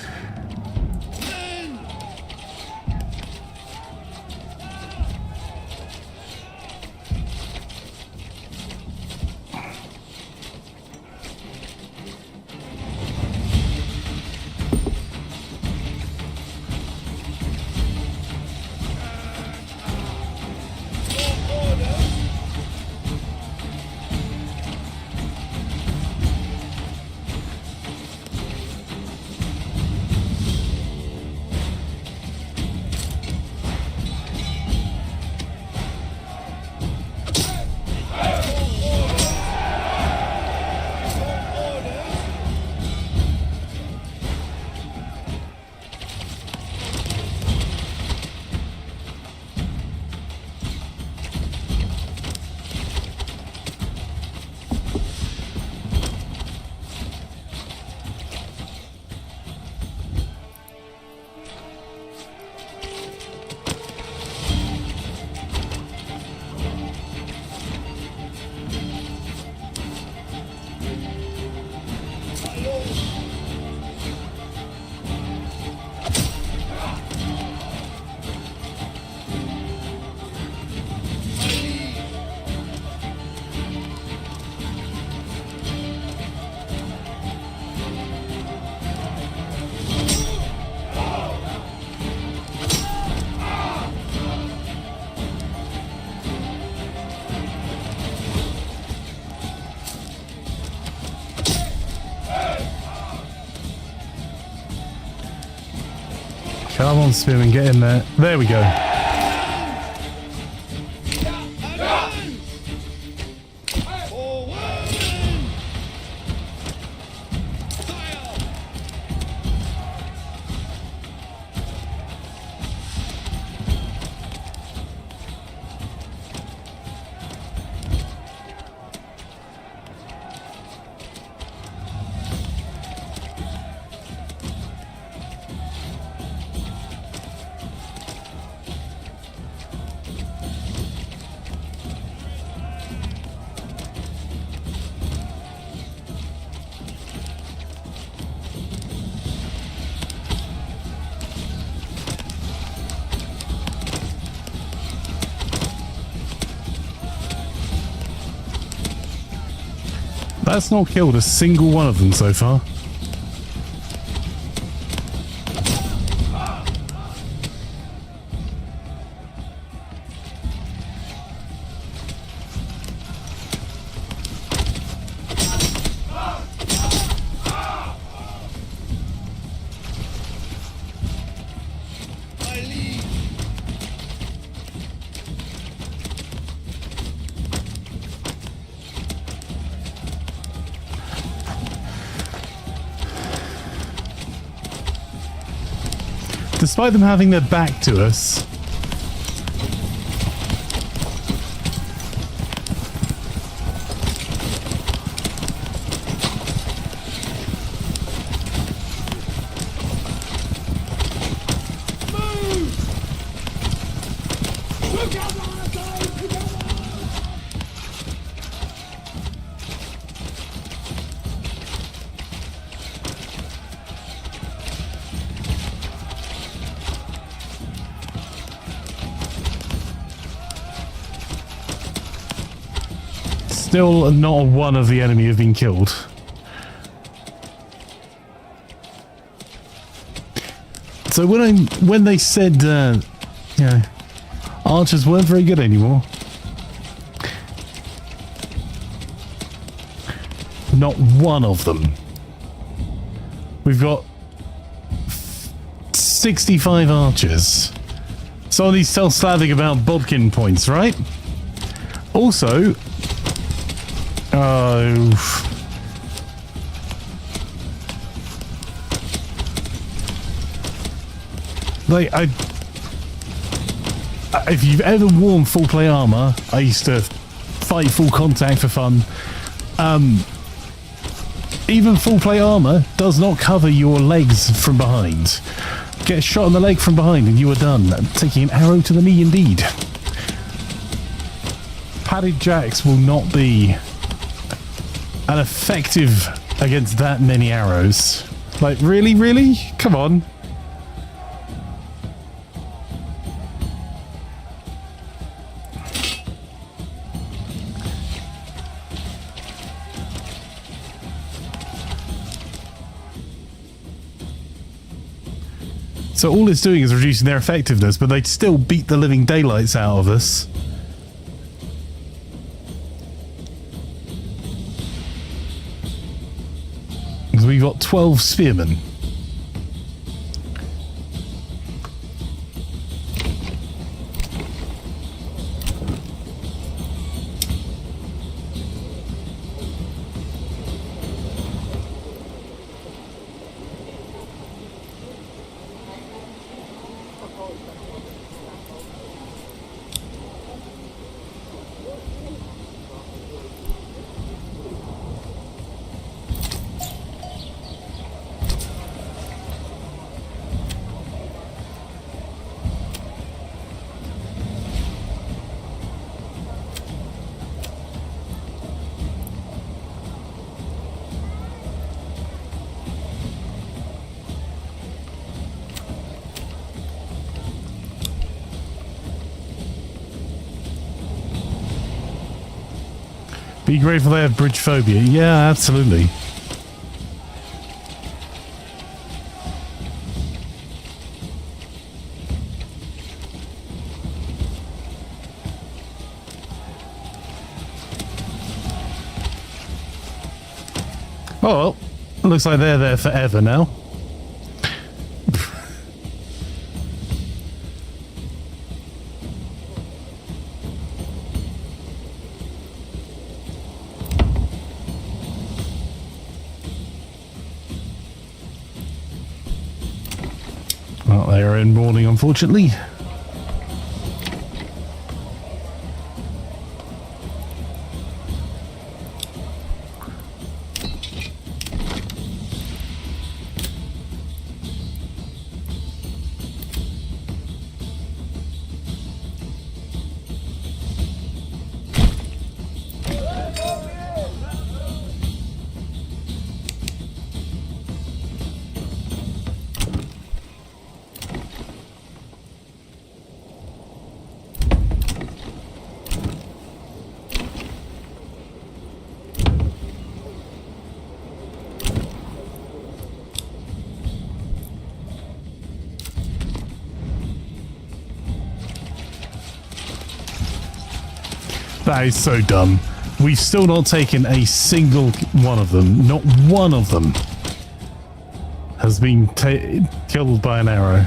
Come on, Spearman, get in there. There we go. That's not killed a single one of them so far. Despite them having their back to us. Still not one of the enemy have been killed. So when they said, archers weren't very good anymore. Not one of them. We've got 65 archers. Some of these tell Slavic about Bodkin points, right? Also, like if you've ever worn full plate armor, I used to fight full contact for fun. Even full plate armor does not cover your legs from behind. Get shot in the leg from behind and you are done. Taking an arrow to the knee indeed. Padded jacks will not be an effective against that many arrows. Like, really? Really? Come on. So all it's doing is reducing their effectiveness, but they'd still beat the living daylights out of us. Because we've got 12 spearmen. Be grateful they have bridge phobia. Yeah, absolutely. Oh, well, looks like they're there forever now. Well, they are in mourning, unfortunately. That is so dumb. We've still not taken a single one of them. Not one of them has been killed by an arrow.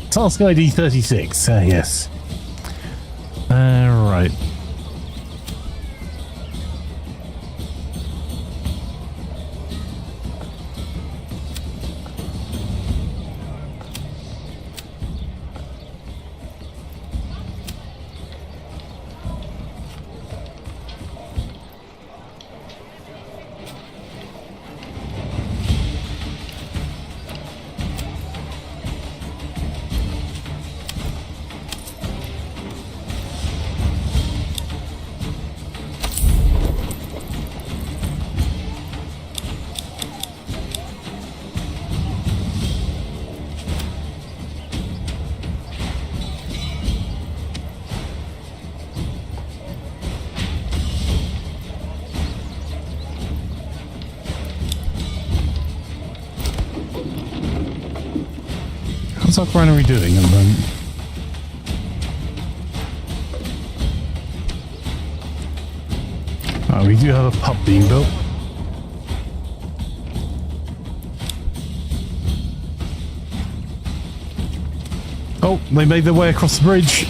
Task ID 36. Yes. Right. How's our granary doing at the moment? Oh, we do have a pub being built. Oh, they made their way across the bridge.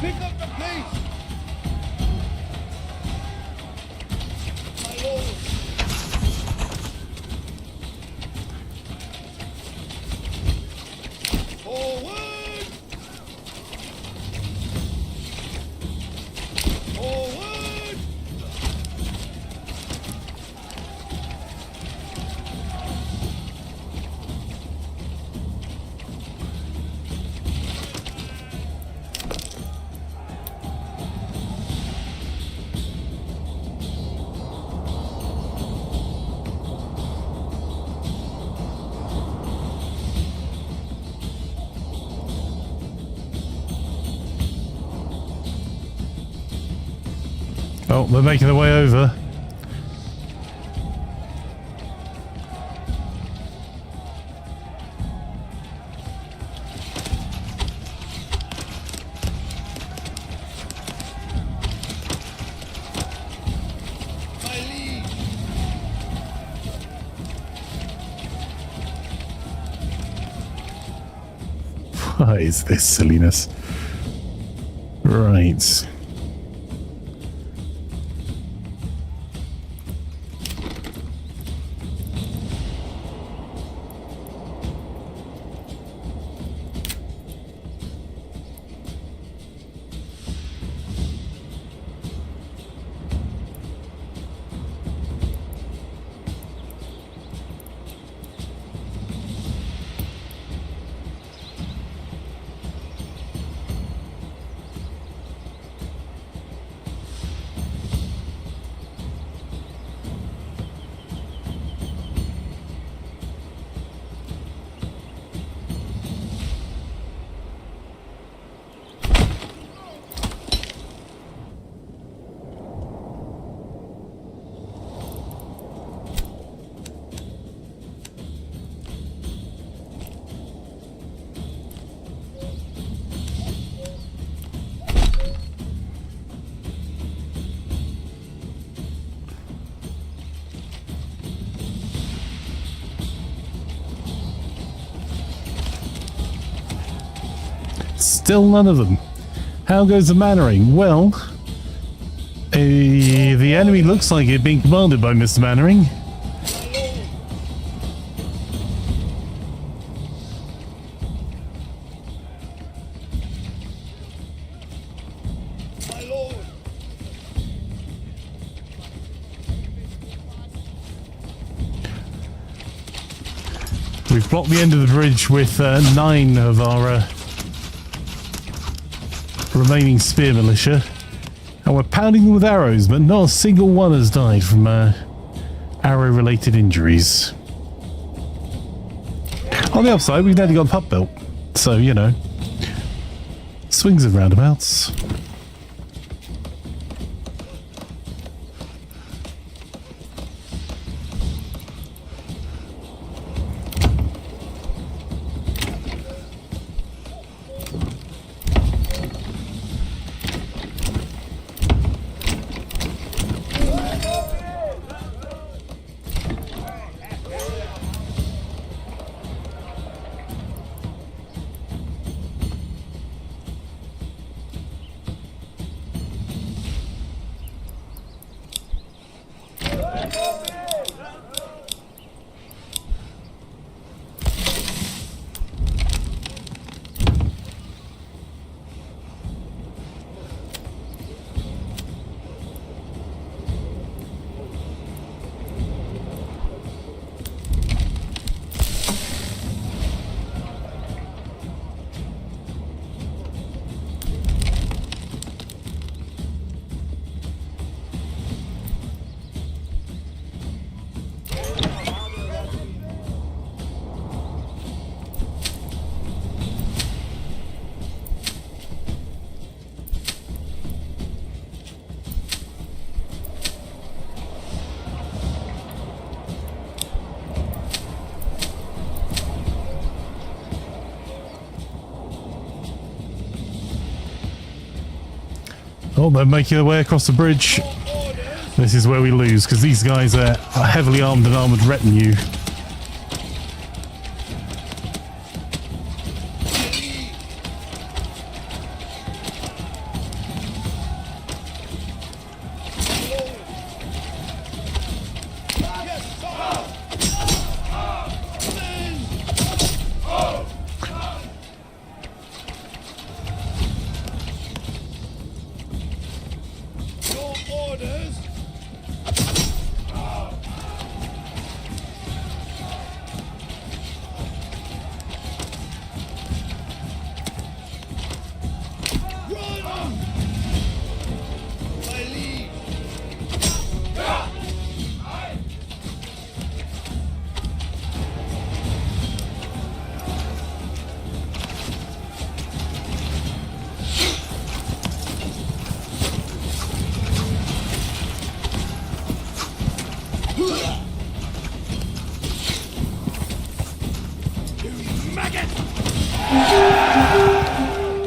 Pick up the pace! My lord! Forward! Forward! Oh, they're making their way over. My liege! What is this silliness? Right. Still none of them. How goes the Mannering? Well, the enemy looks like it being commanded by Mr. Mannering. My lord! We've blocked the end of the bridge with 9 of our remaining spear militia, and we're pounding them with arrows, but not a single one has died from arrow-related injuries. On the upside, we've nearly got a pub built, so you know. Swings and roundabouts. Oh, they're making their way across the bridge. This is where we lose, because these guys are a heavily armed and armoured retinue.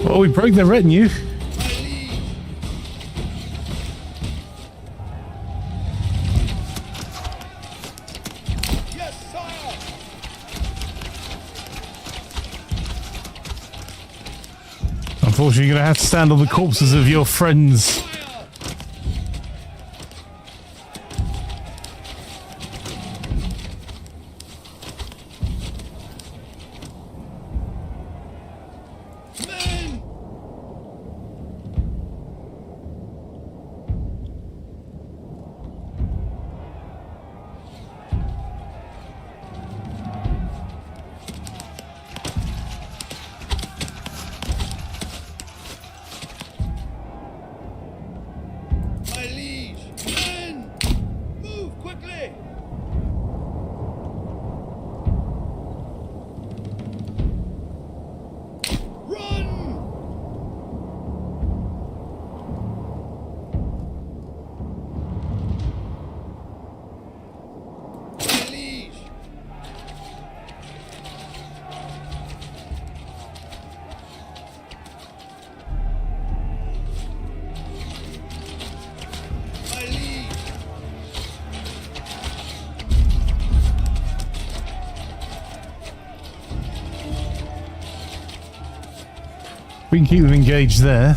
Oh, we broke their retinue. Yes, sire! Unfortunately, you're going to have to stand on the corpses of your friends. My liege! Men! Move quickly! Run! My liege! My liege! We can keep them engaged there.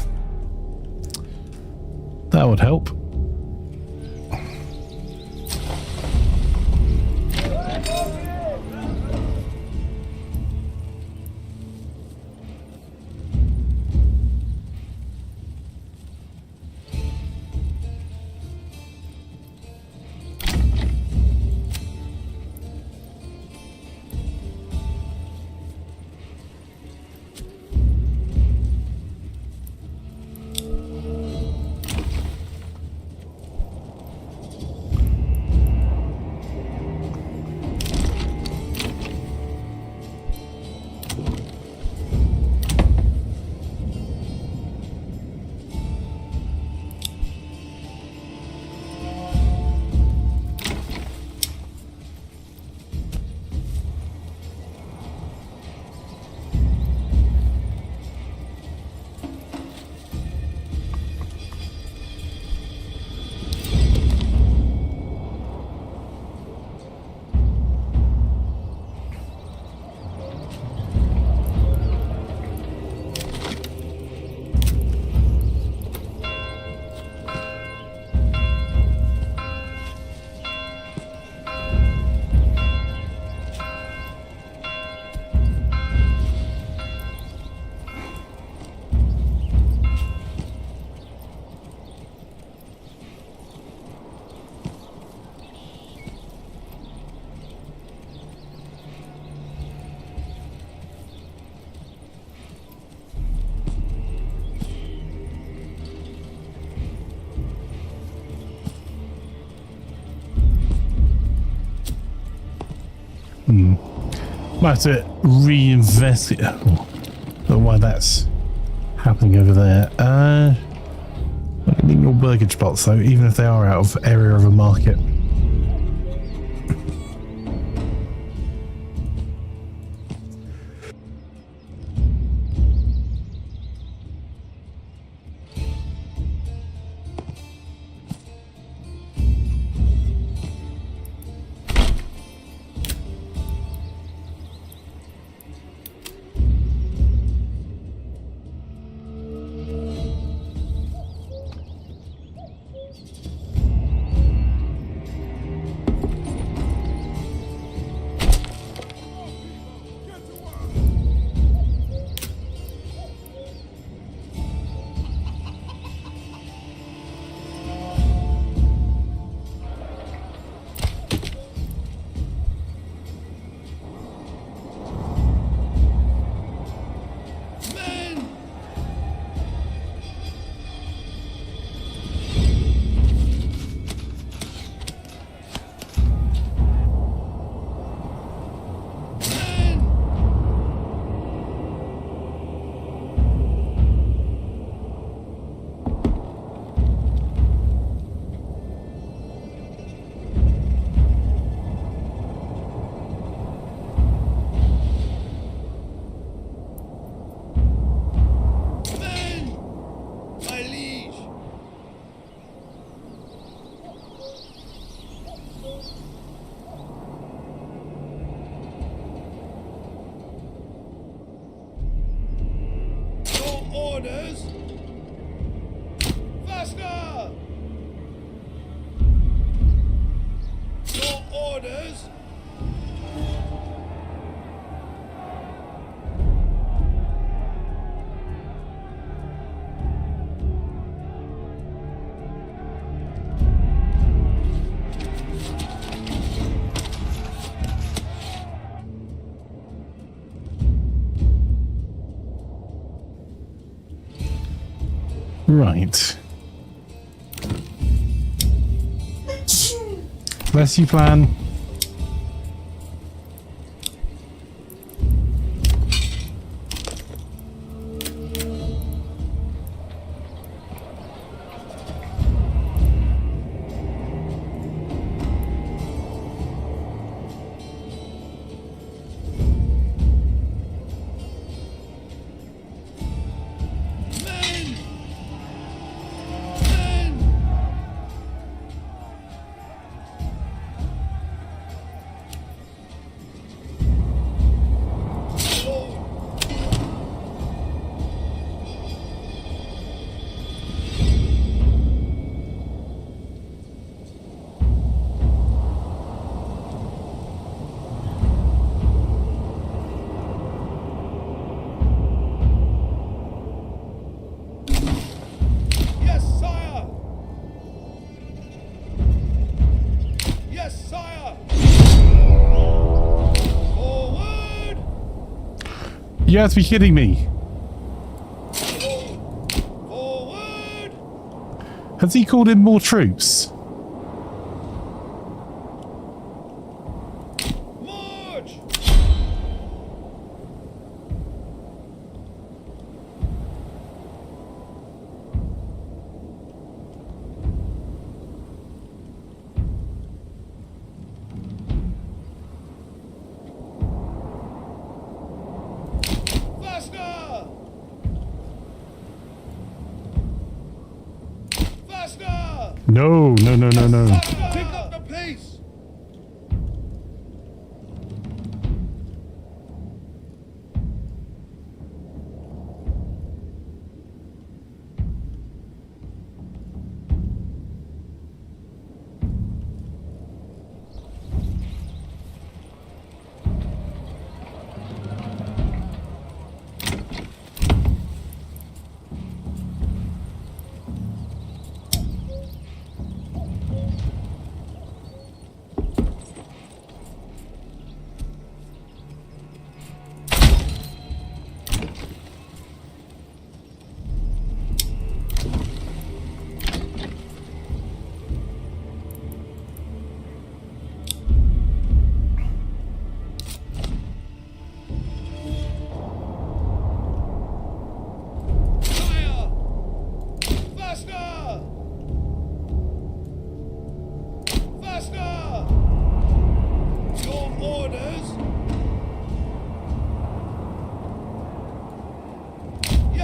That would help. Might have to reinvest it. Oh, don't know why that's happening over there. I can ignore burger spots though, even if they are out of area of a market. Orders! Faster! Your orders! Right. Bless you, plan. You have to be kidding me. Forward! Has he called in more troops? March! Faster! Faster! No, no, no, no, no. Pick up the pace!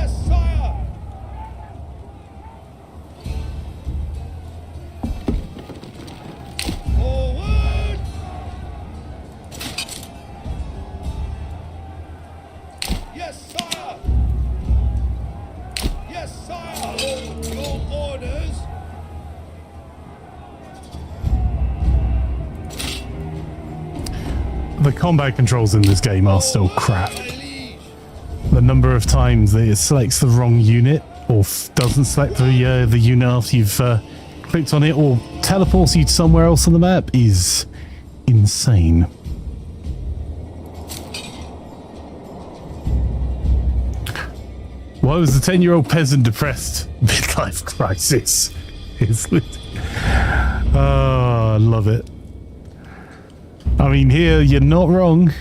Yes, sire! Forward! Yes, sire! Yes, sire! Your orders! The combat controls in this game are still crap. My liege! The number of times that it selects the wrong unit, or doesn't select the unit after you've clicked on it, or teleports you to somewhere else on the map is insane. Why was the 10-year-old peasant depressed? Midlife crisis. Oh, I love it. I mean, here, you're not wrong.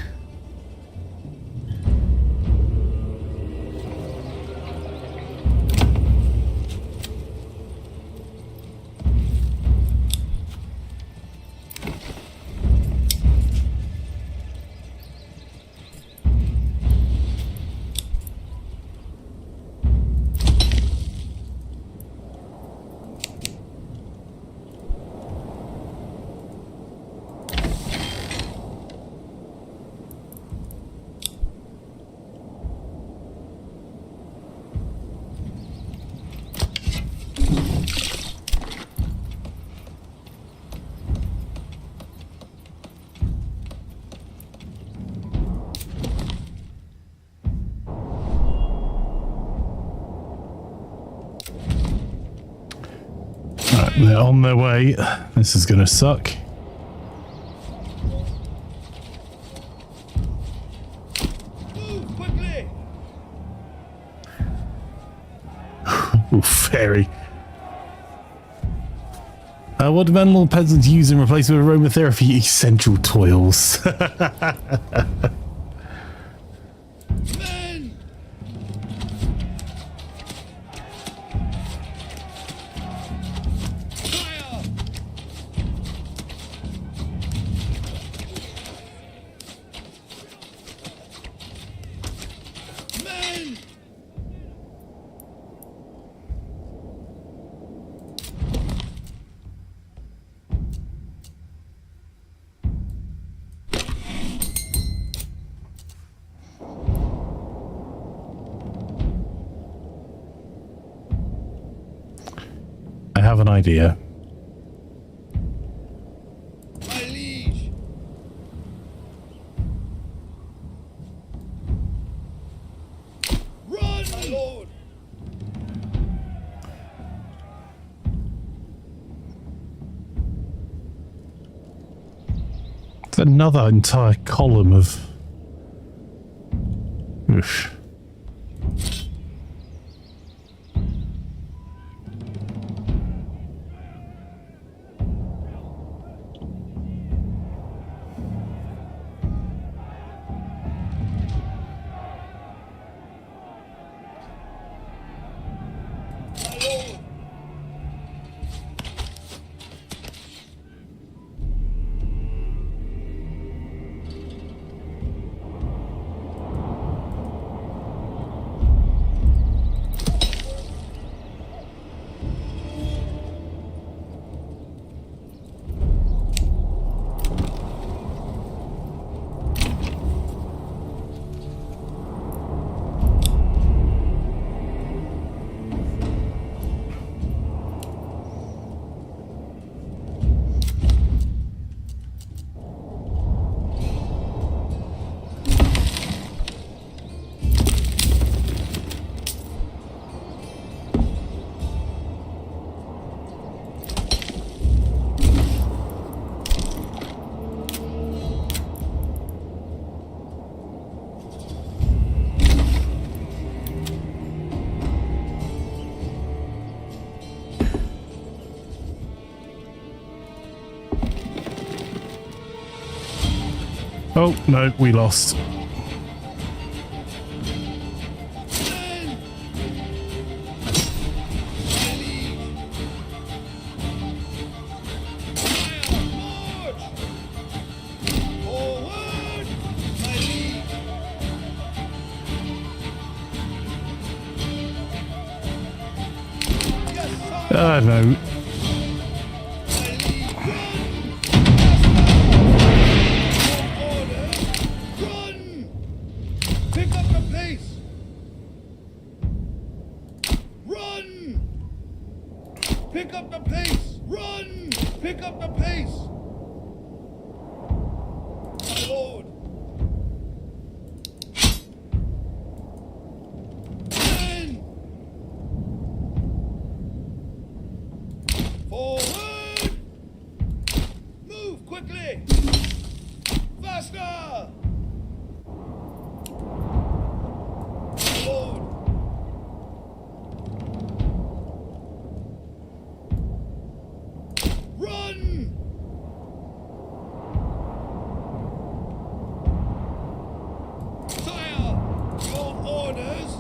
Right, they're on their way. This is gonna suck. Move quickly! Ooh, fairy. What do Manor Lord peasants use in replacement of aromatherapy? Essential toils. Men! Fire! Men! I have an idea. My liege! Run, my lord! It's another entire column of... Oof. My lord! Oh, no, we lost. Men! My liege! Fire! March! Forward! My liege! I don't know. Run! Pick up the pace! Run! Pick up the pace! Run! Pick up the pace! My lord! Men! Forward! Move quickly! Faster! My lord! Run! Sire! Your orders!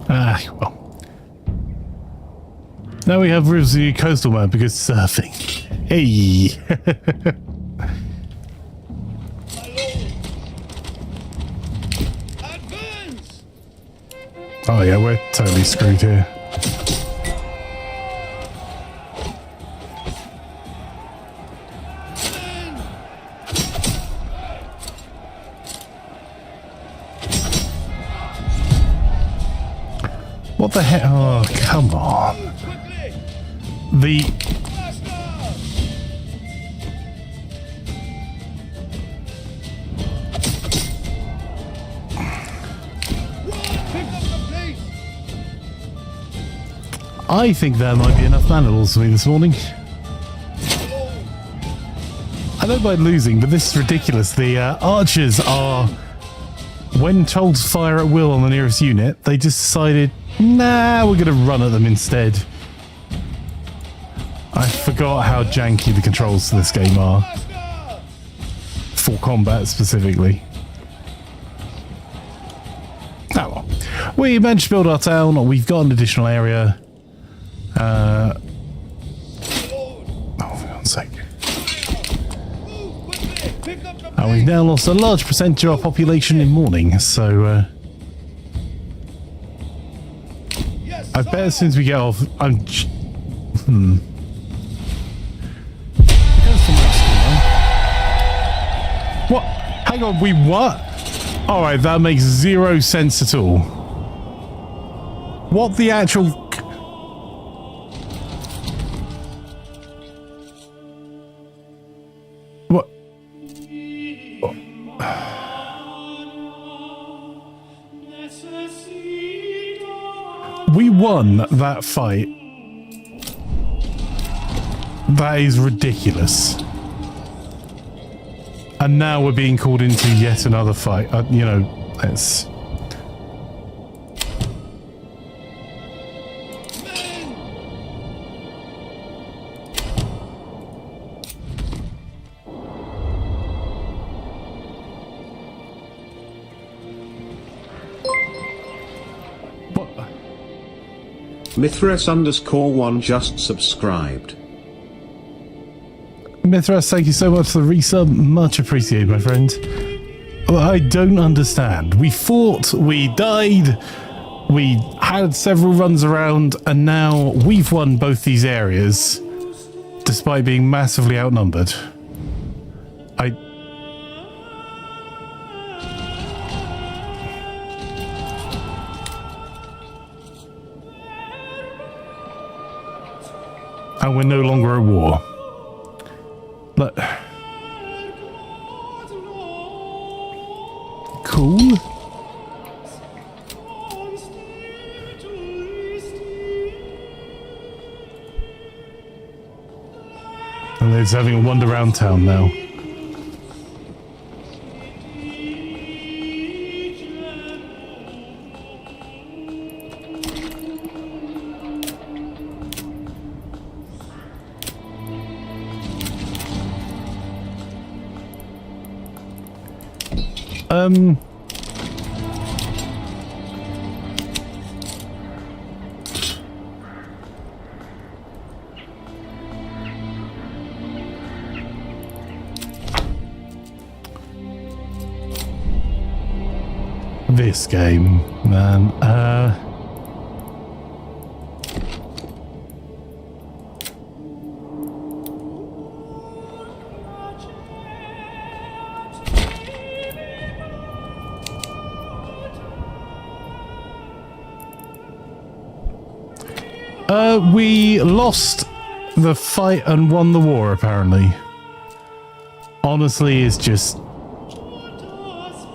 Ah, well. Now we have rivers of the coastal map because surfing. Hey! My lord! Advance! Oh yeah, we're totally screwed here. Men! What the heck? Oh, come on. Move quickly! The... Faster! Run! Pick up the pace! I think there might be enough Manor Lords for me this morning. My lord! I don't mind losing, but this is ridiculous. The archers are, when told to fire at will on the nearest unit, they just decided, nah, we're going to run at them instead. I forgot how janky the controls to this game are, Faster! for combat specifically. Oh well. We managed to build our town, we've got an additional area. My lord! Oh, for God's sake. Move quickly! Pick up the And we've now lost a large percentage of our population in mourning, so Yes, I bet sire! as soon as we get off, What? Hang on, we what? Alright, that makes zero sense at all. What the actual... What? We won that fight. That is ridiculous. And now we're being called into yet another fight. You know, it's... What? Mithras_1 just subscribed. Mithras, thank you so much for the resub. Much appreciated, my friend. Well, I don't understand. We fought, we died, we had several runs around, and now we've won both these areas, despite being massively outnumbered. And we're no longer at war. But... Cool. And it's having a wander around town now. This game, man. We lost the fight and won the war, apparently. Honestly, it's just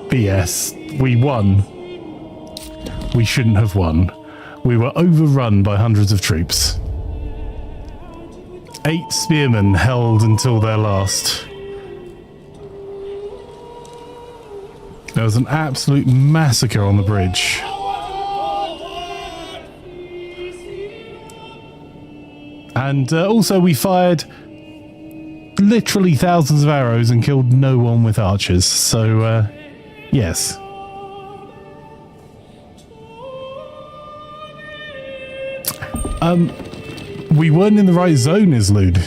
BS. We won. We shouldn't have won. We were overrun by hundreds of troops. 8 spearmen held until their last. There was an absolute massacre on the bridge. And also we fired literally thousands of arrows and killed no one with archers. So, yes. We weren't in the right zone, Islude.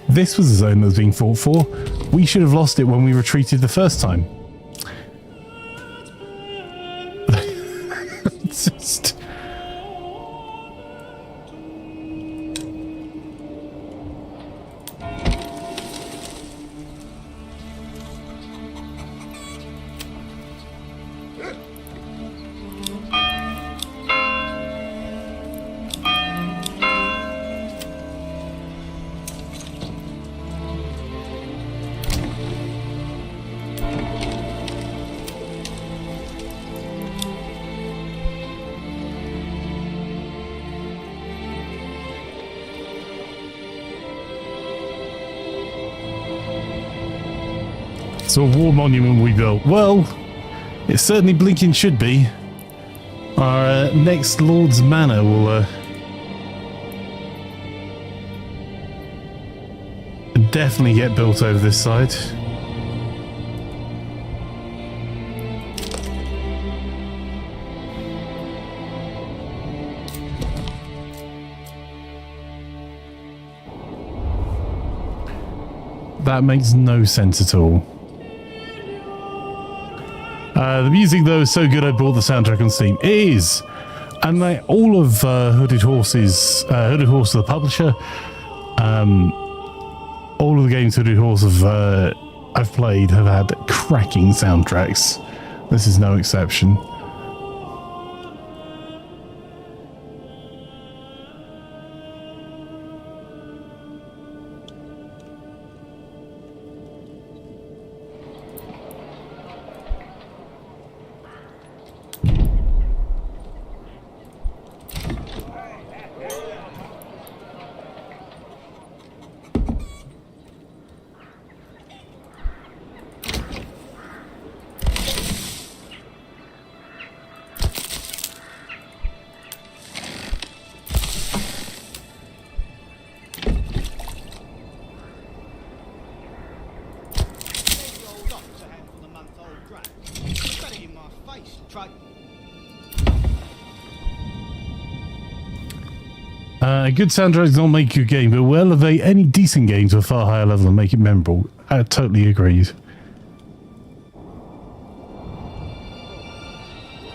This was the zone that was being fought for. We should have lost it when we retreated the first time. It's just... So a war monument we built. Well, it certainly blinking should be. Our next Lord's Manor will definitely get built over this side. That makes no sense at all. The music, though, is so good I bought the soundtrack on Steam. It is! And all of Hooded Horses, Hooded Horse, the publisher, all of the games Hooded Horse I've played have had cracking soundtracks. This is no exception. A good soundtrack does not make a good game, but will elevate any decent game to a far higher level and make it memorable. I totally agree.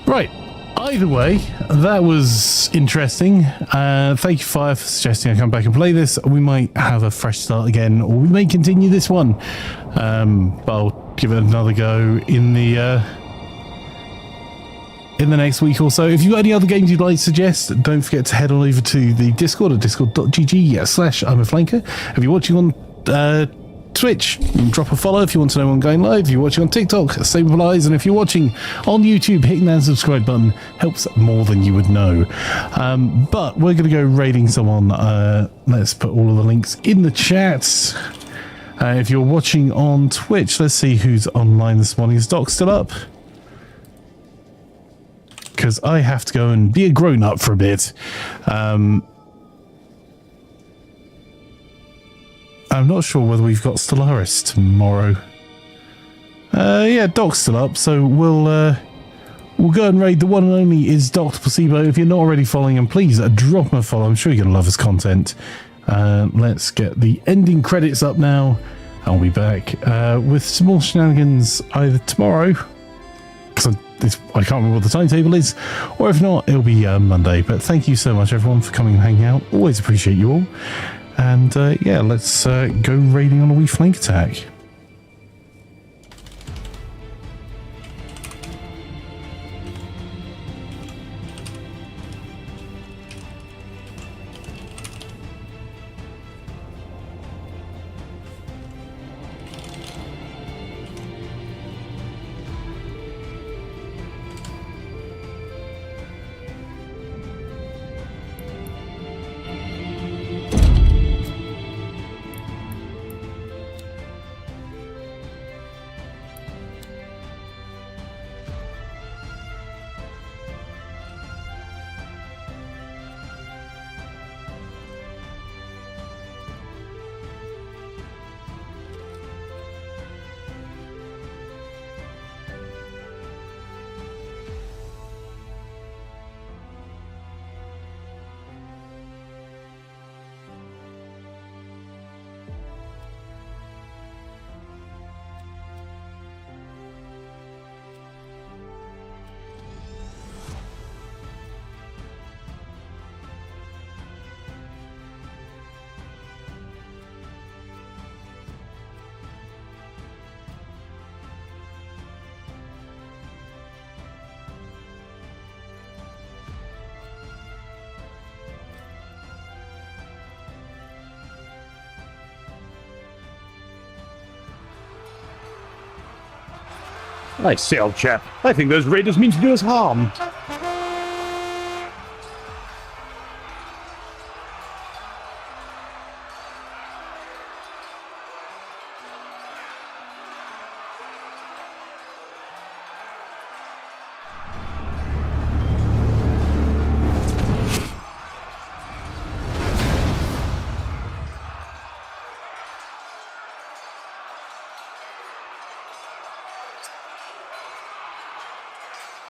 Right. Either way, that was interesting. Thank you, Fire, for suggesting I come back and play this. We might have a fresh start again, or we may continue this one. But I'll give it another go in the next week or so. If you've got any other games you'd like to suggest, don't forget to head on over to the Discord at discord.gg/Imaflanker. If you're watching on Twitch, drop a follow if you want to know when I'm going live. If you're watching on TikTok, same applies. And if you're watching on YouTube, hitting that subscribe button helps more than you would know. But we're going to go raiding someone. Let's put all of the links in the chat. If you're watching on Twitch, let's see who's online this morning. Is Doc still up? Because I have to go and be a grown-up for a bit. I'm not sure whether we've got Stellaris tomorrow. Yeah, Doc's still up, so we'll go and raid. The one and only is Dr. Placebo. If you're not already following him, please drop him a follow. I'm sure you're going to love his content. Let's get the ending credits up now. I'll be back with some more shenanigans either tomorrow, because I can't remember what the timetable is, or if not, it'll be Monday. But thank you so much, everyone, for coming and hanging out. Always appreciate you all. And yeah, let's go raiding on a wee flank attack. I say, old chap, I think those raiders mean to do us harm.